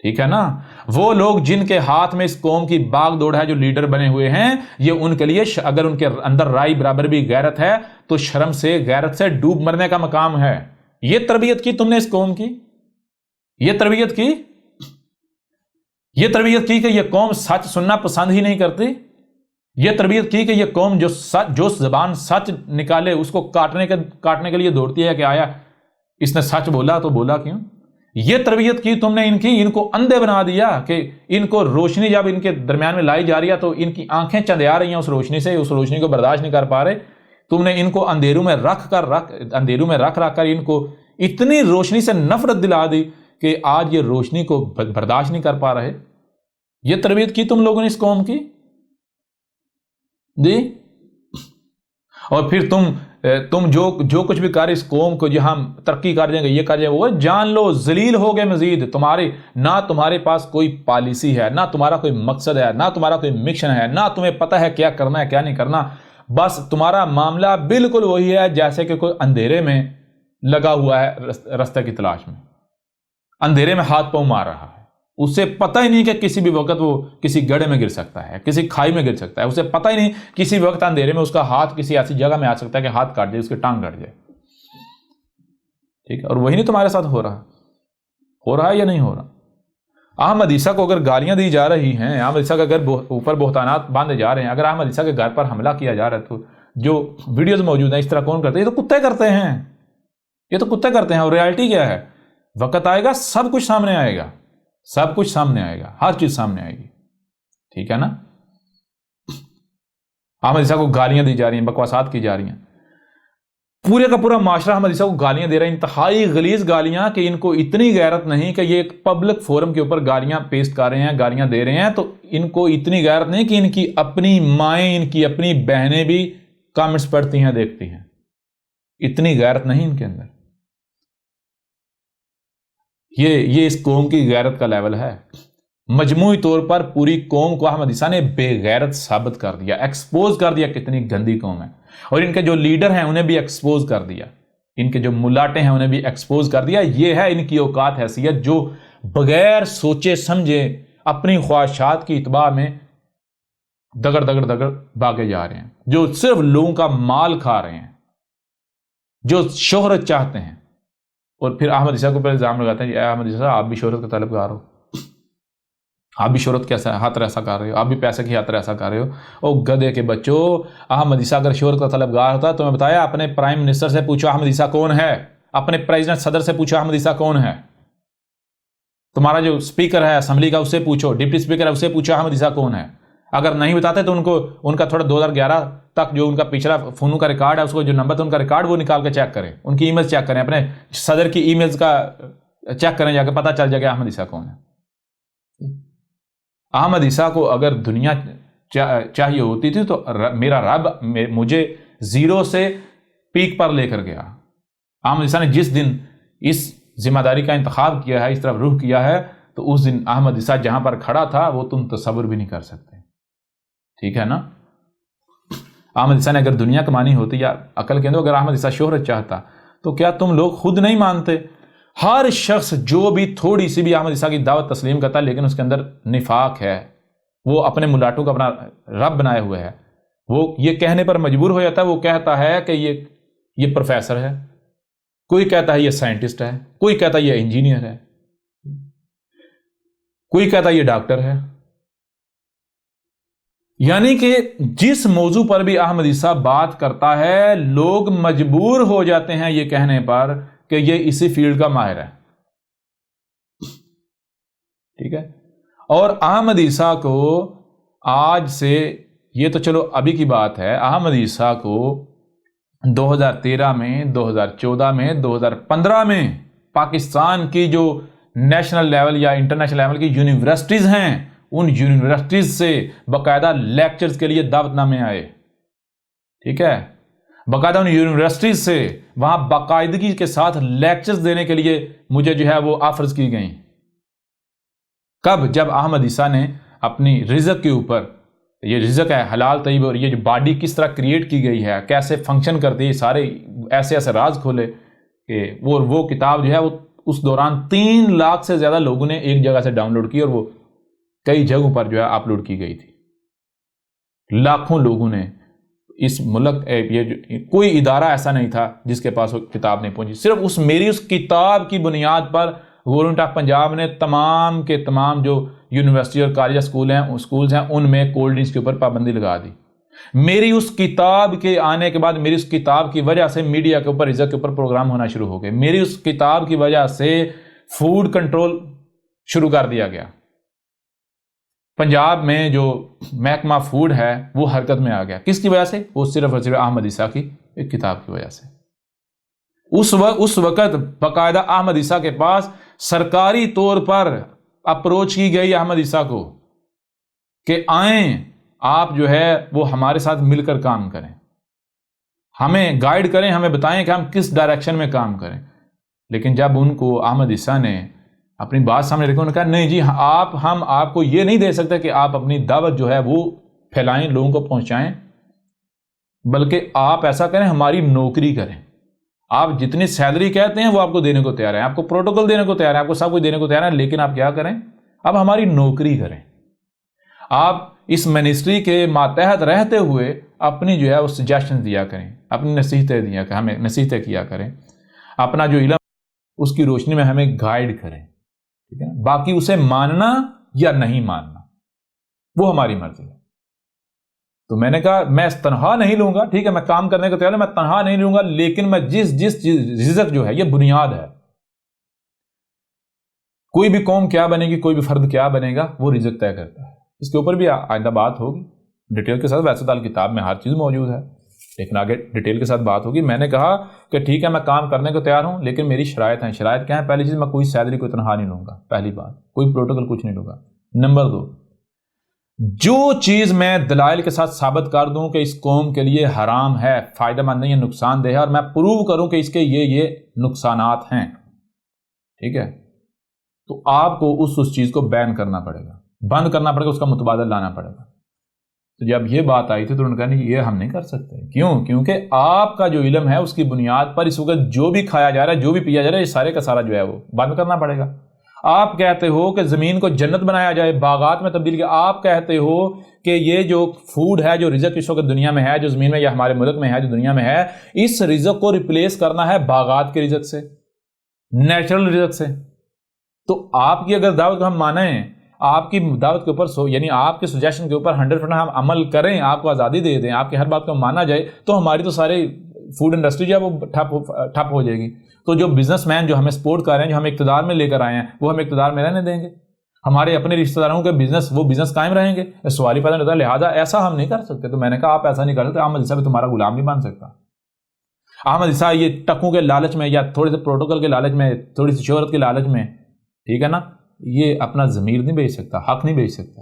ٹھیک ہے نا؟ وہ لوگ جن کے ہاتھ میں اس قوم کی باغ دوڑ ہے، جو لیڈر بنے ہوئے ہیں، یہ ان کے لیے اگر ان کے اندر رائی برابر بھی غیرت ہے تو شرم سے، غیرت سے ڈوب مرنے کا مقام ہے۔ یہ تربیت کی تم نے اس قوم کی، یہ تربیت کی کہ یہ قوم سچ سننا پسند ہی نہیں کرتی، یہ تربیت کی کہ یہ قوم جو زبان سچ نکالے اس کو کاٹنے کے لیے دوڑتی ہے کہ آیا اس نے سچ بولا تو بولا کیوں؟ یہ تربیت کی تم نے ان کو اندھے بنا دیا کہ ان کو روشنی جب ان کے درمیان میں لائی جا رہی ہے تو ان کی آنکھیں چندیا رہی ہیں اس روشنی سے، اس روشنی کو برداشت نہیں کر پا رہے۔ تم نے ان کو اندھیروں میں رکھ کر ان کو اتنی روشنی سے نفرت دلا دی کہ آج یہ روشنی کو برداشت نہیں کر پا رہے۔ یہ تربیت کی تم لوگوں نے اس قوم کی دی، اور پھر تم جو کچھ بھی کر اس قوم کو، جو ہم ترقی کر جائیں گے، یہ کر جائیں گے، وہ جان لو ذلیل ہو گئے مزید۔ نہ تمہارے پاس کوئی پالیسی ہے، نہ تمہارا کوئی مقصد ہے، نہ تمہارا کوئی مشن ہے، نہ تمہیں پتہ ہے کیا کرنا ہے کیا نہیں کرنا۔ بس تمہارا معاملہ بالکل وہی ہے جیسے کہ کوئی اندھیرے میں لگا ہوا ہے راستے کی تلاش میں، اندھیرے میں ہاتھ پاؤں مار رہا ہے، اسے پتہ ہی نہیں کہ کسی بھی وقت وہ کسی گڑھے میں گر سکتا ہے، کسی کھائی میں گر سکتا ہے، اسے پتہ ہی نہیں کسی وقت اندھیرے میں اس کا ہاتھ کسی ایسی جگہ میں آ سکتا ہے کہ ہاتھ کاٹ جائے، اس کی ٹانگ کٹ جائے۔ ٹھیک ہے، اور وہی نہیں تمہارے ساتھ ہو رہا ہے یا نہیں ہو رہا؟ احمد عیسیٰ کو اگر گالیاں دی جا رہی ہیں، احمد عیسیٰ کے اگر اوپر بہتانات باندھے جا رہے ہیں، اگر احمد عیسیٰ کے گھر پر حملہ کیا جا رہا ہے، تو جو ویڈیوز موجود ہیں اس طرح کون کرتے ہیں؟ یہ تو کتے کرتے ہیں، یہ تو کتے کرتے ہیں۔ اور ریالٹی کیا ہے؟ وقت آئے گا، سب کچھ سامنے آئے گا، سب کچھ سامنے آئے گا، ہر چیز سامنے آئے گی۔ ٹھیک ہے نا؟ احمد عیسیٰ کو گالیاں دی جا رہی ہیں، بکواسات کی جا رہی ہیں۔ پورے کا پورا معاشرہ احمد عیسیٰ کو گالیاں دے رہا ہے، انتہائی غلیظ گالیاں کہ ان کو اتنی غیرت نہیں کہ یہ ایک پبلک فورم کے اوپر گالیاں پیسٹ کر رہے ہیں، گالیاں دے رہے ہیں، تو ان کو اتنی غیرت نہیں کہ ان کی اپنی مائیں، ان کی اپنی بہنیں بھی کامنٹس پڑھتی ہیں، دیکھتی ہیں، اتنی غیرت نہیں ان کے اندر۔ یہ اس قوم کی غیرت کا لیول ہے۔ مجموعی طور پر پوری قوم کو احمد عیسیٰ نے بے غیرت ثابت کر دیا، ایکسپوز کر دیا کتنی گندی قوم ہے، اور ان کے جو لیڈر ہیں انہیں بھی ایکسپوز کر دیا، ان کے جو ملاٹے ہیں انہیں بھی ایکسپوز کر دیا۔ یہ ہے ان کی اوقات حیثیت، جو بغیر سوچے سمجھے اپنی خواہشات کی اتباع میں دگڑ دگڑ دگڑ بھاگے جا رہے ہیں، جو صرف لوگوں کا مال کھا رہے ہیں، جو شہرت چاہتے ہیں، اور پھر احمد عیسیٰ کو پہلے الزام لگاتے ہیں کہ احمد عیسیٰ آپ بھی شہرت کا طلبگار ہو، آپ بھی شہرت کیسا ہاتھ ایسا کر رہے ہو، آپ بھی پیسے کی ہاتھ ایسا کر رہے ہو۔ او گدے کے بچوں، احمد عیسیٰ اگر شہرت کا طلبگار ہوتا تو میں بتایا، اپنے پرائم منسٹر سے پوچھو احمد عیسیٰ کون ہے، اپنے پریزیڈنٹ صدر سے پوچھو احمد عیسیٰ کون ہے، تمہارا جو اسپیکر ہے اسمبلی کا اس سے پوچھو، ڈپٹی اسپیکر ہے اس سے پوچھو احمد عیسیٰ کون ہے۔ اگر نہیں بتاتے تو ان کا تھوڑا 2011 تک جو ان کا پچھلا فونوں کا ریکارڈ ہے، اس کو جو نمبر تھا ان کا ریکارڈ وہ نکال کے چیک کریں، ان کی ای میل چیک کریں، اپنے صدر کی ای میلز کا چیک کریں، جا کے پتہ چل جائے گا احمد عیسیٰ کون ہے۔ احمد عیسیٰ کو اگر دنیا چاہیے ہوتی تھی تو میرا رب مجھے زیرو سے پیک پر لے کر گیا۔ احمد عیسیٰ نے جس دن اس ذمہ داری کا انتخاب کیا ہے، اس طرف رخ کیا ہے، تو اس دن احمد عیسیٰ جہاں پر کھڑا تھا وہ تم تصور بھی نہیں کر سکتے، ٹھیک ہے نا۔ احمد عیسیٰ نے اگر دنیا کمانی ہوتی یا عقل کے اندر اگر احمد عیسیٰ شہرت چاہتا تو کیا تم لوگ خود نہیں مانتے؟ ہر شخص جو بھی تھوڑی سی بھی احمد عیسیٰ کی دعوت تسلیم کرتا ہے لیکن اس کے اندر نفاق ہے، وہ اپنے ملاٹوں کو اپنا رب بنائے ہوئے ہے، وہ یہ کہنے پر مجبور ہو جاتا ہے، وہ کہتا ہے کہ یہ پروفیسر ہے، کوئی کہتا ہے یہ سائنٹسٹ ہے، کوئی کہتا ہے یہ انجینئر ہے، کوئی کہتا ہے یہ ڈاکٹر ہے۔ یعنی کہ جس موضوع پر بھی احمد عیسیٰ بات کرتا ہے لوگ مجبور ہو جاتے ہیں یہ کہنے پر کہ یہ اسی فیلڈ کا ماہر ہے، ٹھیک ہے۔ اور احمد عیسیٰ کو آج سے، یہ تو چلو ابھی کی بات ہے، احمد عیسیٰ کو 2013 میں، 2014 میں، 2015 میں پاکستان کی جو نیشنل لیول یا انٹرنیشنل لیول کی یونیورسٹیز ہیں، ان یونیورسٹیز سے باقاعدہ لیکچرز کے لیے دعوت نامے آئے، ٹھیک ہے، باقاعدہ ان یونیورسٹیز سے وہاں باقاعدگی کے ساتھ لیکچرز دینے کے لیے مجھے جو ہے وہ آفرز کی گئیں۔ کب؟ جب احمد عیسیٰ نے اپنی رزق کے اوپر، یہ رزق ہے حلال طیب، اور یہ جو باڈی کس طرح کریٹ کی گئی ہے، کیسے فنکشن کرتی ہے، سارے ایسے ایسے راز کھولے کہ وہ کتاب جو ہے وہ اس دوران 3 لاکھ سے زیادہ لوگوں نے ایک جگہ سے ڈاؤن لوڈ کی، اور وہ کئی جگہوں پر جو ہے اپلوڈ کی گئی تھی۔ لاکھوں لوگوں نے اس ملک، کوئی ادارہ ایسا نہیں تھا جس کے پاس وہ کتاب نہیں پہنچی۔ صرف اس کتاب کی بنیاد پر گورنمنٹ آف پنجاب نے تمام کے تمام جو یونیورسٹی اور کالج اسکولز ہیں ان میں کولڈ ڈرنکس کے اوپر پابندی لگا دی۔ میری اس کتاب کے آنے کے بعد، میری اس کتاب کی وجہ سے میڈیا کے اوپر، رزق کے اوپر پروگرام ہونا شروع ہو گئے۔ میری اس کتاب کی وجہ سے فوڈ کنٹرول شروع کر دیا گیا۔ پنجاب میں جو محکمہ فوڈ ہے وہ حرکت میں آ گیا۔ کس کی وجہ سے؟ وہ صرف اور صرف احمد عیسیٰ کی ایک کتاب کی وجہ سے۔ اس وقت باقاعدہ احمد عیسیٰ کے پاس سرکاری طور پر اپروچ کی گئی احمد عیسیٰ کو کہ آئیں آپ جو ہے وہ ہمارے ساتھ مل کر کام کریں، ہمیں گائیڈ کریں، ہمیں بتائیں کہ ہم کس ڈائریکشن میں کام کریں۔ لیکن جب ان کو احمد عیسیٰ نے اپنی بات سامنے رکھی، انہوں نے کہا نہیں جی، ہم آپ کو یہ نہیں دے سکتے کہ آپ اپنی دعوت جو ہے وہ پھیلائیں، لوگوں کو پہنچائیں، بلکہ آپ ایسا کریں، ہماری نوکری کریں، آپ جتنی سیلری کہتے ہیں وہ آپ کو دینے کو تیار ہیں، آپ کو پروٹوکول دینے کو تیار ہیں، آپ کو سب کچھ دینے کو تیار ہیں، لیکن آپ کیا کریں؟ اب ہماری نوکری کریں۔ آپ اس منسٹری کے ماتحت رہتے ہوئے اپنی جو ہے وہ سجیشن دیا کریں، اپنی نصیحتیں دیا کریں، ہمیں نصیحتیں کیا کریں، اپنا جو علم اس کی روشنی میں ہمیں گائیڈ کریں، ٹھیک ہے نا؟ باقی اسے ماننا یا نہیں ماننا وہ ہماری مرضی ہے۔ تو میں نے کہا میں تنہا نہیں لوں گا، ٹھیک ہے، میں کام کرنے کو تیار ہوں، میں تنہا نہیں لوں گا، لیکن میں جس رزق جو ہے یہ بنیاد ہے، کوئی بھی قوم کیا بنے گی، کوئی بھی فرد کیا بنے گا، وہ رزق طے کرتا ہے۔ اس کے اوپر بھی آئندہ بات ہوگی ڈیٹیل کے ساتھ، ویسے تو کتاب میں ہر چیز موجود ہے۔ لیکن آگے ڈیٹیل کے ساتھ بات ہوگی. میں نے کہا کہ ٹھیک ہے میں کام کرنے کو تیار ہوں لیکن میری شرائط ہیں. شرائط کیا ہیں؟ پہلی چیز میں کوئی سیلری کوئی تنخواہ نہیں لوں گا, پہلی بات, کوئی پروٹوکول کچھ نہیں لوں گا. نمبر 2, جو چیز میں دلائل کے ساتھ ثابت کر دوں کہ اس قوم کے لیے حرام ہے, فائدہ مند نہیں ہے, نقصان دہ ہے, اور میں پروو کروں کہ اس کے یہ نقصانات ہیں, ٹھیک ہے, تو آپ کو اس چیز کو بین کرنا پڑے گا, بند کرنا پڑے گا, اس کا متبادل لانا پڑے گا. تو جب یہ بات آئی تھی تو انہوں نے کہا نہیں یہ ہم نہیں کر سکتے. کیوں؟ کیونکہ آپ کا جو علم ہے اس کی بنیاد پر اس وقت جو بھی کھایا جا رہا ہے, جو بھی پیا جا رہا ہے, یہ سارے کا سارا جو ہے وہ بند کرنا پڑے گا. آپ کہتے ہو کہ زمین کو جنت بنایا جائے, باغات میں تبدیل کیا. آپ کہتے ہو کہ یہ جو فوڈ ہے, جو رزق اس وقت دنیا میں ہے, جو زمین میں یا ہمارے ملک میں ہے, جو دنیا میں ہے, اس رزق کو ریپلیس کرنا ہے باغات کے رزق سے, نیچرل رزق سے. تو آپ کی اگر دعوت کو ہم مانیں, آپ کی دعوت کے اوپر یعنی آپ کے سجیشن کے اوپر 100% ہم عمل کریں, آپ کو آزادی دے دیں, آپ کی ہر بات کو مانا جائے, تو ہماری تو سارے فوڈ انڈسٹری جو ہے وہ ٹھپ ہو جائے گی. تو جو بزنس مین جو ہمیں سپورٹ کر رہے ہیں, جو ہمیں اقتدار میں لے کر آئے ہیں, وہ ہمیں اقتدار میں رہنے دیں گے؟ ہمارے اپنے رشتہ داروں کے بزنس قائم رہیں گے؟ سوال ہی پیدا نہیں ہوتا. لہٰذا ایسا ہم نہیں کر سکتے. تو میں نے کہا آپ ایسا نہیں کر سکتے, احمد عیسیٰ بھی تمہارا غلام نہیں بن سکتا. احمد عیسیٰ یہ ٹکوں کے لالچ میں یا تھوڑے سے پروٹوکول کے لالچ میں, تھوڑی سی شہرت کے لالچ میں, ٹھیک ہے نا, یہ اپنا ضمیر نہیں بیچ سکتا, حق نہیں بیچ سکتا.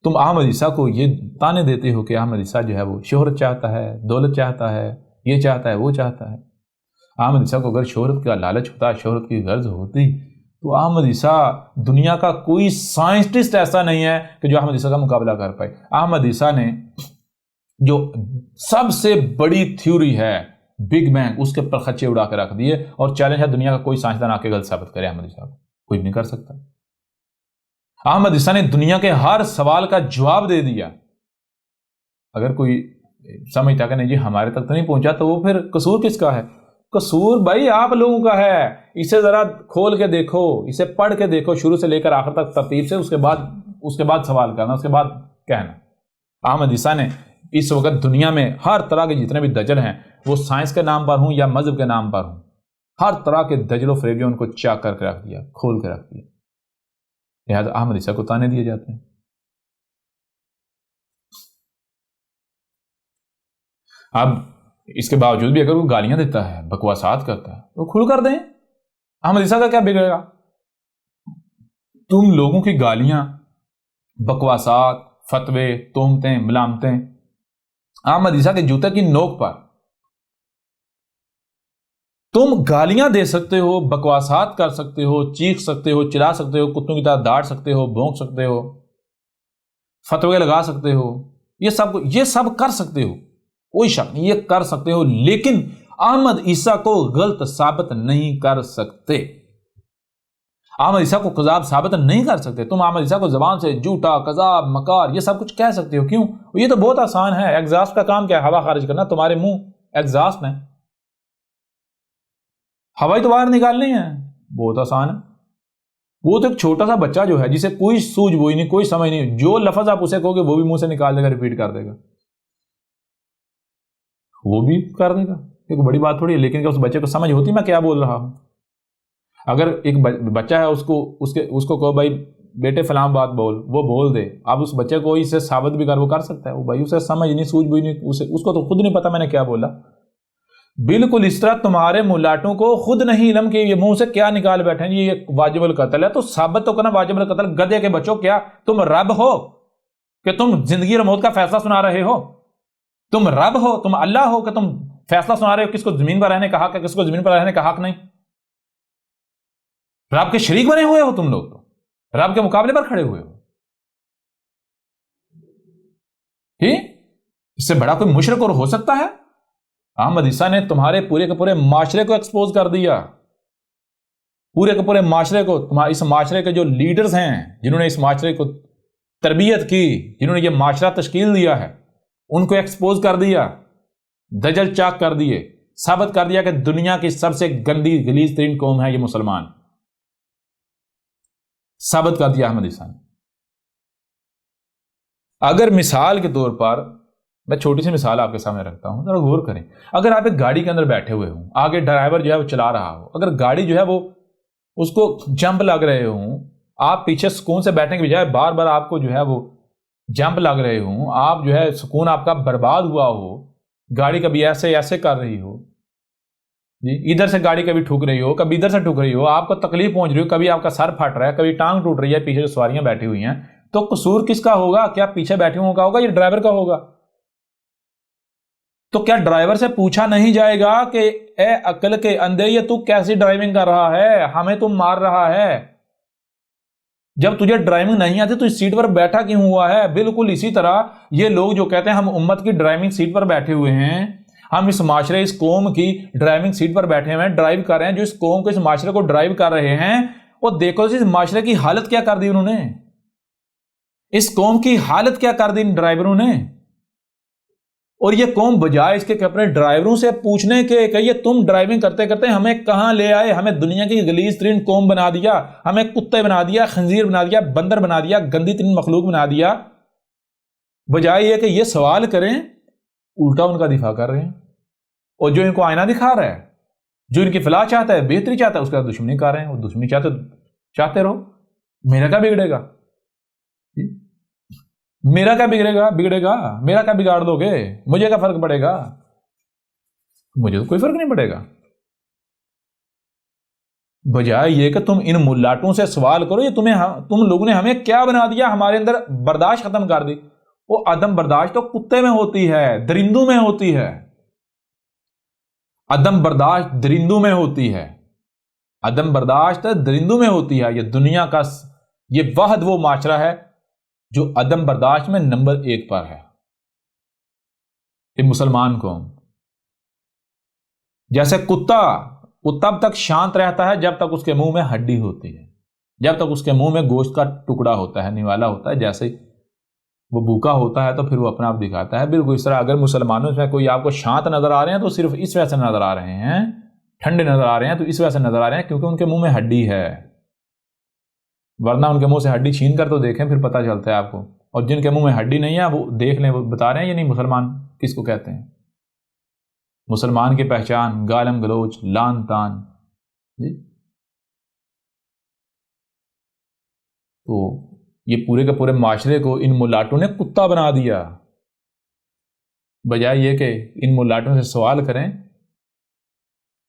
تم احمد عیسیٰ کو یہ تانے دیتے ہو کہ احمد عیسیٰ جو ہے وہ شہرت چاہتا ہے, دولت چاہتا ہے, یہ چاہتا ہے, وہ چاہتا ہے. احمد عیسیٰ کو اگر شہرت کا لالچ ہوتا, شہرت کی غرض ہوتی, تو احمد عیسیٰ دنیا کا کوئی سائنسٹسٹ ایسا نہیں ہے کہ جو احمد عیسیٰ کا مقابلہ کر پائے. احمد عیسیٰ نے جو سب سے بڑی تھیوری ہے بگ بینگ, اس کے پر خچے اڑا کے رکھ دیے, اور چیلنج ہے دنیا کا کوئی سائنسدان آ کے غلط ثابت کرے احمد عیسیٰ کو, کوئی نہیں کر سکتا. احمد عیسیٰ نے دنیا کے ہر سوال کا جواب دے دیا. اگر کوئی سمجھتا کہ نہیں جی ہمارے تک تو نہیں پہنچا, تو وہ پھر قصور کس کا ہے؟ قصور بھائی آپ لوگوں کا ہے. اسے ذرا کھول کے دیکھو, اسے پڑھ کے دیکھو شروع سے لے کر آخر تک ترتیب سے, اس کے بعد سوال کرنا, اس کے بعد کہنا. احمد عیسیٰ نے اس وقت دنیا میں ہر طرح کے جتنے بھی دجل ہیں, وہ سائنس کے نام پر ہوں یا مذہب کے نام پر ہوں, ہر طرح کے دجل و فریب جو ان کو چاک کر کے رکھ دیا, کھول کے رکھ دیا. لہٰذا احمد عیسیٰ کو تانے دیے جاتے ہیں. اب اس کے باوجود بھی اگر وہ گالیاں دیتا ہے, بکواسات کرتا ہے, تو کھل کر دیں. احمد عیسیٰ کا کیا بگڑے گا؟ تم لوگوں کی گالیاں, بکواسات, فتوے, تہمتیں, ملامتیں احمد عیسیٰ کے جوتے کی نوک پر. تم گالیاں دے سکتے ہو, بکواسات کر سکتے ہو, چیخ سکتے ہو, چلا سکتے ہو, کتوں کی طرح داڑ سکتے ہو, بھونک سکتے ہو, فتوے لگا سکتے ہو, یہ سب کر سکتے ہو, کوئی شک نہیں, یہ کر سکتے ہو, لیکن احمد عیسیٰ کو غلط ثابت نہیں کر سکتے. احمد عیسیٰ کو کذاب ثابت نہیں کر سکتے. تم احمد عیسیٰ کو زبان سے جھوٹا, کذاب, مکار, یہ سب کچھ کہہ سکتے ہو. کیوں؟ یہ تو بہت آسان ہے. ایگزاسٹ کا کام کیا ہے؟ ہوا خارج کرنا. تمہارے منہ ایگزاسٹ ہے, ہوائی تو باہر نکالنی ہے, بہت آسان ہے. وہ تو ایک چھوٹا سا بچہ جو ہے, جسے کوئی سوجھ بوئی نہیں, کوئی سمجھ نہیں, جو لفظ آپ اسے کہو گے وہ بھی منہ سے نکال دے گا, ریپیٹ کر دے گا, وہ بھی کر دے گا. ایک بڑی بات تھوڑی ہے. لیکن کہ اس بچے کو سمجھ ہوتی میں کیا بول رہا ہوں. اگر ایک بچہ ہے, اس کو کہو بھائی بیٹے فلاں بات بول, وہ بول دے. اب اس بچے کو اسے ثابت بھی وہ کر سکتا ہے. وہ بھائی اسے سمجھ نہیں, سوجھ بوئی نہیں, اس کو تو خود نہیں پتا میں نے کیا بولا. بالکل اس طرح تمہارے ملاٹوں کو خود نہیں علم کہ یہ منہ سے کیا نکال بیٹھے ہیں, یہ واجب القتل ہے, تو ثابت تو کرنا واجب القتل. گدھے کے بچوں, کیا تم رب ہو کہ تم زندگی اور موت کا فیصلہ سنا رہے ہو؟ تم رب ہو, تم اللہ ہو کہ تم فیصلہ سنا رہے ہو کس کو زمین پر رہنے کا حق ہے, کس کو زمین پر رہنے کا حق نہیں؟ رب کے شریک بنے ہوئے ہو تم لوگ, تو رب کے مقابلے پر کھڑے ہوئے ہو. اس سے بڑا کوئی مشرک اور ہو سکتا ہے؟ احمد عیسیٰ نے تمہارے پورے کے پورے معاشرے کو ایکسپوز کر دیا, پورے کے پورے معاشرے کو. اس معاشرے کے جو لیڈرز ہیں, جنہوں نے اس معاشرے کو تربیت کی, جنہوں نے یہ معاشرہ تشکیل دیا ہے, ان کو ایکسپوز کر دیا, دجل چاک کر دیے, ثابت کر دیا کہ دنیا کی سب سے گندی غلیظ ترین قوم ہے یہ مسلمان. ثابت کر دیا احمد عیسیٰ نے. اگر مثال کے طور پر میں چھوٹی سی مثال آپ کے سامنے رکھتا ہوں, ذرا غور کریں. اگر آپ ایک گاڑی کے اندر بیٹھے ہوئے ہوں, آگے ڈرائیور جو ہے وہ چلا رہا ہو, اگر گاڑی جو ہے وہ اس کو جمپ لگ رہے ہوں, آپ پیچھے سکون سے بیٹھنے کے بجائے بار بار آپ کو جو ہے وہ جمپ لگ رہے ہوں, آپ جو ہے سکون آپ کا برباد ہوا ہو, گاڑی کبھی ایسے ایسے کر رہی ہو جی، ادھر سے گاڑی کبھی ٹھوک رہی ہو، کبھی ادھر سے ٹھوک رہی ہو، آپ کو تکلیف پہنچ رہی ہو، کبھی آپ کا سر پھٹ رہا ہے، کبھی ٹانگ ٹوٹ رہی ہے، پیچھے جو سواریاں بیٹھی ہوئی ہیں، تو قصور کس کا ہوگا؟ کیا پیچھے بیٹھے ہوں کا ہوگا یا ڈرائیور کا ہوگا؟ تو کیا ڈرائیور سے پوچھا نہیں جائے گا کہ اے عقل کے اندھے، یہ تو کیسی ڈرائیونگ کر رہا ہے، ہمیں تو مار رہا ہے؟ جب تجھے ڈرائیونگ نہیں آتی تو اس سیٹ پر بیٹھا کیوں ہوا ہے؟ بالکل اسی طرح یہ لوگ جو کہتے ہیں ہم امت کی ڈرائیونگ سیٹ پر بیٹھے ہوئے ہیں، ہم اس معاشرے، اس قوم کی ڈرائیونگ سیٹ پر بیٹھے ہوئے ہیں، ڈرائیو کر رہے ہیں، جو اس قوم کو، اس معاشرے کو ڈرائیو کر رہے ہیں، وہ دیکھو اس معاشرے کی حالت کیا کر دی انہوں نے، اس قوم کی حالت کیا کر دی ان ڈرائیوروں نے۔ اور یہ قوم بجائے اس کے کہ اپنے ڈرائیوروں سے پوچھنے کے کہ یہ تم ڈرائیونگ کرتے کرتے ہمیں کہاں لے آئے، ہمیں دنیا کی غلیظ ترین قوم بنا دیا، ہمیں کتے بنا دیا، خنزیر بنا دیا، بندر بنا دیا، گندی ترین مخلوق بنا دیا، بجائے یہ کہ یہ سوال کریں، الٹا ان کا دفاع کر رہے ہیں۔ اور جو ان کو آئینہ دکھا رہا ہے، جو ان کی فلاح چاہتا ہے، بہتری چاہتا ہے، اس کا دشمنی کر رہے ہیں۔ وہ دشمنی چاہتے رہو، میرا کیا بگڑے گا؟ میرا کیا بگڑے گا؟ میرا کیا بگاڑ دو گے؟ مجھے کیا فرق پڑے گا؟ مجھے تو کوئی فرق نہیں پڑے گا۔ بجائے یہ کہ تم ان ملاٹوں سے سوال کرو، یہ تم لوگوں نے ہمیں کیا بنا دیا، ہمارے اندر برداشت ختم کر دی۔ وہ عدم برداشت تو کتے میں ہوتی ہے، درندوں میں ہوتی ہے۔ عدم برداشت درندوں میں ہوتی ہے، عدم برداشت درندوں میں ہوتی ہے۔ یہ دنیا کا یہ واحد وہ معاشرہ ہے جو عدم برداشت میں نمبر 1 پر ہے۔ یہ مسلمان قوم، جیسے کتا تب تک شانت رہتا ہے جب تک اس کے منہ میں ہڈی ہوتی ہے، جب تک اس کے منہ میں گوشت کا ٹکڑا ہوتا ہے، نوالا ہوتا ہے، جیسے وہ بھوکا ہوتا ہے تو پھر وہ اپنا آپ دکھاتا ہے۔ بالکل اس طرح اگر مسلمانوں میں کوئی آپ کو شانت نظر آ رہے ہیں تو صرف اس وجہ سے نظر آ رہے ہیں، ٹھنڈے نظر آ رہے ہیں تو اس وجہ سے نظر آ رہے ہیں کیونکہ ان کے منہ میں ہڈی ہے، ورنہ ان کے منہ سے ہڈی چھین کر تو دیکھیں، پھر پتہ چلتا ہے آپ کو۔ اور جن کے منہ میں ہڈی نہیں ہے وہ دیکھ لیں، وہ بتا رہے ہیں یا نہیں مسلمان کس کو کہتے ہیں۔ مسلمان کی پہچان گالم گلوچ، لان تان جی۔ تو یہ پورے کے پورے معاشرے کو ان ملاٹوں نے کتا بنا دیا، بجائے یہ کہ ان ملاٹوں سے سوال کریں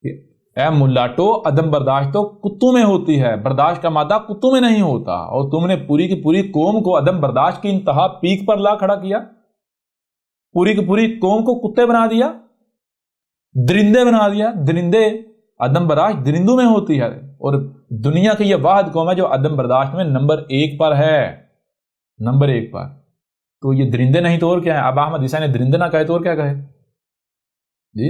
کہ اے ملاٹو، عدم برداشت تو کتوں میں ہوتی ہے، برداشت کا مادہ کتوں میں نہیں ہوتا، اور تم نے پوری کی پوری قوم کو عدم برداشت کی انتہا پیک پر لا کھڑا کیا، پوری کی پوری قوم کو کتے بنا دیا، درندے بنا دیا۔ درندے، عدم برداشت درندوں میں ہوتی ہے، اور دنیا کی یہ واحد قوم ہے جو عدم برداشت میں نمبر 1 پر ہے، نمبر 1 پر۔ تو یہ درندے نہیں تو اور کیا ہے؟ اب احمد عیسیٰ نے درندے نہ کہے تو اور کیا کہے جی؟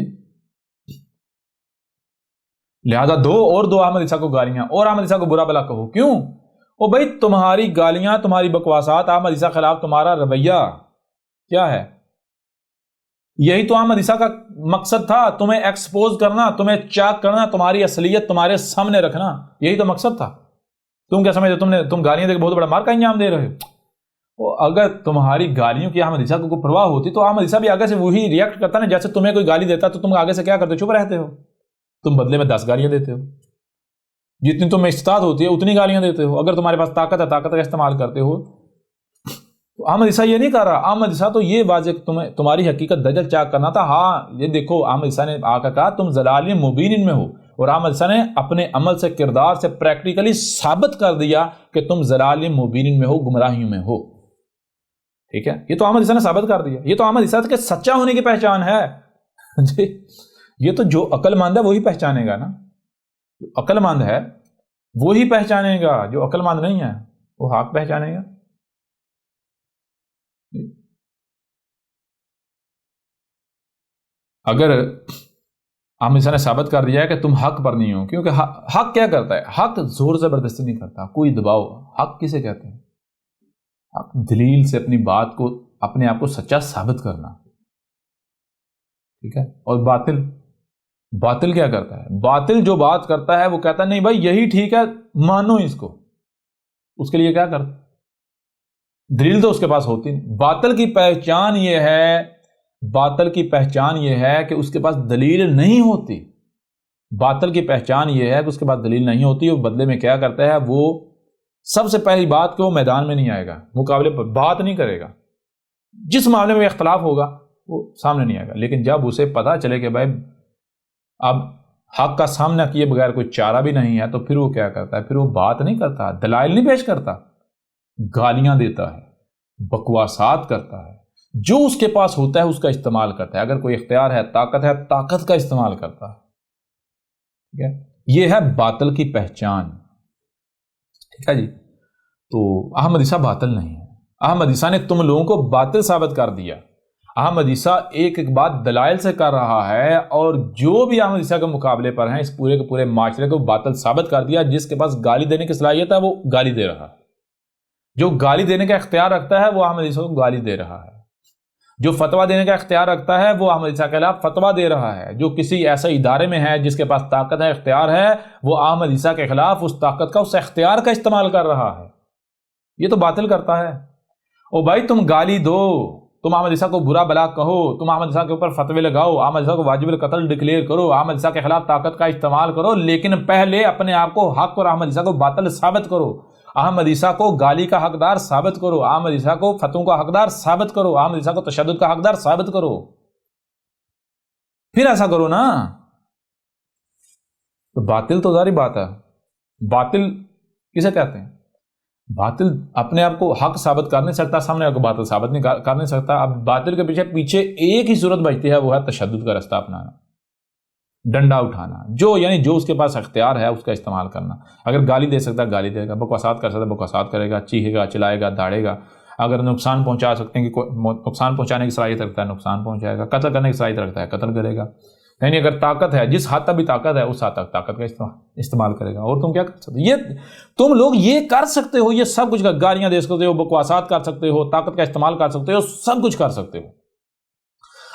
لہذا دو احمد عیسیٰ کو گالیاں، اور احمد عیسیٰ کو برا بلا کہو۔ کیوں؟ او بھائی، تمہاری گالیاں، تمہاری بکواسات، احمد عیسیٰ خلاف تمہارا رویہ کیا ہے؟ یہی تو احمد عیسیٰ کا مقصد تھا، تمہیں ایکسپوز کرنا، تمہیں چاک کرنا، تمہاری اصلیت تمہارے سامنے رکھنا، یہی تو مقصد تھا۔ تم کیا سمجھتے تم گالیاں دے کے بہت بڑا مار کا انجام دے رہے ہو؟ اگر تمہاری گالیوں کی احمد عیسیٰ کو کوئی پرواہ ہوتی تو احمد عیسیٰ بھی آگے سے وہی ریئیکٹ کرتا نا، جیسے تمہیں کوئی گالی دیتا تو تم آگے سے کیا کرتے؟ چپ رہتے ہو۔ تم بدلے میں 10 گالیاں دیتے ہو، جتنی تمہیں استطاعت ہوتی ہے اتنی گالیاں دیتے ہو۔ اگر تمہارے پاس طاقت ہے، طاقت کا استعمال کرتے ہو۔ تو احمد عیسیٰ یہ نہیں کر رہا، احمد عیسیٰ تو یہ واضح تمہاری حقیقت دجل چاک کرنا تھا۔ ہاں یہ دیکھو، احمد عیسیٰ نے آ کر کہا تم ضلال مبین میں ہو، اور احمد عیسیٰ نے اپنے عمل سے، کردار سے پریکٹیکلی ثابت کر دیا کہ تم ضلال مبین میں ہو، گمراہیوں میں ہو۔ ٹھیک ہے، یہ تو احمد عیسیٰ نے ثابت کر دیا، یہ تو احمد عیسیٰ کے سچا ہونے کی پہچان ہے جی۔ یہ تو جو عقل مند ہے وہی پہچانے گا نا، جو عقل مند ہے وہی پہچانے گا، جو عقل مند نہیں ہے وہ حق پہچانے گا۔ اگر احمد عیسیٰ نے ثابت کر دیا ہے کہ تم حق پر نہیں ہو، کیونکہ حق کیا کرتا ہے؟ حق زور زبردستی نہیں کرتا، کوئی دباؤ۔ حق کسے کہتے ہیں؟ حق دلیل سے اپنی بات کو، اپنے آپ کو سچا ثابت کرنا، ٹھیک ہے۔ اور باطل کیا کرتا ہے؟ باطل جو بات کرتا ہے وہ کہتا ہے نہیں بھائی یہی ٹھیک ہے، مانو اس کو۔ اس کے لیے کیا کرتا؟ دلیل تو اس کے پاس ہوتی نہیں۔ باطل کی پہچان یہ ہے کہ اس کے پاس دلیل نہیں ہوتی۔ باطل کی پہچان یہ ہے کہ اس کے پاس دلیل نہیں ہوتی، اور بدلے میں کیا کرتا ہے؟ وہ سب سے پہلی بات کہ وہ میدان میں نہیں آئے گا، مقابلے پر بات نہیں کرے گا۔ جس معاملے میں اختلاف ہوگا وہ سامنے نہیں آئے گا. لیکن جب اسے پتہ چلے کہ بھائی اب حق کا سامنا کیے بغیر کوئی چارہ بھی نہیں ہے، تو پھر وہ کیا کرتا ہے؟ پھر وہ بات نہیں کرتا، دلائل نہیں پیش کرتا، گالیاں دیتا ہے، بکواسات کرتا ہے، جو اس کے پاس ہوتا ہے اس کا استعمال کرتا ہے. اگر کوئی اختیار ہے، طاقت کا استعمال کرتا ہے. ٹھیک ہے، یہ ہے باطل کی پہچان. ٹھیک ہے جی. تو احمد عیسیٰ باطل نہیں ہے. احمد عیسیٰ نے تم لوگوں کو باطل ثابت کر دیا. احمد عیسیٰ ایک ایک بات دلائل سے کر رہا ہے، اور جو بھی احمد عیسیٰ کے مقابلے پر ہیں اس پورے کے پورے معاشرے کو باطل ثابت کر دیا. جس کے پاس گالی دینے کی صلاحیت ہے وہ گالی دے رہا ہے، جو گالی دینے کا اختیار رکھتا ہے وہ احمد عیسیٰ کو گالی دے رہا ہے، جو فتویٰ دینے کا اختیار رکھتا ہے وہ احمد عیسیٰ کے خلاف فتویٰ دے رہا ہے، جو کسی ایسے ادارے میں ہے جس کے پاس طاقت ہے، اختیار ہے، وہ احمد عیسیٰ کے خلاف اس طاقت کا، اس اختیار کا استعمال کر رہا ہے. یہ تو باطل کرتا ہے. او بھائی تم گالی دو، تم احمد عیسیٰ کو برا بلا کہو، تم احمد عیسیٰ کے اوپر فتوے لگاؤ، احمد عیسیٰ کو واجب القتل ڈکلیئر کرو، احمد عیسیٰ کے خلاف طاقت کا استعمال کرو، لیکن پہلے اپنے آپ کو حق اور احمد عیسیٰ کو باطل ثابت کرو. احمد عیسیٰ کو گالی کا حقدار ثابت کرو، احمد عیسیٰ کو فتووں کا حقدار ثابت کرو، احمد عیسیٰ کو تشدد کا حقدار ثابت کرو. پھر ایسا کرو نا. تو باطل تو ظاہری بات ہے. باطل کسے کہتے ہیں؟ باطل اپنے آپ کو حق ثابت کر نہیں سکتا، سامنے آپ کو باطل ثابت نہیں کر نہیں سکتا. اب باطل کے پیچھے ایک ہی صورت بچتی ہے، وہ ہے تشدد کا رستہ اپنانا، ڈنڈا اٹھانا، جو اس کے پاس اختیار ہے اس کا استعمال کرنا. اگر گالی دے سکتا ہے گالی دے گا، بکواسات کر سکتا ہے بکواسات کرے گا، چیخے گا، چلائے گا، داڑے گا. اگر نقصان پہنچا سکتے ہیں کہ نقصان پہنچانے کی صلاحیت رکھتا ہے نقصان پہنچائے گا، قتل کرنے کی صلاحیت رکھتا ہے قتل کرے گا. یعنی اگر طاقت ہے، جس حد تک بھی طاقت ہے اس حد تک طاقت کا استعمال کرے گا. اور تم کیا کر سکتے؟ یہ تم لوگ یہ کر سکتے ہو، یہ سب کچھ، گالیاں دے سکتے ہو، بکواسات کر سکتے ہو، طاقت کا استعمال کر سکتے ہو، سب کچھ کر سکتے ہو.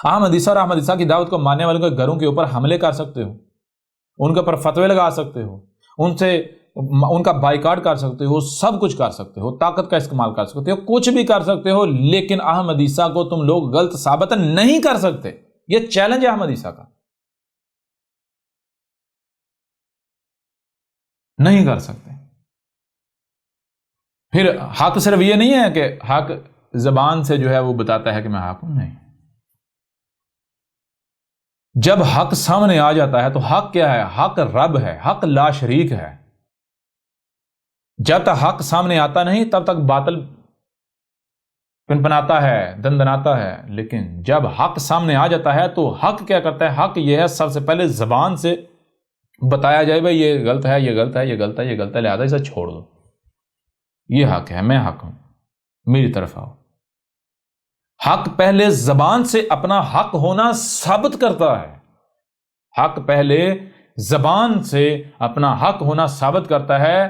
احمد عیسیٰ اور احمد عیسیٰ کی دعوت کو ماننے والوں کے گھروں کے اوپر حملے کر سکتے ہو، ان کے اوپر فتوے لگا سکتے ہو، ان کا بائیکاٹ کر سکتے ہو، سب کچھ کر سکتے ہو، طاقت کا استعمال کر سکتے ہو، کچھ بھی کر سکتے ہو، لیکن احمد عیسیٰ کو تم لوگ غلط ثابت نہیں کر سکتے. یہ چیلنج ہے احمد عیسیٰ کا. نہیں کر سکتے. پھر حق صرف یہ نہیں ہے کہ حق زبان سے جو ہے وہ بتاتا ہے کہ میں حق ہوں، نہیں. جب حق سامنے آ جاتا ہے تو حق کیا ہے؟ حق رب ہے، حق لا شریک ہے. جب تک حق سامنے آتا نہیں تب تک باطل پنپناتا ہے، دندناتا ہے. لیکن جب حق سامنے آ جاتا ہے تو حق کیا کرتا ہے؟ حق یہ ہے سب سے پہلے زبان سے بتایا جائے بھائی یہ غلط ہے، یہ غلط ہے، یہ غلط ہے، یہ غلط ہے، لہذا اسے چھوڑ دو. یہ حق ہے، میں حق ہوں، میری طرف آؤ. حق پہلے زبان سے اپنا حق ہونا ثابت کرتا ہے. حق پہلے زبان سے اپنا حق ہونا ثابت کرتا ہے،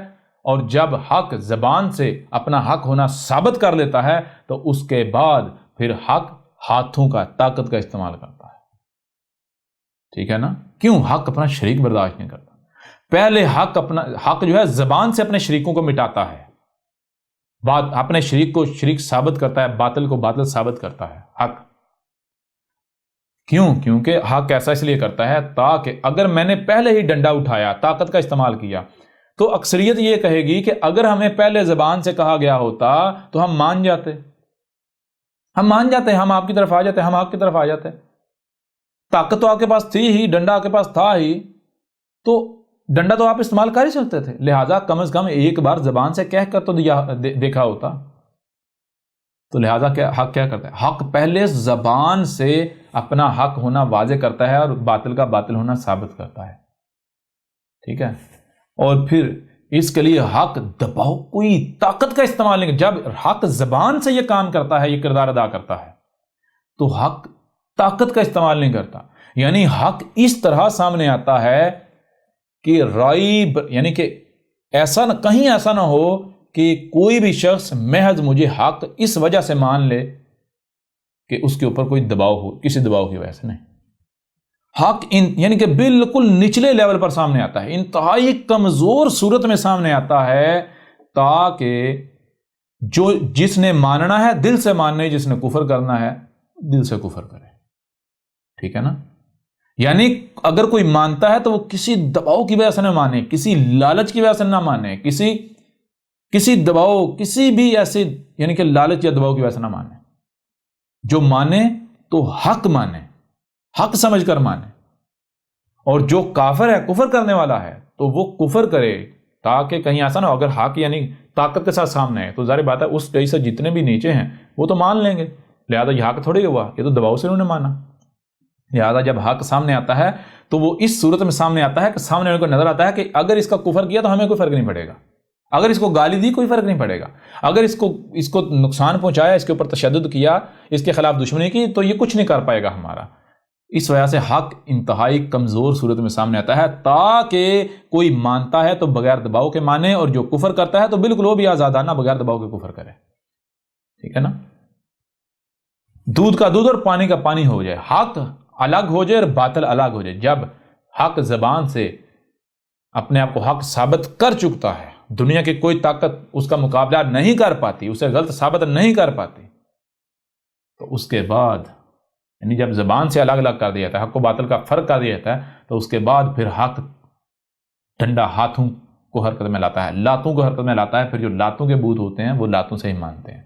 اور جب حق زبان سے اپنا حق ہونا ثابت کر لیتا ہے تو اس کے بعد پھر حق ہاتھوں کا، طاقت کا استعمال کرتا ہے. ٹھیک ہے نا؟ کیوں؟ حق اپنا شریک برداشت نہیں کرتا. پہلے حق جو ہے زبان سے اپنے شریکوں کو مٹاتا ہے، اپنے شریک کو شریک ثابت کرتا ہے، باطل کو باطل ثابت کرتا ہے. حق کیوں؟ کیونکہ حق ایسا اس لیے کرتا ہے تاکہ اگر میں نے پہلے ہی ڈنڈا اٹھایا، طاقت کا استعمال کیا، تو اکثریت یہ کہے گی کہ اگر ہمیں پہلے زبان سے کہا گیا ہوتا تو ہم مان جاتے، ہم آپ کی طرف آ جاتے، ہم آپ کی طرف آ جاتے. طاقت تو آپ کے پاس تھی ہی، ڈنڈا آپ کے پاس تھا ہی، تو ڈنڈا تو آپ استعمال کر ہی سکتے تھے. لہٰذا کم از کم ایک بار زبان سے کہہ کر تو دیکھا ہوتا. تو لہٰذا حق کیا کرتا ہے؟ حق پہلے زبان سے اپنا حق ہونا واضح کرتا ہے اور باطل کا باطل ہونا ثابت کرتا ہے. ٹھیک ہے؟ اور پھر اس کے لیے حق دباؤ، کوئی طاقت کا استعمال نہیں. جب حق زبان سے یہ کام کرتا ہے، یہ کردار ادا کرتا ہے، تو حق طاقت کا استعمال نہیں کرتا. یعنی حق اس طرح سامنے آتا ہے کہ یعنی کہ کہیں ایسا نہ ہو کہ کوئی بھی شخص محض مجھے حق اس وجہ سے مان لے کہ اس کے اوپر کوئی دباؤ ہو، کسی دباؤ کی وجہ سے نہیں. حق یعنی کہ بالکل نچلے لیول پر سامنے آتا ہے، انتہائی کمزور صورت میں سامنے آتا ہے، تاکہ جس نے ماننا ہے دل سے ماننے، جس نے کفر کرنا ہے دل سے کفر کرے. ٹھیک ہے نا؟ یعنی اگر کوئی مانتا ہے تو وہ کسی دباؤ کی وجہ سے نہ مانے، کسی لالچ کی وجہ سے نہ مانے، کسی دباؤ، کسی بھی ایسی یعنی کہ لالچ یا دباؤ کی وجہ سے نہ مانے. جو مانے تو حق مانے، حق سمجھ کر مانے، اور جو کافر ہے، کفر کرنے والا ہے، تو وہ کفر کرے تاکہ کہیں ایسا نہ ہو اگر حق یعنی طاقت کے ساتھ سامنے ہے تو ظاہر بات ہے اس کئی سے جتنے بھی نیچے ہیں وہ تو مان لیں گے، لہذا یہ حق تھوڑی ہوا، یہ تو دباؤ سے انہوں نے مانا۔ لہذا جب حق سامنے آتا ہے تو وہ اس صورت میں سامنے آتا ہے کہ سامنے والے کو نظر آتا ہے کہ اگر اس کا کفر کیا تو ہمیں کوئی فرق نہیں پڑے گا، اگر اس کو گالی دی کوئی فرق نہیں پڑے گا، اگر اس کو نقصان پہنچایا، اس کے اوپر تشدد کیا، اس کے خلاف دشمنی کی، تو یہ کچھ نہیں کر پائے گا ہمارا۔ اس وجہ سے حق انتہائی کمزور صورت میں سامنے آتا ہے تاکہ کوئی مانتا ہے تو بغیر دباؤ کے مانے، اور جو کفر کرتا ہے تو بالکل وہ بھی آزادانہ بغیر دباؤ کے کفر کرے، ٹھیک ہے نا؟ دودھ کا دودھ اور پانی کا پانی ہو جائے، حق الگ ہو جائے اور باطل الگ ہو جائے۔ جب حق زبان سے اپنے آپ کو حق ثابت کر چکتا ہے، دنیا کی کوئی طاقت اس کا مقابلہ نہیں کر پاتی، اسے غلط ثابت نہیں کر پاتی، تو اس کے بعد یعنی جب زبان سے الگ الگ کر دیا جاتا ہے، حق و باطل کا فرق کر دیا جاتا ہے، تو اس کے بعد پھر حق ڈنڈا ہاتھوں کو حرکت میں لاتا ہے، لاتوں کو حرکت میں لاتا ہے۔ پھر جو لاتوں کے بوت ہوتے ہیں وہ لاتوں سے ہی مانتے ہیں،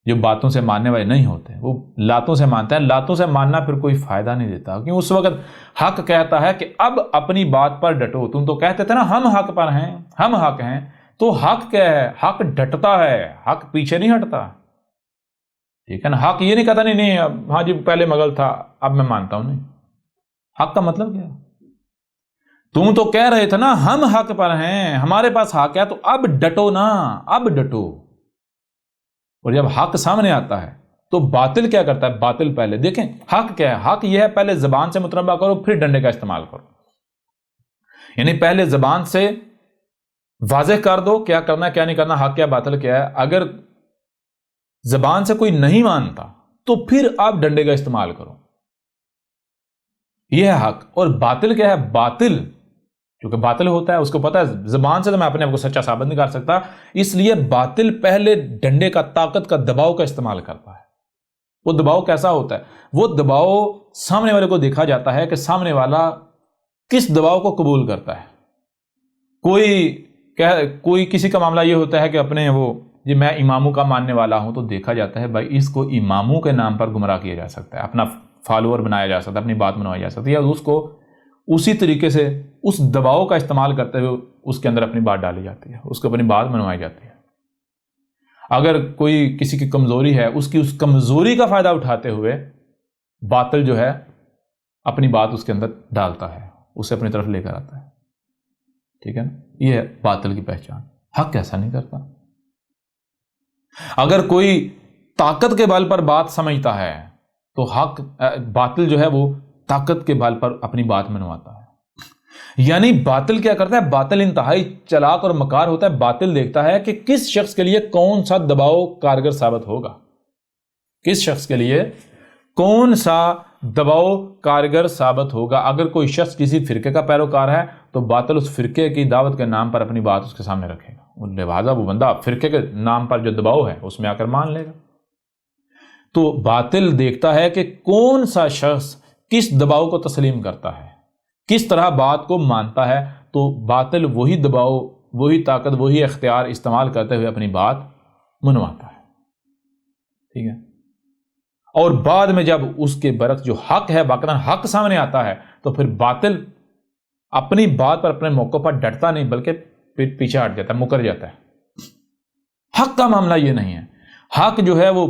جو باتوں سے ماننے والے نہیں ہوتے وہ لاتوں سے مانتے ہیں۔ لاتوں سے ماننا پھر کوئی فائدہ نہیں دیتا، کیونکہ اس وقت حق کہتا ہے کہ اب اپنی بات پر ڈٹو۔ تم تو کہتے تھے نا ہم حق پر ہیں، ہم حق ہیں، تو حق کیا ہے؟ حق ڈٹتا ہے، حق پیچھے نہیں ہٹتا، ٹھیک ہے نا؟ حق یہ نہیں کہتا نہیں ہاں جی پہلے مغل تھا اب میں مانتا ہوں، نہیں۔ حق کا مطلب کیا؟ تم تو کہہ رہے تھے نا ہم حق پر ہیں، ہمارے پاس حق ہے، تو اب ڈٹو نا، اب ڈٹو۔ اور جب حق سامنے آتا ہے تو باطل کیا کرتا ہے؟ باطل پہلے دیکھیں حق کیا ہے، حق یہ ہے پہلے زبان سے متنبع کرو پھر ڈنڈے کا استعمال کرو، یعنی پہلے زبان سے واضح کر دو کیا کرنا ہے کیا نہیں کرنا، حق کیا باطل کیا ہے۔ اگر زبان سے کوئی نہیں مانتا تو پھر آپ ڈنڈے کا استعمال کرو، یہ ہے حق۔ اور باطل کیا ہے؟ باطل کیونکہ باطل ہوتا ہے اس کو پتا ہے زبان سے تو میں اپنے آپ کو سچا ثابت نہیں کر سکتا، اس لیے باطل پہلے ڈنڈے کا، طاقت کا، دباؤ کا استعمال کرتا ہے۔ وہ دباؤ کیسا ہوتا ہے؟ وہ دباؤ سامنے والے کو دیکھا جاتا ہے کہ سامنے والا کس دباؤ کو قبول کرتا ہے۔ کوئی کسی کا معاملہ یہ ہوتا ہے کہ اپنے وہ جی میں اماموں کا ماننے والا ہوں، تو دیکھا جاتا ہے بھائی اس کو اماموں کے نام پر گمراہ کیا جا سکتا ہے، اپنا فالوور بنایا جا سکتا ہے، اپنی بات منوائی جا سکتی ہے، یا اس کو اسی طریقے سے اس دباؤ کا استعمال کرتے ہوئے اس کے اندر اپنی بات ڈالی جاتی ہے، اس کو اپنی بات منوائی جاتی ہے۔ اگر کوئی کسی کی کمزوری ہے اس کی اس کمزوری کا فائدہ اٹھاتے ہوئے باطل جو ہے اپنی بات اس کے اندر ڈالتا ہے، اسے اپنی طرف لے کر آتا ہے، ٹھیک ہے نا؟ یہ ہے باطل کی پہچان۔ حق ایسا نہیں کرتا۔ اگر کوئی طاقت کے بل پر بات سمجھتا ہے تو باطل جو ہے وہ طاقت کے بل پر اپنی بات منواتا ہے۔ یعنی باطل کیا کرتا ہے؟ باطل انتہائی چلاک اور مکار ہوتا ہے۔ باطل دیکھتا ہے کہ کس شخص کے لیے کون سا دباؤ کارگر ثابت ہوگا، کس شخص کے لیے کون سا دباؤ کارگر ثابت ہوگا۔ اگر کوئی شخص کسی فرقے کا پیروکار ہے تو باطل اس فرقے کی دعوت کے نام پر اپنی بات اس کے سامنے رکھے گا، لہٰذا وہ بندہ فرقے کے نام پر جو دباؤ ہے اس میں آ کر مان لے گا۔ تو باطل دیکھتا ہے کہ کون سا شخص کس دباؤ کو تسلیم کرتا ہے، کس طرح بات کو مانتا ہے، تو باطل وہی دباؤ، وہی طاقت، وہی اختیار استعمال کرتے ہوئے اپنی بات منواتا ہے، ٹھیک ہے۔ اور بعد میں جب اس کے برعکس جو حق ہے، باقاعدہ حق سامنے آتا ہے، تو پھر باطل اپنی بات پر اپنے موقع پر ڈٹتا نہیں بلکہ پیچھے ہٹ جاتا ہے، مکر جاتا ہے۔ حق کا معاملہ یہ نہیں ہے۔ حق جو ہے وہ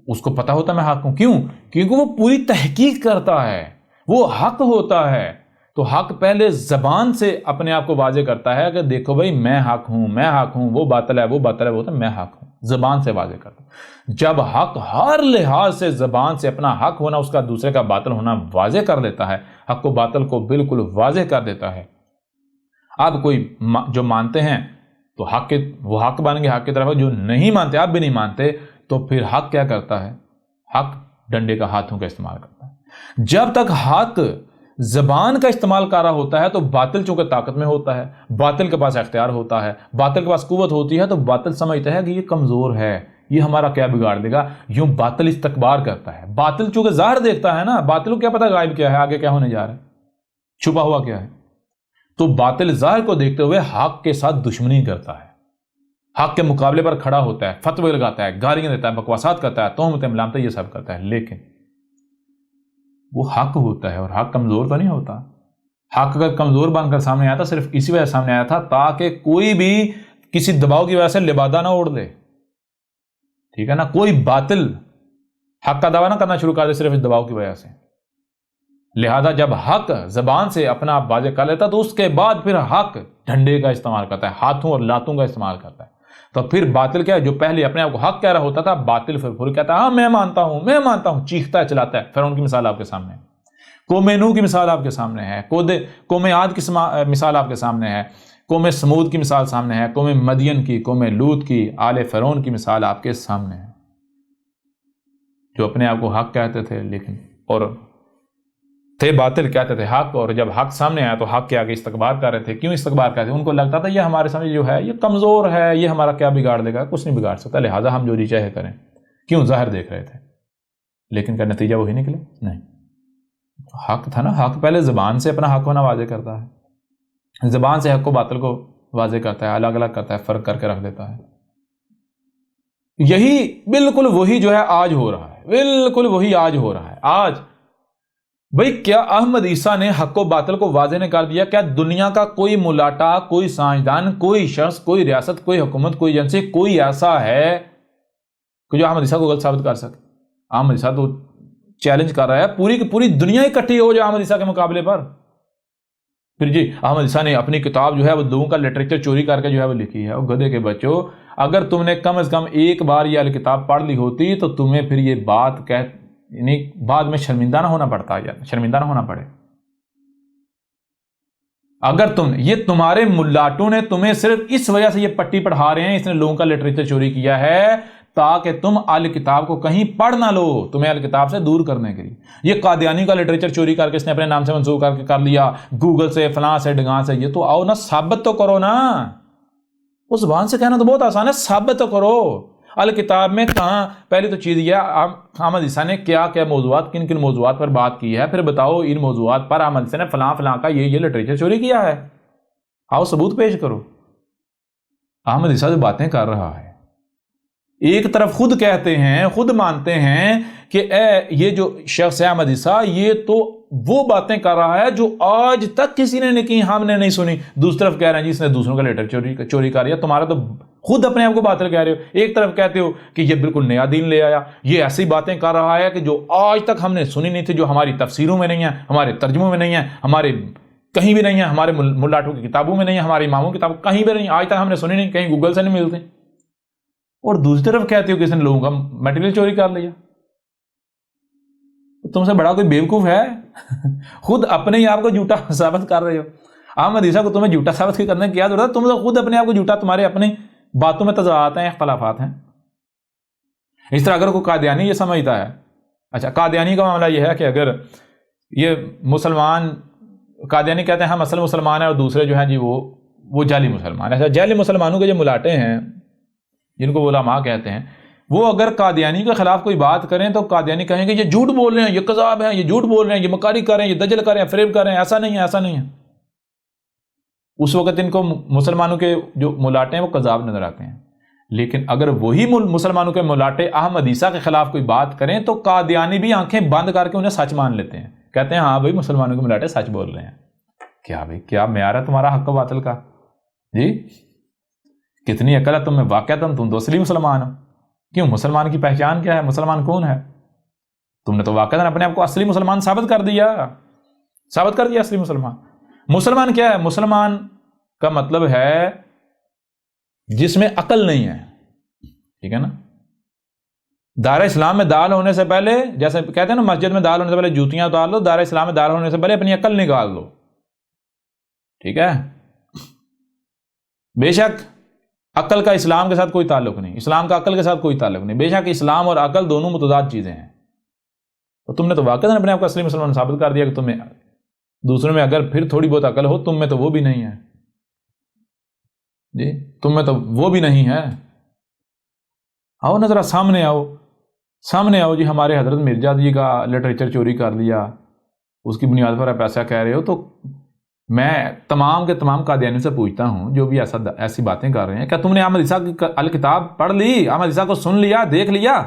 اس کو پتا ہوتا ہے میں حق ہوں، کیوں؟ کیونکہ وہ پوری تحقیق کرتا ہے، وہ حق ہوتا ہے، تو حق پہلے زبان سے اپنے آپ کو واضح کرتا ہے کہ دیکھو بھائی میں حق ہوں، میں حق ہوں، وہ باطل ہے، وہ باطل ہے، وہ تو میں حق ہوں، زبان سے واضح کرتا ہے۔ جب حق ہر لحاظ سے زبان سے اپنا حق ہونا، اس کا دوسرے کا باطل ہونا واضح کر دیتا ہے، حق و باطل کو بالکل واضح کر دیتا ہے۔ اب کوئی جو مانتے ہیں تو وہ حق بن گئے، حق کی طرف، جو نہیں مانتے، اب بھی نہیں مانتے، تو پھر حق کیا کرتا ہے؟ حق ڈنڈے کا، ہاتھوں کا استعمال کرتا ہے۔ جب تک حق زبان کا استعمال کر رہا ہوتا ہے تو باطل چونکہ طاقت میں ہوتا ہے، باطل کے پاس اختیار ہوتا ہے، باطل کے پاس قوت ہوتی ہے، تو باطل سمجھتا ہے کہ یہ کمزور ہے، یہ ہمارا کیا بگاڑ دے گا، یوں باطل استکبار کرتا ہے۔ باطل چونکہ ظاہر دیکھتا ہے نا، باطل کو کیا پتا غائب کیا ہے، آگے کیا ہونے جا رہا ہے، چھپا ہوا کیا ہے، تو باطل ظاہر کو دیکھتے ہوئے حق کے ساتھ دشمنی کرتا ہے، حق کے مقابلے پر کھڑا ہوتا ہے، فتوے لگاتا ہے، گالیاں دیتا ہے، بکواسات کرتا ہے، تہمتیں ملامتیں، یہ سب کرتا ہے، لیکن وہ حق ہوتا ہے اور حق کمزور تو نہیں ہوتا۔ حق اگر کمزور بن کر سامنے آیا تھا صرف اسی وجہ سے سامنے آیا تھا تاکہ کوئی بھی کسی دباؤ کی وجہ سے لبادہ نہ اوڑھ لے، ٹھیک ہے نا، کوئی باطل حق کا دعویٰ نہ کرنا شروع کر دے صرف اس دباؤ کی وجہ سے۔ لہذا جب حق زبان سے اپنا آپ واضح کر لیتا تو اس کے بعد پھر حق ڈنڈے کا استعمال کرتا ہے، ہاتھوں اور لاتوں کا استعمال کرتا ہے۔ تو پھر باطل کیا ہے، جو پہلے اپنے آپ کو حق کہہ رہا ہوتا تھا، باطل پھر کہتا ہے ہاں میں مانتا ہوں میں مانتا ہوں، چیختا ہے چلاتا ہے۔ فرعون کی مثال آپ کے سامنے ہے، قوم نوح کی مثال آپ کے سامنے ہے، قوم عاد کی مثال آپ کے سامنے ہے، قوم سمود کی مثال سامنے ہے، قوم مدین کی، قوم لوط کی، آل فرعون کی مثال آپ کے سامنے ہے، جو اپنے آپ کو حق کہتے تھے لیکن اور تھے باطل کہتے تھے حق، اور جب حق سامنے آیا تو حق کے آگے استکبار کر رہے تھے۔ کیوں استکبار کر رہے تھے؟ ان کو لگتا تھا یہ ہمارے سامنے جو ہے یہ کمزور ہے، یہ ہمارا کیا بگاڑ دے گا، کچھ نہیں بگاڑ سکتا، لہٰذا ہم جو جی چاہے کریں۔ کیوں؟ ظاہر دیکھ رہے تھے، لیکن کا نتیجہ وہی نکلا نہیں۔ حق تھا نا، حق پہلے زبان سے اپنا حق ہونا واضح کرتا ہے، زبان سے حق کو باطل کو واضح کرتا ہے، الگ الگ کرتا ہے، فرق کر کے رکھ دیتا ہے۔ یہی بالکل وہی جو ہے آج ہو رہا ہے، بالکل وہی آج ہو رہا ہے۔ آج بھئی کیا احمد عیسیٰ نے حق و باطل کو واضح نے کر دیا؟ کیا دنیا کا کوئی ملاٹا، کوئی سائنسدان، کوئی شخص، کوئی ریاست، کوئی حکومت، کوئی ایجنسی، کوئی ایسا ہے کہ جو احمد عیسیٰ کو غلط ثابت کر سکے؟ احمد عیسیٰ تو چیلنج کر رہا ہے، پوری کی پوری دنیا اکٹھی ہو جائے احمد عیسیٰ کے مقابلے پر۔ پھر جی احمد عیسیٰ نے اپنی کتاب جو ہے وہ لوگوں کا لٹریچر چوری کر کے جو ہے وہ لکھی ہے۔ اور گدھے کے بچوں، اگر تم نے کم از کم ایک بار یہ کتاب پڑھ لی ہوتی تو تمہیں پھر یہ بات یعنی بعد میں شرمندہ نہ ہونا پڑتا، یا شرمندہ نہ ہونا پڑے۔ اگر یہ تمہارے ملاٹوں نے تمہیں صرف اس وجہ سے یہ پٹی پڑھا رہے ہیں، اس نے لوگوں کا لٹریچر چوری کیا ہے تاکہ تم کتاب کو کہیں پڑھ نہ لو، تمہیں کتاب سے دور کرنے کے لیے۔ یہ قادیانی کا لٹریچر چوری کر کے اس نے اپنے نام سے منسوخ کر کے کر لیا، گوگل سے، فلاں سے، ڈگان سے۔ یہ تو آؤ نا، ثابت تو کرو نا۔ اس زبان سے کہنا تو بہت آسان ہے، ثابت تو کرو۔ الکتاب میں کہاں؟ پہلی تو چیز یہ احمد عیسیٰ نے کیا کیا موضوعات، کن کن موضوعات پر بات کی ہے، پھر بتاؤ ان موضوعات پر احمد عیسیٰ نے فلاں فلاں کا یہ لٹریچر چوری کیا ہے، آؤ ثبوت پیش کرو۔ احمد عیسیٰ جو باتیں کر رہا ہے، ایک طرف خود کہتے ہیں، خود مانتے ہیں کہ یہ جو شخص ہے احمد عیسیٰ، یہ تو وہ باتیں کر رہا ہے جو آج تک کسی نے نہیں کی، ہم نے نہیں سنی۔ دوسری طرف کہہ رہے ہیں جی اس نے دوسروں کا لیٹر چوری کر رہا۔ تمہارا تو خود اپنے آپ کو باطل کہہ رہے ہو۔ ایک طرف کہتے ہو کہ یہ بالکل نیا دین لے آیا، یہ ایسی باتیں کر رہا ہے کہ جو آج تک ہم نے سنی نہیں تھی، جو ہماری تفسیروں میں نہیں ہیں، ہمارے ترجموں میں نہیں ہیں، ہمارے کہیں بھی نہیں ہیں، ہمارے ملاٹوں کی کتابوں میں نہیں ہیں، ہمارے اماموں کی کتاب کہیں بھی نہیں، آج تک ہم نے سنی نہیں، کہیں گوگل سے نہیں ملتے۔ اور دوسری طرف کہتے ہو کہ اس نے لوگوں کا میٹیریل چوری کر لیا۔ تم سے بڑا کوئی بیوقوف ہے؟ خود اپنے ہی آپ کو جھوٹا ثابت کر رہے ہو۔ احمد عیسیٰ کو تمہیں جھوٹا ثابت کرنے کی کیا ضرورت ہے؟ تم تو خود اپنے آپ کو جھوٹا، تمہارے اپنی باتوں میں تضادات ہیں، اختلافات ہیں۔ اس طرح اگر کوئی قادیانی یہ سمجھتا ہے، اچھا قادیانی کا معاملہ یہ ہے کہ اگر یہ مسلمان، قادیانی کہتے ہیں ہم اصل مسلمان ہیں اور دوسرے جو ہیں جی وہ جعلی مسلمان ہیں۔ جعلی مسلمانوں کے جو ملاٹے ہیں جن کو علماء کہتے ہیں، وہ اگر قادیانی کے خلاف کوئی بات کریں تو قادیانی کہیں گے یہ جھوٹ بول رہے ہیں، یہ کذاب ہیں، یہ جھوٹ بول رہے ہیں، یہ مکاری کر رہے ہیں، یہ دجل کر رہے ہیں، فریب کر رہے ہیں، ایسا نہیں ہے، ایسا نہیں ہے۔ اس وقت ان کو مسلمانوں کے جو ملاٹے ہیں وہ کذاب نظر آتے ہیں۔ لیکن اگر وہی مسلمانوں کے ملاٹے احمد عیسیٰ کے خلاف کوئی بات کریں تو قادیانی بھی آنکھیں بند کر کے انہیں سچ مان لیتے ہیں، کہتے ہیں ہاں بھائی مسلمانوں کے ملاٹے سچ بول رہے ہیں۔ کیا بھائی، کیا معیار ہے تمہارا حق و باطل کا؟ جی کتنی عقل ہے تم میں، واقعتاً تم تو اصلی مسلمان ہو۔ کیوں؟ مسلمان کی پہچان کیا ہے؟ مسلمان کون ہے؟ تم نے تو واقعتاً اپنے آپ کو اصلی مسلمان ثابت کر دیا اصلی مسلمان۔ مسلمان کیا ہے؟ مسلمان کا مطلب ہے جس میں عقل نہیں ہے، ٹھیک ہے نا۔ دار اسلام میں داخل ہونے سے پہلے، جیسے کہتے ہیں نا مسجد میں داخل ہونے سے پہلے جوتیاں اتار لو، دار اسلام میں داخل ہونے سے پہلے اپنی عقل نکال لو، ٹھیک ہے۔ بے شک عقل کا اسلام کے ساتھ کوئی تعلق نہیں، اسلام کا عقل کے ساتھ کوئی تعلق نہیں، بے شک اسلام اور عقل دونوں متضاد چیزیں ہیں۔ تو تم نے تو واقعی اپنے آپ کو اصلی مسلمان ثابت کر دیا کہ تمہیں دوسروں میں اگر پھر تھوڑی بہت عقل ہو، تم میں تو وہ بھی نہیں ہے جی، تم میں تو وہ بھی نہیں ہے۔ آؤ نا ذرا سامنے آؤ جی، ہمارے حضرت مرزا جی کا لٹریچر چوری کر لیا، اس کی بنیاد پر آپ ایسا کہہ رہے ہو، تو میں تمام کے تمام قادیانیوں سے پوچھتا ہوں جو بھی ایسی باتیں کر رہے ہیں، کیا تم نے احمد عیسیٰ کی الکتاب پڑھ لی؟ احمد عیسیٰ کو سن لیا، دیکھ لیا؟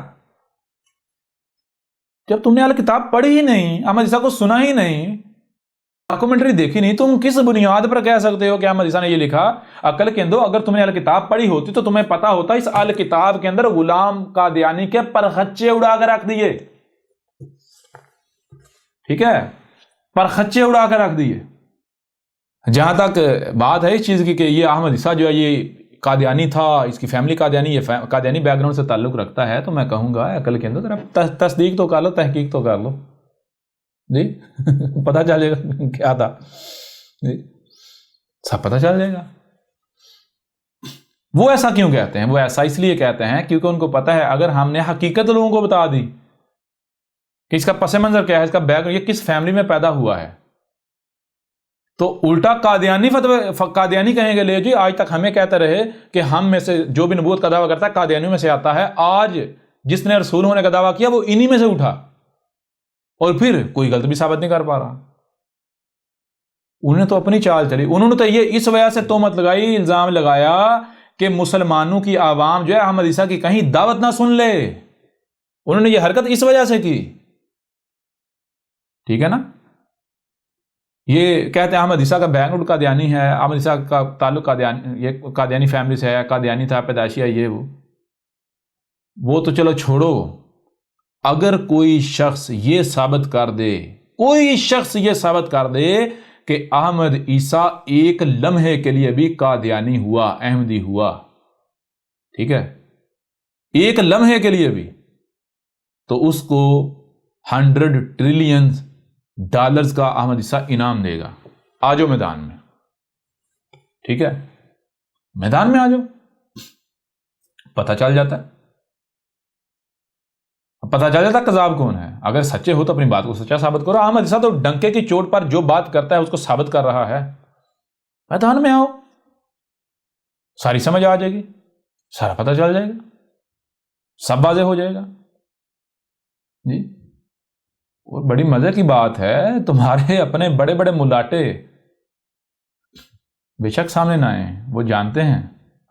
جب تم نے الکتاب پڑھی ہی نہیں، احمد عیسیٰ کو سنا ہی نہیں، ڈاکومنٹری دیکھی نہیں، تم کس بنیاد پر کہہ سکتے ہو کہ احمد عیسیٰ نے یہ لکھا؟ عقل کے اندو، اگر تم نے الکتاب پڑھی ہوتی تو تمہیں پتا ہوتا اس الکتاب کے اندر غلام قادیانی کے پرخچے اڑا کر رکھ دیے، ٹھیک ہے، پرخچے اڑا کر رکھ دیے۔ جہاں تک بات ہے اس چیز کی کہ یہ احمد عیسیٰ جو ہے یہ قادیانی تھا، اس کی فیملی قادیانی، یہ قادیانی بیک گراؤنڈ سے تعلق رکھتا ہے، تو میں کہوں گا عقل کے اندر ذرا تصدیق تو کر لو، تحقیق تو کر لو جی پتہ چل جائے گا کیا تھا جی، سب پتہ چل جائے گا۔ وہ ایسا کیوں کہتے ہیں؟ وہ ایسا اس لیے کہتے ہیں کیونکہ ان کو پتہ ہے اگر ہم نے حقیقت لوگوں کو بتا دی کہ اس کا پس منظر کیا ہے، اس کا بیک گراؤنڈ، یہ کس فیملی میں پیدا ہوا ہے، تو الٹا قادیانی کہیں گے لے جی آج تک ہمیں کہتے رہے کہ ہم میں سے جو بھی نبوت کا دعویٰ کرتا ہے قادیانیوں میں سے آتا ہے، آج جس نے رسول ہونے کا دعویٰ کیا وہ انہی میں سے اٹھا، اور پھر کوئی غلط بھی ثابت نہیں کر پا رہا۔ انہیں تو اپنی چال چلی، انہوں نے تو یہ اس وجہ سے تہمت لگائی، الزام لگایا کہ مسلمانوں کی عوام جو ہے احمد عیسیٰ کی کہیں دعوت نہ سن لے، انہوں نے یہ حرکت اس وجہ سے کی، ٹھیک ہے نا۔ یہ کہتے ہیں احمد عیسیٰ کا بیک گراؤنڈ قادیانی ہے، احمد عیسیٰ کا تعلق قادیانی فیملی سے ہے، قادیانی تھا، پیدائشی ہے، یہ وہ تو چلو چھوڑو، اگر کوئی شخص یہ ثابت کر دے، کوئی شخص یہ ثابت کر دے کہ احمد عیسیٰ ایک لمحے کے لیے بھی قادیانی ہوا، احمدی ہوا، ٹھیک ہے، ایک لمحے کے لیے بھی، تو اس کو 100 ٹریلین ڈالرز کا احمد عیسیٰ انعام دے گا۔ آ جاؤ میدان میں، ٹھیک ہے، میدان میں آ جاؤ، پتہ چل جاتا ہے، پتہ چل جاتا کذاب کون ہے۔ اگر سچے ہو تو اپنی بات کو سچا ثابت کرو۔ احمد عیسیٰ تو ڈنکے کی چوٹ پر جو بات کرتا ہے اس کو ثابت کر رہا ہے، میدان میں آؤ، ساری سمجھ آ جائے گی، سارا پتہ چل جائے گا، سب واضح ہو جائے گا جی۔ اور بڑی مزے کی بات ہے، تمہارے اپنے بڑے بڑے ملاٹے بے شک سامنے نہ آئیں، وہ جانتے ہیں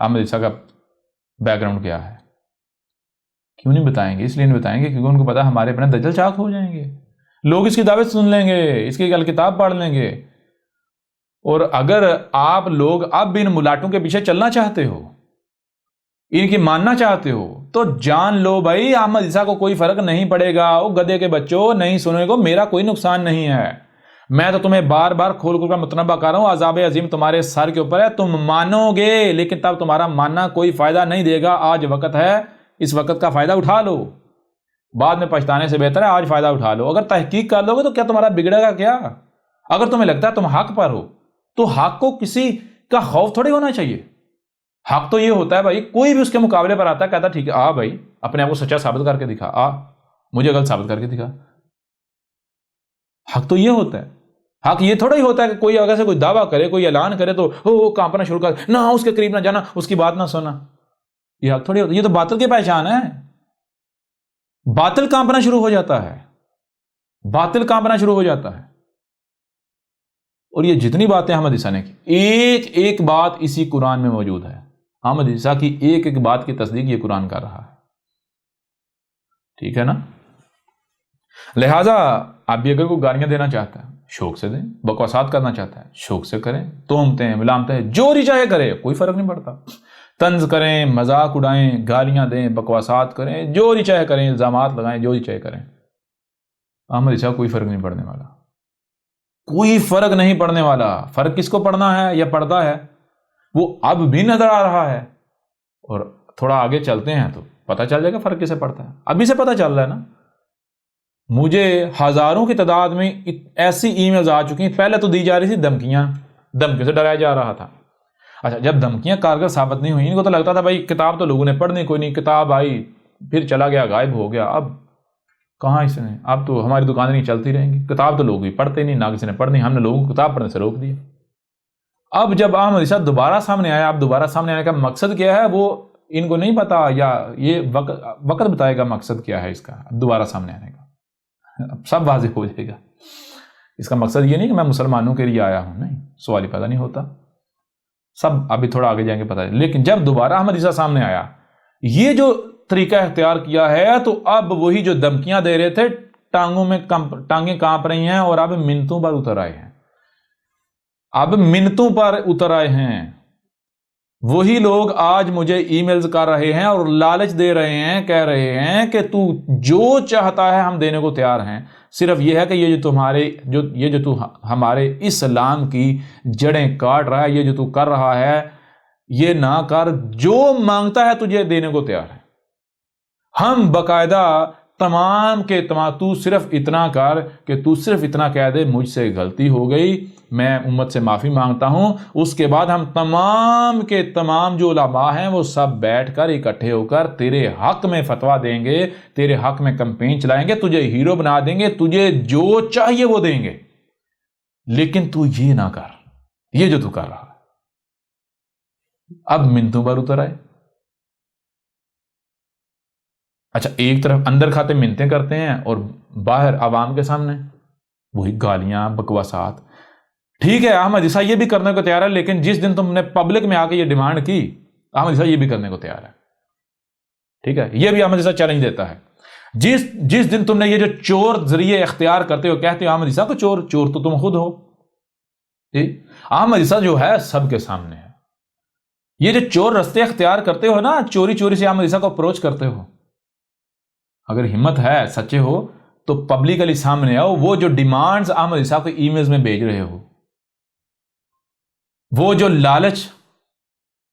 احمد عیسیٰ کا بیک گراؤنڈ کیا ہے، کیوں نہیں بتائیں گے؟ اس لیے نہیں بتائیں گے کیونکہ ان کو پتا ہمارے اپنے دجل چاک ہو جائیں گے، لوگ اس کی دعوت سن لیں گے، اس کی الکتاب پڑھ لیں گے۔ اور اگر آپ لوگ اب بھی ان ملاٹوں کے پیچھے چلنا چاہتے ہو، ان کی ماننا چاہتے ہو، تو جان لو بھائی احمد عیسیٰ کو کوئی فرق نہیں پڑے گا۔ وہ گدھے کے بچوں، نہیں سننے کو میرا کوئی نقصان نہیں ہے، میں تو تمہیں بار بار کھول کھول کر متنبہ کر رہا ہوں، عذاب عظیم تمہارے سر کے اوپر ہے، تم مانو گے لیکن تب تمہارا ماننا کوئی فائدہ نہیں دے گا۔ آج وقت ہے، اس وقت کا فائدہ اٹھا لو، بعد میں پچھتانے سے بہتر ہے آج فائدہ اٹھا لو۔ اگر تحقیق کر لو گے تو کیا تمہارا بگڑے گا کیا؟ اگر تمہیں لگتا ہے تم حق پر ہو تو حق کو کسی کا خوف تھوڑی ہونا چاہیے۔ حق تو یہ ہوتا ہے بھائی، کوئی بھی اس کے مقابلے پر آتا ہے کہتا ٹھیک ہے آ بھائی اپنے آپ کو سچا ثابت کر کے دکھا، آ مجھے غلط ثابت کر کے دکھا۔ حق تو یہ ہوتا ہے، حق یہ تھوڑا ہی ہوتا ہے کہ کوئی اگر سے کوئی دعویٰ کرے، کوئی اعلان کرے تو کانپنا شروع کر، نہ اس کے قریب نہ جانا، اس کی بات نہ سننا، یہ حق تھوڑی ہوتا ہے، یہ تو باطل کی پہچان ہے۔ باطل کانپنا شروع ہو جاتا ہے، باطل کانپنا شروع ہو جاتا ہے۔ اور یہ جتنی باتیں احمد عیسیٰ نے کی، ایک ایک بات اسی قرآن میں موجود ہے، احمد عیسیٰ کی ایک ایک بات کی تصدیق یہ قرآن کر رہا ہے، ٹھیک ہے نا۔ لہٰذا آپ بھی اگر کوئی گالیاں دینا چاہتا ہے شوق سے دیں، بکواسات کرنا چاہتا ہے شوق سے کریں، تہمتیں ملامتیں جو بھی چاہے کرے، کوئی فرق نہیں پڑتا، طنز کریں، مذاق اڑائیں، گالیاں دیں، بکواسات کریں، جو بھی چاہے کریں، الزامات لگائیں، جو بھی چاہے کریں، احمد عیسیٰ کوئی فرق نہیں پڑنے والا، کوئی فرق نہیں پڑنے والا۔ فرق کس کو پڑنا ہے یا پڑتا ہے وہ اب بھی نظر آ رہا ہے، اور تھوڑا آگے چلتے ہیں تو پتہ چل جائے گا فرق کسے پڑتا ہے۔ ابھی سے پتہ چل رہا ہے نا، مجھے ہزاروں کی تعداد میں ایسی ای میلز آ چکی ہیں، پہلے تو دی جا رہی تھی دھمکیاں، دھمکی سے ڈرایا جا رہا تھا۔ اچھا جب دھمکیاں کارگر ثابت نہیں ہوئی، ان کو تو لگتا تھا بھائی کتاب تو لوگوں نے پڑھنی کوئی نہیں، کتاب آئی پھر چلا گیا، غائب ہو گیا، اب کہاں اس نے، اب تو ہماری دکانیں نہیں چلتی رہیں گی، کتاب تو لوگ بھی پڑھتے نہیں، نہ کسی نے پڑھنی، ہم نے لوگوں کو کتاب پڑھنے سے روک دیا۔ اب جب احمد عیسیٰ دوبارہ سامنے آیا، اب دوبارہ سامنے آنے کا مقصد کیا ہے وہ ان کو نہیں پتا، یا یہ وقت بتائے گا مقصد کیا ہے اس کا دوبارہ سامنے آنے کا، اب سب واضح ہو جائے گا۔ اس کا مقصد یہ نہیں کہ میں مسلمانوں کے لیے آیا ہوں، نہیں، سوال ہی پیدا نہیں ہوتا. سب ابھی تھوڑا آگے جائیں گے پتہ ہے. لیکن جب دوبارہ احمد عیسیٰ سامنے آیا, یہ جو طریقہ اختیار کیا ہے, تو اب وہی جو دھمکیاں دے رہے تھے, ٹانگیں کانپ رہی ہیں, اور اب منتوں پر اتر آئے ہیں. اب منتوں پر اتر آئے ہیں. وہی لوگ آج مجھے ای میلز کر رہے ہیں اور لالچ دے رہے ہیں, کہہ رہے ہیں کہ تو جو چاہتا ہے ہم دینے کو تیار ہیں, صرف یہ ہے کہ یہ جو تو ہمارے اسلام کی جڑیں کاٹ رہا ہے, یہ جو تو کر رہا ہے یہ نہ کر, جو مانگتا ہے تجھے دینے کو تیار ہے. ہم باقاعدہ تمام کے تمام, تو صرف اتنا کر کہ تو صرف اتنا کہہ دے مجھ سے غلطی ہو گئی, میں امت سے معافی مانگتا ہوں. اس کے بعد ہم تمام کے تمام جو علماء ہیں وہ سب بیٹھ کر اکٹھے ہو کر تیرے حق میں فتویٰ دیں گے, تیرے حق میں کمپین چلائیں گے, تجھے ہیرو بنا دیں گے, تجھے جو چاہیے وہ دیں گے, لیکن تو یہ نہ کر یہ جو تو کر رہا ہے. اب منتوں پر اتر آئے. اچھا, ایک طرف اندر کھاتے منتیں کرتے ہیں اور باہر عوام کے سامنے وہی گالیاں بکواسات. ٹھیک ہے, احمد عیسیٰ یہ بھی کرنے کو تیار ہے, لیکن جس دن تم نے پبلک میں آ کے یہ ڈیمانڈ کی, احمد عیسیٰ یہ بھی کرنے کو تیار ہے. ٹھیک ہے, یہ بھی احمد عیسیٰ چیلنج دیتا ہے. جس دن تم نے یہ جو چور ذریعے اختیار کرتے ہو, کہتے ہو احمد عیسیٰ کو چور تو تم خود ہو. احمد عیسیٰ جو ہے سب کے سامنے ہے. یہ جو چور رستے اختیار کرتے ہو نا, چوری سے احمد عیسیٰ کو اپروچ کرتے ہو, اگر ہمت ہے سچے ہو تو پبلکلی سامنے آؤ. وہ جو ڈیمانڈز احمد عیسیٰ کو ای میلز میں بھیج رہے ہو, وہ جو لالچ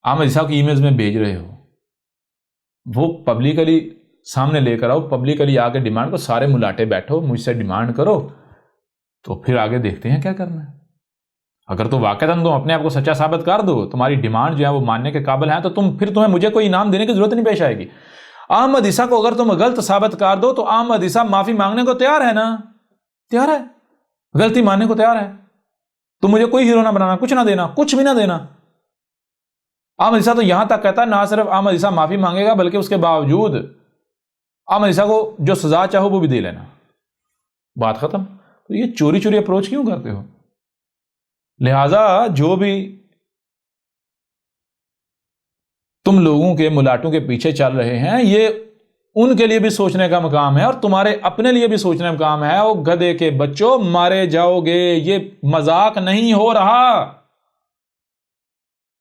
احمد عیسیٰ کو ای میلز میں بھیج رہے ہو, وہ پبلکلی سامنے لے کر آؤ. پبلکلی آ کے ڈیمانڈ کو, سارے ملاٹے بیٹھو, مجھ سے ڈیمانڈ کرو, تو پھر آگے دیکھتے ہیں کیا کرنا ہے. اگر تو واقعتاً تم اپنے آپ کو سچا ثابت کر دو, تمہاری ڈیمانڈ جو ہے وہ ماننے کے قابل ہیں, تو تمہیں مجھے کوئی انعام دینے کی ضرورت نہیں پیش آئے گی. احمد عیسیٰ کو اگر تم غلط ثابت کر دو تو احمد عیسیٰ معافی مانگنے کو تیار ہے نا, تیار ہے, غلطی ماننے کو تیار ہے. تم مجھے کوئی ہیرو نہ بنانا, کچھ نہ دینا, کچھ بھی نہ دینا. احمد عیسیٰ تو یہاں تک کہتا ہے, نہ صرف احمد عیسیٰ معافی مانگے گا بلکہ اس کے باوجود احمد عیسیٰ کو جو سزا چاہو وہ بھی دے لینا, بات ختم. تو یہ چوری اپروچ کیوں کرتے ہو؟ لہذا جو بھی تم لوگوں کے ملاٹوں کے پیچھے چل رہے ہیں, یہ ان کے لیے بھی سوچنے کا مقام ہے اور تمہارے اپنے لیے بھی سوچنے کا مقام ہے. او گدھے کے بچوں, مارے جاؤ گے. یہ مذاق نہیں ہو رہا,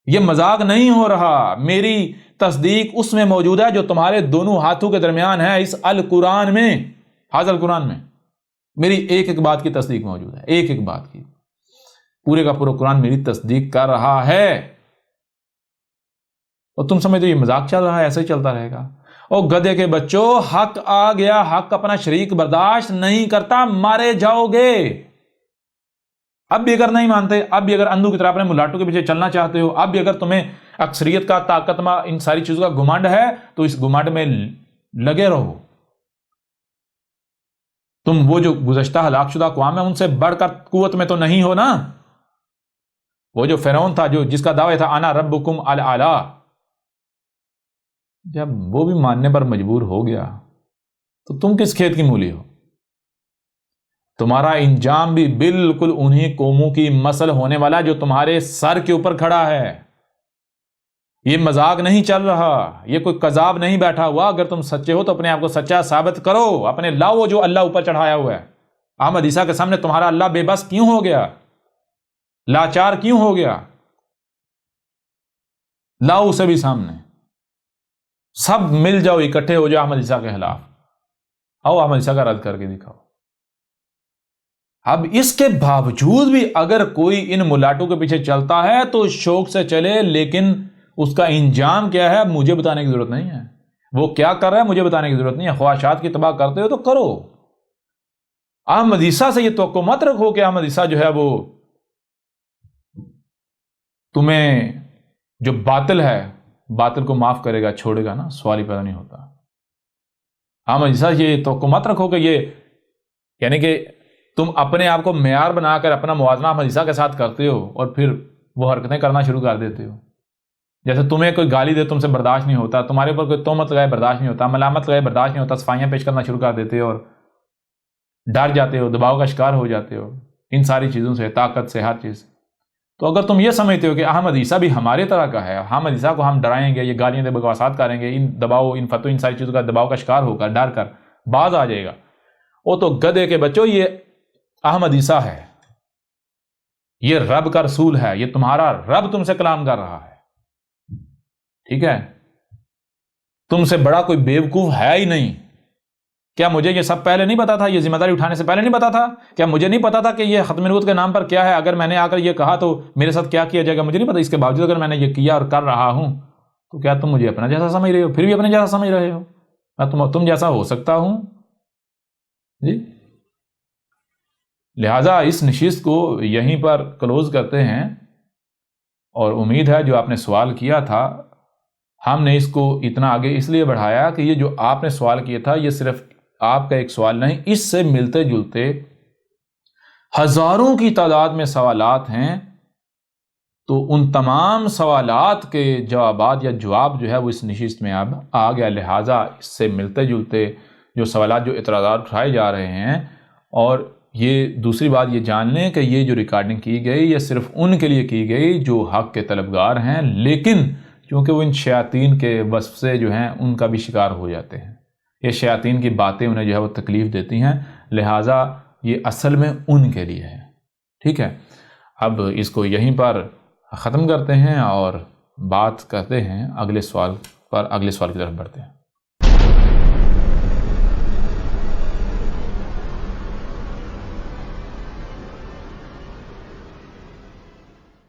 یہ مذاق نہیں ہو رہا. میری تصدیق اس میں موجود ہے جو تمہارے دونوں ہاتھوں کے درمیان ہے, اس القرآن میں, حاضر القرآن میں. میری ایک بات کی تصدیق موجود ہے, ایک بات کی. پورے کا پورا قرآن میری تصدیق کر رہا ہے, اور تم سمجھتے ہو یہ مذاق چل رہا ہے, ایسے ہی چلتا رہے گا. اور گدھے کے بچوں, حق آ گیا, حق اپنا شریک برداشت نہیں کرتا, مارے جاؤ گے. اب بھی اگر نہیں مانتے, اب بھی اگر اندھو کی طرح اپنے ملاٹوں کے پیچھے چلنا چاہتے ہو, اب بھی اگر تمہیں اکثریت کا, طاقت میں ان ساری چیزوں کا گھمنڈ ہے, تو اس گھمنڈ میں لگے رہو. تم وہ جو گزشتہ ہلاک شدہ اقوام ہے ان سے بڑھ کر قوت میں تو نہیں ہو نا. وہ جو فرعون تھا, جس کا دعویٰ تھا انا ربکم الاعلی, جب وہ بھی ماننے پر مجبور ہو گیا تو تم کس کھیت کی مولی ہو؟ تمہارا انجام بھی بالکل انہی قوموں کی مسل ہونے والا جو تمہارے سر کے اوپر کھڑا ہے. یہ مذاق نہیں چل رہا, یہ کوئی کذاب نہیں بیٹھا ہوا. اگر تم سچے ہو تو اپنے آپ کو سچا ثابت کرو, اپنے لاؤ جو اللہ اوپر چڑھایا ہوا ہے. احمد عیسیٰ کے سامنے تمہارا اللہ بے بس کیوں ہو گیا, لاچار کیوں ہو گیا؟ لاؤ اسے بھی سامنے, سب مل جاؤ, اکٹھے ہو جاؤ احمد عیسیٰ کے خلاف. آؤ احمد عیسیٰ کا رد کر کے دکھاؤ. اب اس کے باوجود بھی اگر کوئی ان ملاٹوں کے پیچھے چلتا ہے تو شوق سے چلے, لیکن اس کا انجام کیا ہے مجھے بتانے کی ضرورت نہیں ہے. وہ کیا کر رہا ہے مجھے بتانے کی ضرورت نہیں ہے. خواہشات کی تباہ کرتے ہو تو کرو. احمد عیسیٰ سے یہ توقع مت رکھو کہ احمد عیسیٰ جو ہے وہ تمہیں جو باطل ہے, باطل کو معاف کرے گا, چھوڑے گا نا, سوال ہی پیدا نہیں ہوتا. احمد عیسیٰ یہ توقع مت رکھو کہ یہ, یعنی کہ تم اپنے آپ کو معیار بنا کر اپنا موازنہ احمد عیسیٰ کے ساتھ کرتے ہو اور پھر وہ حرکتیں کرنا شروع کر دیتے ہو. جیسے تمہیں کوئی گالی دے تم سے برداشت نہیں ہوتا, تمہارے اوپر کوئی تہمت لگائے برداشت نہیں ہوتا, ملامت لگائے برداشت نہیں ہوتا, صفائیاں پیش کرنا شروع کر دیتے ہو اور ڈر جاتے ہو, دباؤ کا شکار ہو جاتے ہو ان ساری چیزوں سے, طاقت سے, ہر چیز. تو اگر تم یہ سمجھتے ہو کہ احمد عیسیٰ بھی ہمارے طرح کا ہے، احمد عیسیٰ کو ہم ڈرائیں گے، یہ گالیاں دے بکواسات کریں گے، ان دباؤ، ان فتو، ان ساری چیزوں کا دباؤ کا شکار ہو کر ڈر کر باز آ جائے گا، وہ تو گدھے کے بچوں، یہ احمد عیسیٰ ہے، یہ رب کا رسول ہے، یہ تمہارا رب تم سے کلام کر رہا ہے، ٹھیک ہے؟ تم سے بڑا کوئی بیوقوف ہے ہی نہیں۔ کیا مجھے یہ سب پہلے نہیں پتا تھا؟ یہ ذمہ داری اٹھانے سے پہلے نہیں پتا تھا؟ کیا مجھے نہیں پتا تھا کہ یہ ختم نبوت کے نام پر کیا ہے؟ اگر میں نے آ کر یہ کہا تو میرے ساتھ کیا کیا جائے گا مجھے نہیں پتا، اس کے باوجود اگر میں نے یہ کیا اور کر رہا ہوں تو کیا تم مجھے اپنا جیسا سمجھ رہے ہو؟ پھر بھی اپنے جیسا سمجھ رہے ہو؟ میں تم جیسا ہو سکتا ہوں؟ جی، لہٰذا اس نشست کو یہیں پر کلوز کرتے ہیں، اور امید ہے جو آپ نے سوال کیا تھا، ہم نے اس کو اتنا آگے اس لیے بڑھایا کہ یہ جو آپ نے سوال کیا تھا یہ صرف آپ کا ایک سوال نہیں، اس سے ملتے جلتے ہزاروں کی تعداد میں سوالات ہیں، تو ان تمام سوالات کے جوابات یا جواب جو ہے وہ اس نشست میں اب آ گیا۔ لہٰذا اس سے ملتے جلتے جو سوالات، جو اعتراضات اٹھائے جا رہے ہیں، اور یہ دوسری بات یہ جان لیں کہ یہ جو ریکارڈنگ کی گئی یہ صرف ان کے لیے کی گئی جو حق کے طلبگار ہیں، لیکن چونکہ وہ ان شیاطین کے وصف سے جو ہیں ان کا بھی شکار ہو جاتے ہیں، یہ شیاطین کی باتیں انہیں جو ہے وہ تکلیف دیتی ہیں، لہٰذا یہ اصل میں ان کے لیے ہے، ٹھیک ہے؟ اب اس کو یہیں پر ختم کرتے ہیں اور بات کرتے ہیں اگلے سوال پر، اگلے سوال کی طرف بڑھتے ہیں۔